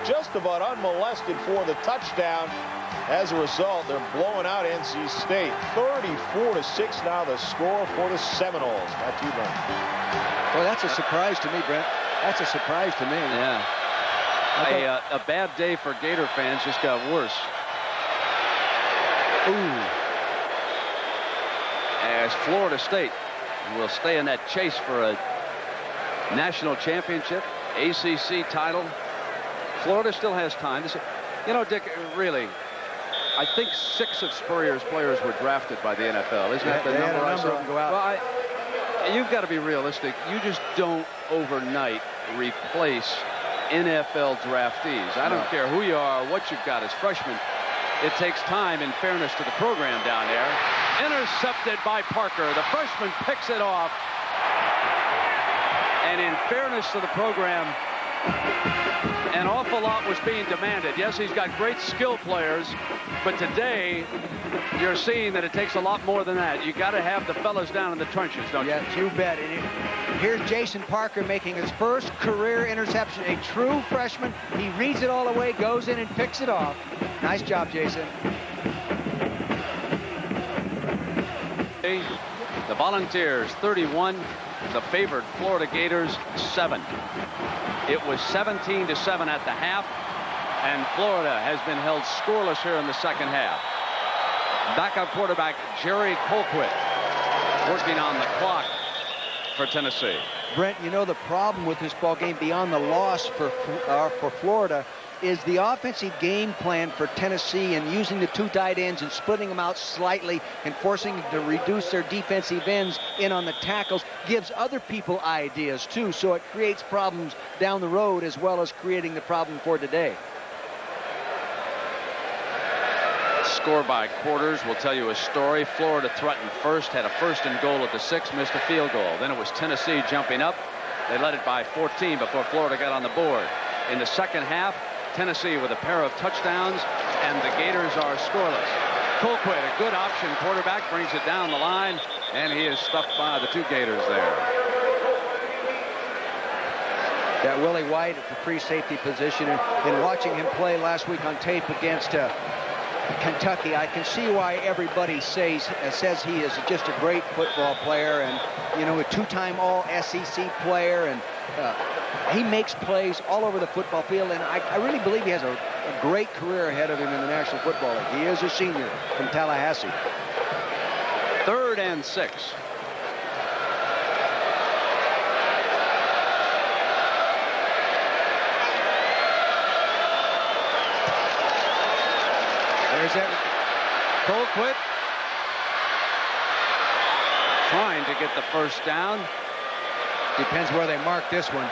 Just about unmolested for the touchdown. As a result, they're blowing out NC State. 34-6 now the score for the Seminoles. Back to you, Brent. Well, that's a surprise to me, Brent. That's a surprise to me. Yeah. A bad day for Gator fans just got worse. Ooh. As Florida State will stay in that chase for a national championship, ACC title. Florida still has time. You know, Dick, really, I think 6 of Spurrier's players were drafted by the NFL. Isn't that the number I saw? Go out. Well, you've got to be realistic. You just don't overnight replace NFL draftees. I don't care who you are, or what you've got as freshmen. It takes time, in fairness to the program down there. Intercepted by Parker. The freshman picks it off. And in fairness to the program, an awful lot was being demanded. Yes, he's got great skill players, but today you're seeing that it takes a lot more than that. You got to have the fellas down in the trenches, don't you? Yes, you bet. And here's Jason Parker making his first career interception. A true freshman. He reads it all the way, goes in and picks it off. Nice job, Jason. The Volunteers 31, the favored Florida Gators 7. It was 17-7 at the half, and Florida has been held scoreless here in the second half. Backup quarterback Jerry Colquitt working on the clock for Tennessee. Brent, you know the problem with this ball game beyond the loss for Florida is the offensive game plan for Tennessee, and using the 2 tight ends and splitting them out slightly and forcing them to reduce their defensive ends in on the tackles gives other people ideas too, so it creates problems down the road as well as creating the problem for today. Score by quarters will tell you a story. Florida threatened first, had a 1st and goal at the 6, missed a field goal. Then it was Tennessee jumping up. They led it by 14 before Florida got on the board. In the second half, Tennessee with a pair of touchdowns, and the Gators are scoreless. Colquitt, a good option quarterback, brings it down the line, and he is stuffed by the 2 Gators there. That Willie White at the free safety position, and watching him play last week on tape against Kentucky, I can see why everybody says he is just a great football player, and you know, a 2-time All-SEC player, and he makes plays all over the football field, and I really believe he has a great career ahead of him in the National Football League. He is a senior from Tallahassee. 3rd and 6. There's that. Colquitt trying to get the 1st down. Depends where they mark this one.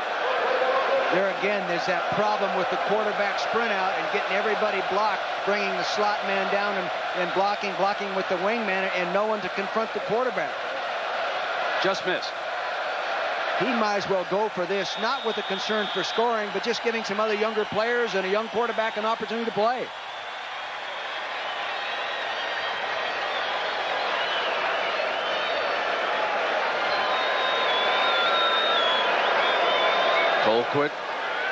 There again, there's that problem with the quarterback sprint out and getting everybody blocked, bringing the slot man down and blocking with the wingman, and no one to confront the quarterback. Just missed. He might as well go for this, not with a concern for scoring, but just giving some other younger players and a young quarterback an opportunity to play. Colquitt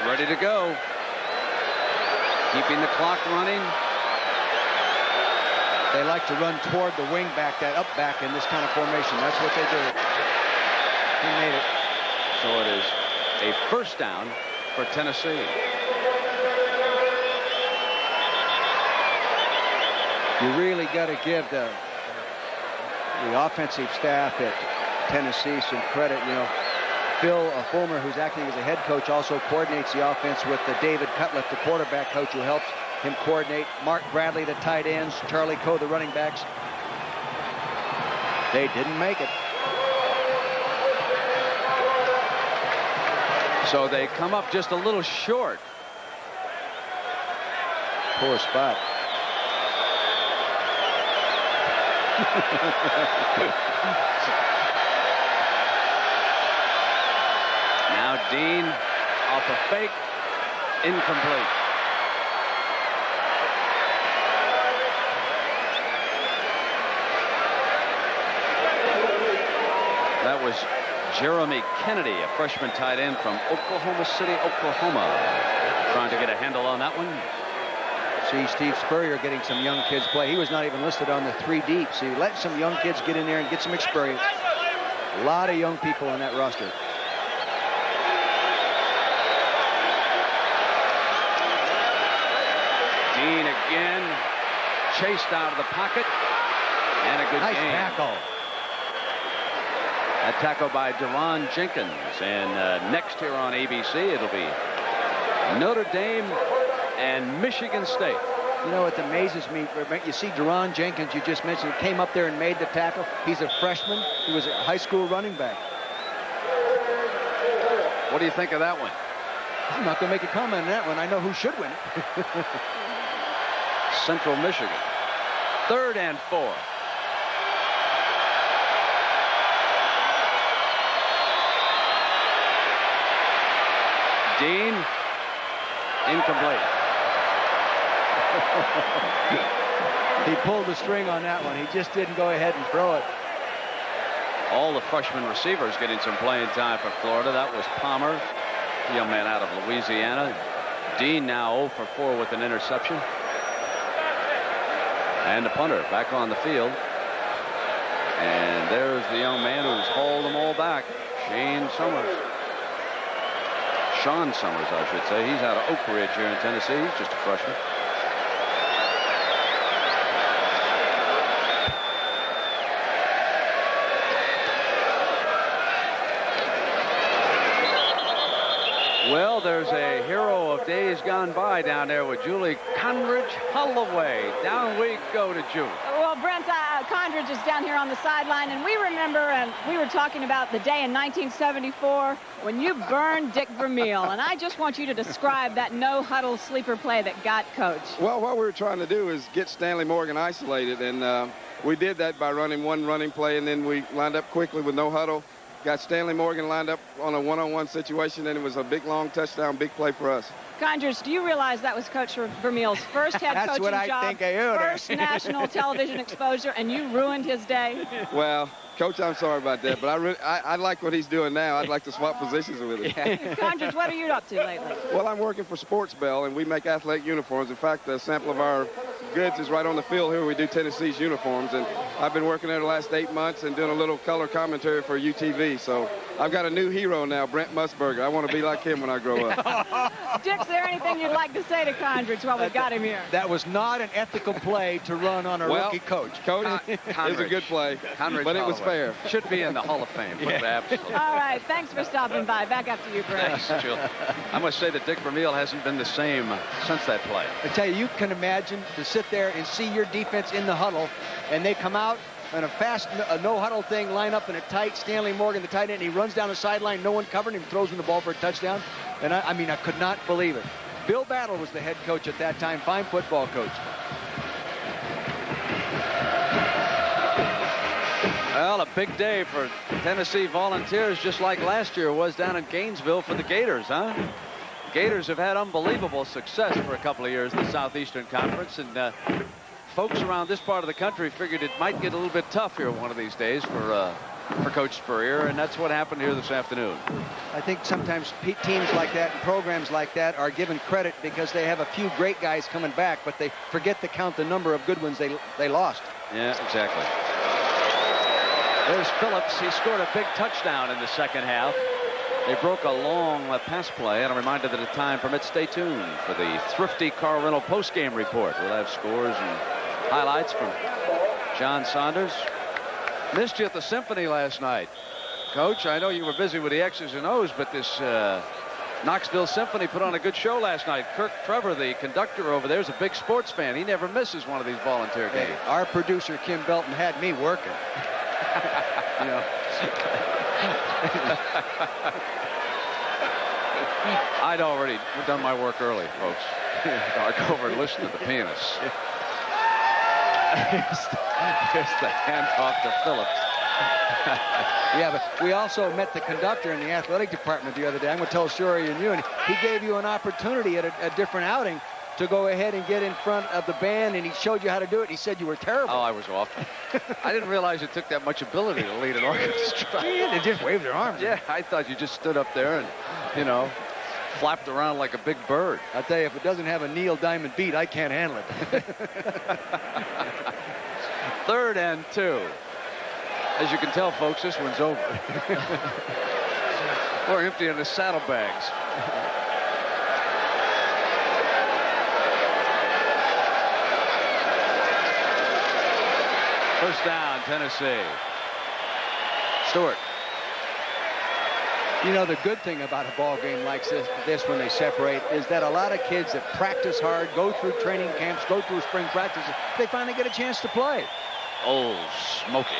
ready to go. Keeping the clock running. They like to run toward the wing back, that up back in this kind of formation. That's what they do. He made it. So it is a 1st down for Tennessee. You really got to give the offensive staff at Tennessee some credit. You know, Phil Fulmer, who's acting as a head coach, also coordinates the offense with David Cutliff, the quarterback coach, who helps him coordinate. Mark Bradley, the tight ends. Charlie Coe, the running backs. They didn't make it. So they come up just a little short. Poor spot. Now Dean off a fake, incomplete. That was Jeremy Kennedy, a freshman tight end from Oklahoma City, Oklahoma, trying to get a handle on that one. See Steve Spurrier getting some young kids play. He was not even listed on the 3 deep. So you let some young kids get in there and get some experience. A lot of young people on that roster. Dean again, chased out of the pocket, and a good nice game. tackle. A tackle by Deron Jenkins. And next here on ABC, it'll be Notre Dame and Michigan State. You know what amazes me? You see Deron Jenkins, you just mentioned, came up there and made the tackle. He's a freshman. He was a high school running back. What do you think of that one? I'm not going to make a comment on that one. I know who should win it. Central Michigan. 3rd and 4. Dean, incomplete. He pulled the string on that one. He just didn't go ahead and throw it. All the freshman receivers getting some playing time for Florida. That was Palmer, the young man out of Louisiana. Dean now 0 for 4 with an interception. And the punter back on the field. And there's the young man who's hauled them all back, Sean Summers, I should say. He's out of Oak Ridge here in Tennessee. He's just a freshman. Well, there's a hero of days gone by down there with Julie Conridge Holloway. Down we go to Julie. Well, Brent, Condridge is down here on the sideline, and we remember, and we were talking about the day in 1974 when you burned Dick Vermeil, and I just want you to describe that no-huddle sleeper play that got Coach. Well, what we were trying to do is get Stanley Morgan isolated, and we did that by running one running play, and then we lined up quickly with no huddle. Got Stanley Morgan lined up on a one-on-one situation, and it was a big, long touchdown, big play for us. Condridge, do you realize that was Coach Vermeil's first head That's coaching what I job, think I heard. first national television exposure, and you ruined his day? Well, Coach, I'm sorry about that, but I like what he's doing now. I'd like to swap positions with him. Condridge, what are you up to lately? Well, I'm working for Sports Bell, and we make athletic uniforms. In fact, the sample of our goods is right on the field here. We do Tennessee's uniforms, and I've been working there the last 8 months and doing a little color commentary for UTV. So I've got a new hero now, Brent Musburger. I want to be like him when I grow up. Dick, is there anything you'd like to say to Condridge while we've got him here? That was not an ethical play to run on a rookie coach. Coach, it was a good play, but it was fair. Should be in the Hall of Fame. Yeah. Absolutely. All right, thanks for stopping by. Back up to you, Brent. Thanks, Jill. I must say that Dick Vermeil hasn't been the same since that play. I tell you, you can imagine to sit there and see your defense in the huddle, and they come out on a fast no-huddle thing, line up in a tight. Stanley Morgan, the tight end, he runs down the sideline, no one covering him, throws him the ball for a touchdown. And I mean, I could not believe it. Bill Battle was the head coach at that time, fine football coach. Well, a big day for Tennessee Volunteers, just like last year was down in Gainesville for the Gators, huh? Gators have had unbelievable success for a couple of years in the Southeastern Conference, and folks around this part of the country figured it might get a little bit tough here one of these days for Coach Spurrier, and that's what happened here this afternoon. I think sometimes teams like that and programs like that are given credit because they have a few great guys coming back, but they forget to count the number of good ones they lost. Yeah, exactly. There's Phillips. He scored a big touchdown in the second half. They broke a long pass play, and a reminder that at time permits, stay tuned for the Thrifty Car Rental postgame report. We'll have scores and highlights from John Saunders. Missed you at the Symphony last night. Coach, I know you were busy with the X's and O's, but this Knoxville Symphony put on a good show last night. Kirk Trevor, the conductor over there, is a big sports fan. He never misses one of these volunteer games. Hey, our producer, Kim Belton, had me working. You know. I'd already done my work early, folks. I'd go over and listen to the pianist. Just the handoff to Phillips. Yeah, but we also met the conductor in the athletic department the other day. I'm going to tell Shuri and you, and he gave you an opportunity at a different outing to go ahead and get in front of the band, and he showed you how to do it. He said you were terrible. Oh, I was awful. I didn't realize it took that much ability to lead an orchestra. They just waved their arms. Yeah, I thought you just stood up there and, you know, flapped around like a big bird. I'll tell you, if it doesn't have a Neil Diamond beat, I can't handle it. 3rd and 2. As you can tell, folks, this one's over. We're emptying the saddlebags. First down, Tennessee. Stewart. You know, the good thing about a ball game like this when they separate is that a lot of kids that practice hard, go through training camps, go through spring practices, they finally get a chance to play. Oh, Smokey.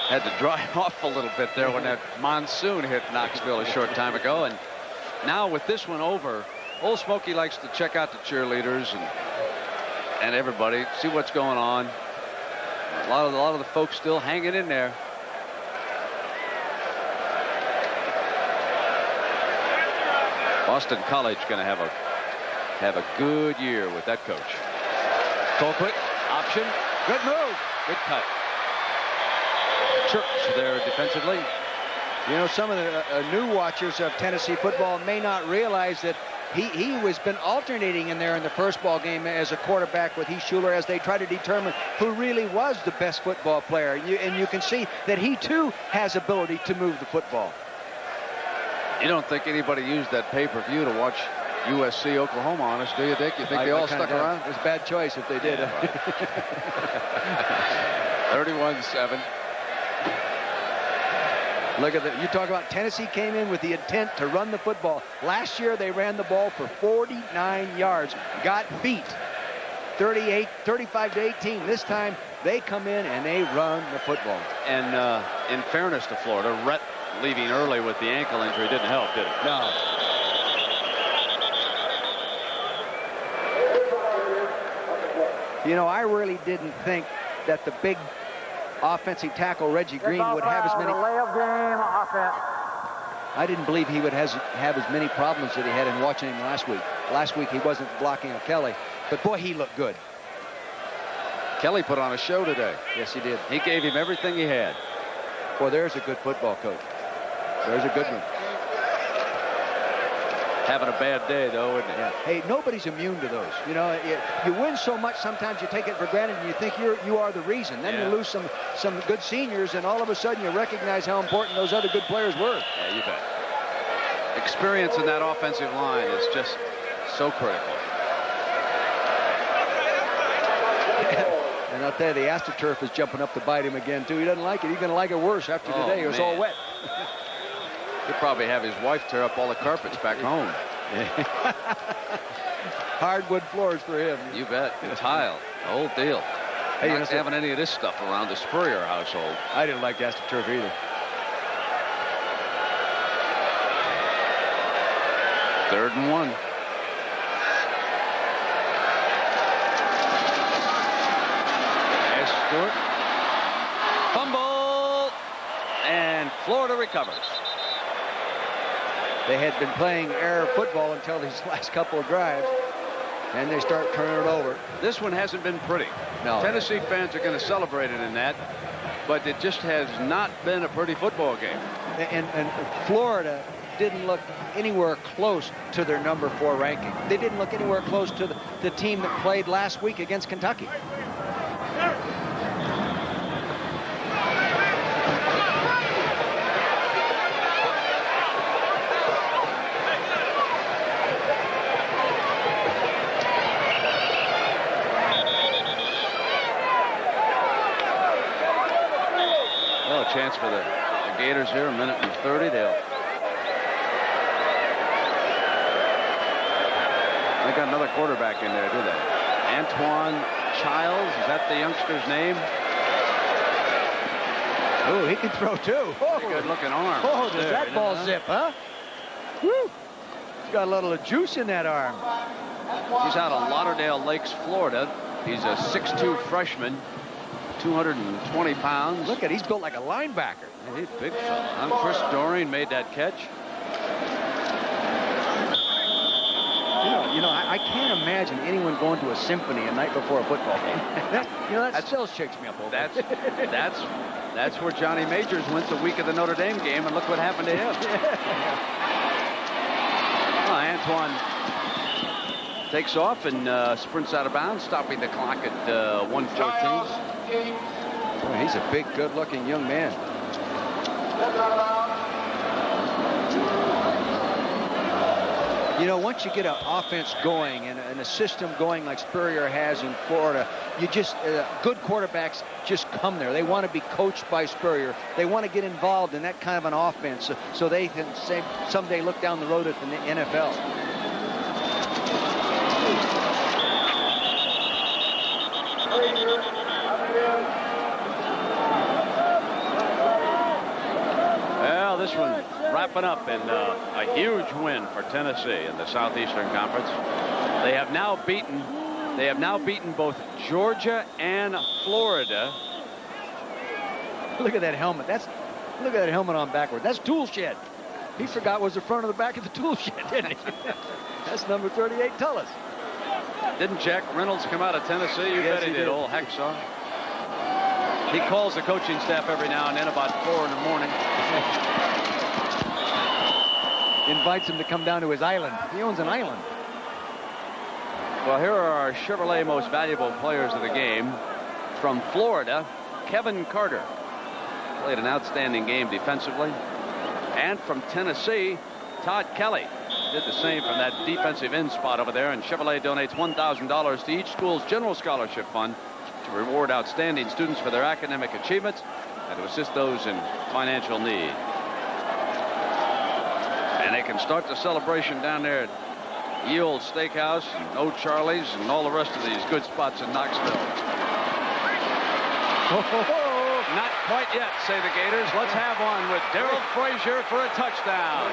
Had to dry off a little bit there when that monsoon hit Knoxville a short time ago. And now with this one over, old Smokey likes to check out the cheerleaders and everybody, see what's going on. A lot of the folks still hanging in there. Boston College going to have a good year with that coach. Colquitt, option, good move, good cut. Church there defensively. You know, some of the new watchers of Tennessee football may not realize that he was been alternating in there in the first ball game as a quarterback with Heath Schuler as they try to determine who really was the best football player. And you can see that he too has ability to move the football. You don't think anybody used that pay-per-view to watch USC Oklahoma on us, do you, Dick? You think they all stuck around? It was a bad choice if they did. Yeah, 31-7. Look at that. You talk about Tennessee came in with the intent to run the football. Last year they ran the ball for 49 yards, got beat 35-18. This time they come in and they run the football. And in fairness to Florida, Rhett leaving early with the ankle injury didn't help, did it? No. You know, I really didn't think that the big offensive tackle Reggie Green would have as many. I didn't believe he would have as many problems that he had in watching him last week. Last week he wasn't blocking a Kelly, but boy, he looked good. Kelly put on a show today. Yes, he did. He gave him everything he had. Boy, there's a good football coach. There's a good one. Having a bad day, though, isn't he? Yeah. Hey, nobody's immune to those. You know, you win so much, sometimes you take it for granted and you think you are the reason. Then you lose some good seniors, and all of a sudden you recognize how important those other good players were. Yeah, you bet. Experience in that offensive line is just so critical. And I'll tell you, the AstroTurf is jumping up to bite him again, too. He doesn't like it. He's going to like it worse after today. It was all wet. He'll probably have his wife tear up all the carpets back home. Hardwood floors for him. You bet. Tile. The whole deal. Hey, not having any of this stuff around the Spurrier household. I didn't like AstroTurf either. Third and 1. Stewart. Fumble. And Florida recovers. They had been playing air football until these last couple of drives, and they start turning it over. This one hasn't been pretty. No. Tennessee fans are going to celebrate it in that, but it just has not been a pretty football game. And Florida didn't look anywhere close to their number 4 ranking. They didn't look anywhere close to the team that played last week against Kentucky. Chance for the Gators here, a minute and 30. They got another quarterback in there, do they? Antoine Childs, is that the youngster's name? Oh, he can throw too. Oh, good looking arm. Oh, does that ball zip, huh? Woo! He's got a little juice in that arm. He's out of Lauderdale Lakes, Florida. He's a 6'2 freshman. 220 pounds. Look at, he's built like a linebacker. Yeah, he's a big fella. Chris Doreen made that catch. You know, I can't imagine anyone going to a symphony a night before a football game. That still shakes me up a little bit. That's where Johnny Majors went the week of the Notre Dame game, and look what happened to him. Well, Antoine takes off and sprints out of bounds, stopping the clock at 1:14. Boy, he's a big, good-looking young man. You know, once you get an offense going and a system going like Spurrier has in Florida, you just good quarterbacks just come there. They want to be coached by Spurrier. They want to get involved in that kind of an offense so they can someday look down the road at the NFL. Well, this one wrapping up in a huge win for Tennessee in the Southeastern Conference. They have now beaten both Georgia and Florida. Look at that helmet. Look at that helmet on backward. That's tool shed. He forgot was the front of the back of the tool shed, didn't he? That's number 38 Tullis. Didn't Jack Reynolds come out of Tennessee? You bet he did. Old Hacksaw. He calls the coaching staff every now and then about 4 in the morning. Invites him to come down to his island. He owns an island. Well, here are our Chevrolet most valuable players of the game. From Florida, Kevin Carter played an outstanding game defensively. And from Tennessee, Todd Kelly did the same from that defensive end spot over there. And Chevrolet donates $1,000 to each school's general scholarship fund to reward outstanding students for their academic achievements and to assist those in financial need. And they can start the celebration down there at Ye Olde Steakhouse and Old Charlie's and all the rest of these good spots in Knoxville. Not quite yet, say the Gators. Let's have one with Darrell Frazier for a touchdown.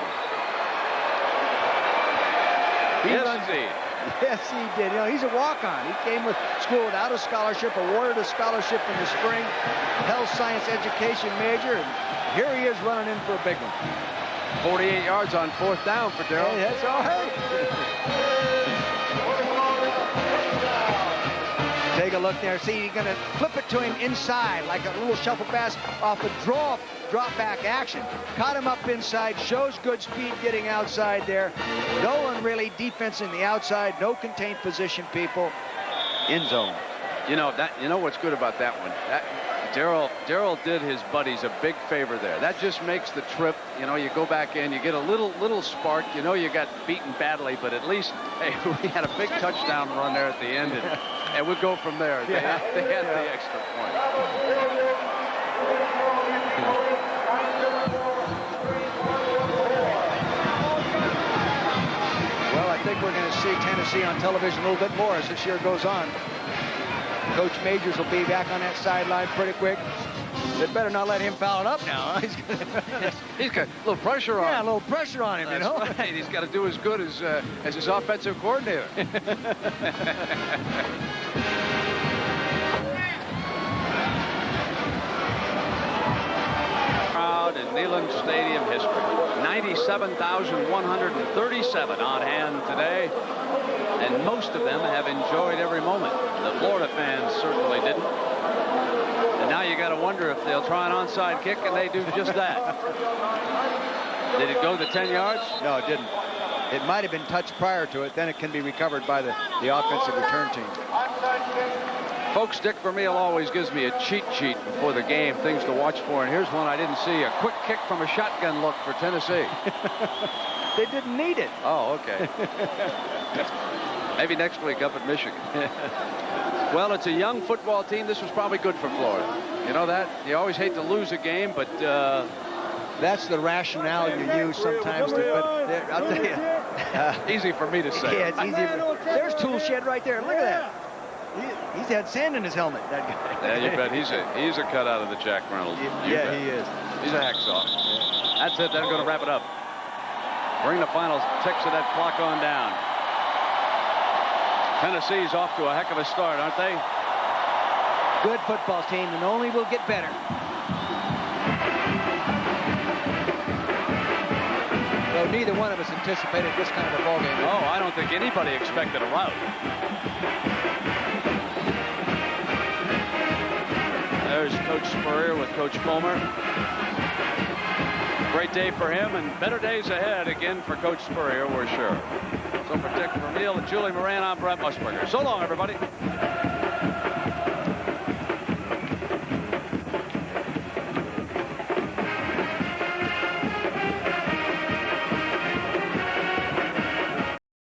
Yes, he did. You know, he's a walk-on. He came with school without a scholarship, awarded a scholarship in the spring, health science education major, and here he is running in for a big one. 48 yards on 4th down for Darrell. Hey, that's all right. Take a look there. See, he's going to flip it to him inside like a little shuffle pass off a drop back action. Caught him up inside, shows good speed getting outside there. No one really defensing the outside, no contained position people. End zone. You know what's good about that one? Darrell did his buddies a big favor there. That just makes the trip, you go back in, you get a little spark. You got beaten badly, but at least, hey, we had a big touchdown run there at the end, and we'll go from there. They had the extra point. Well, I think we're going to see Tennessee on television a little bit more as this year goes on. Coach Majors will be back on that sideline pretty quick. They better not let him foul it up now. Huh? He's got a little pressure on him. Yeah, a little pressure on him, That's right. He's got to do as good as his offensive coordinator. Crowd in Neyland Stadium history. 97,137 on hand today. And most of them have enjoyed every moment. The Florida fans certainly didn't. And now you got to wonder if they'll try an onside kick, and they do just that. Did it go the 10 yards? No, it didn't. It might have been touched prior to it. Then it can be recovered by the offensive return team. Folks, Dick Vermeil always gives me a cheat sheet before the game, things to watch for. And here's one I didn't see. A quick kick from a shotgun look for Tennessee. They didn't need it. Oh, okay. Maybe next week up at Michigan. Well, it's a young football team. This was probably good for Florida. You know that? You always hate to lose a game, but... that's the rationale you use sometimes. But I'll tell you. Easy for me to say. Yeah, it's easy. There's tool shed right there. Look at that. He's had sand in his helmet, that guy. Yeah, you bet. He's a cut out of the Jack Reynolds. Yeah, he is. He's a hacksaw. Yeah. That's it. They're going to wrap it up. Bring the final ticks of that clock on down. Tennessee's off to a heck of a start, aren't they? Good football team, and only will get better. So know, neither one of us anticipated this kind of a ball game. No, I don't think anybody expected a rout. There's Coach Spurrier with Coach Fulmer. Great day for him, and better days ahead again for Coach Spurrier, we're sure. So for Dick Vermeil and Julie Moran, I'm Brent Musburger. So long, everybody.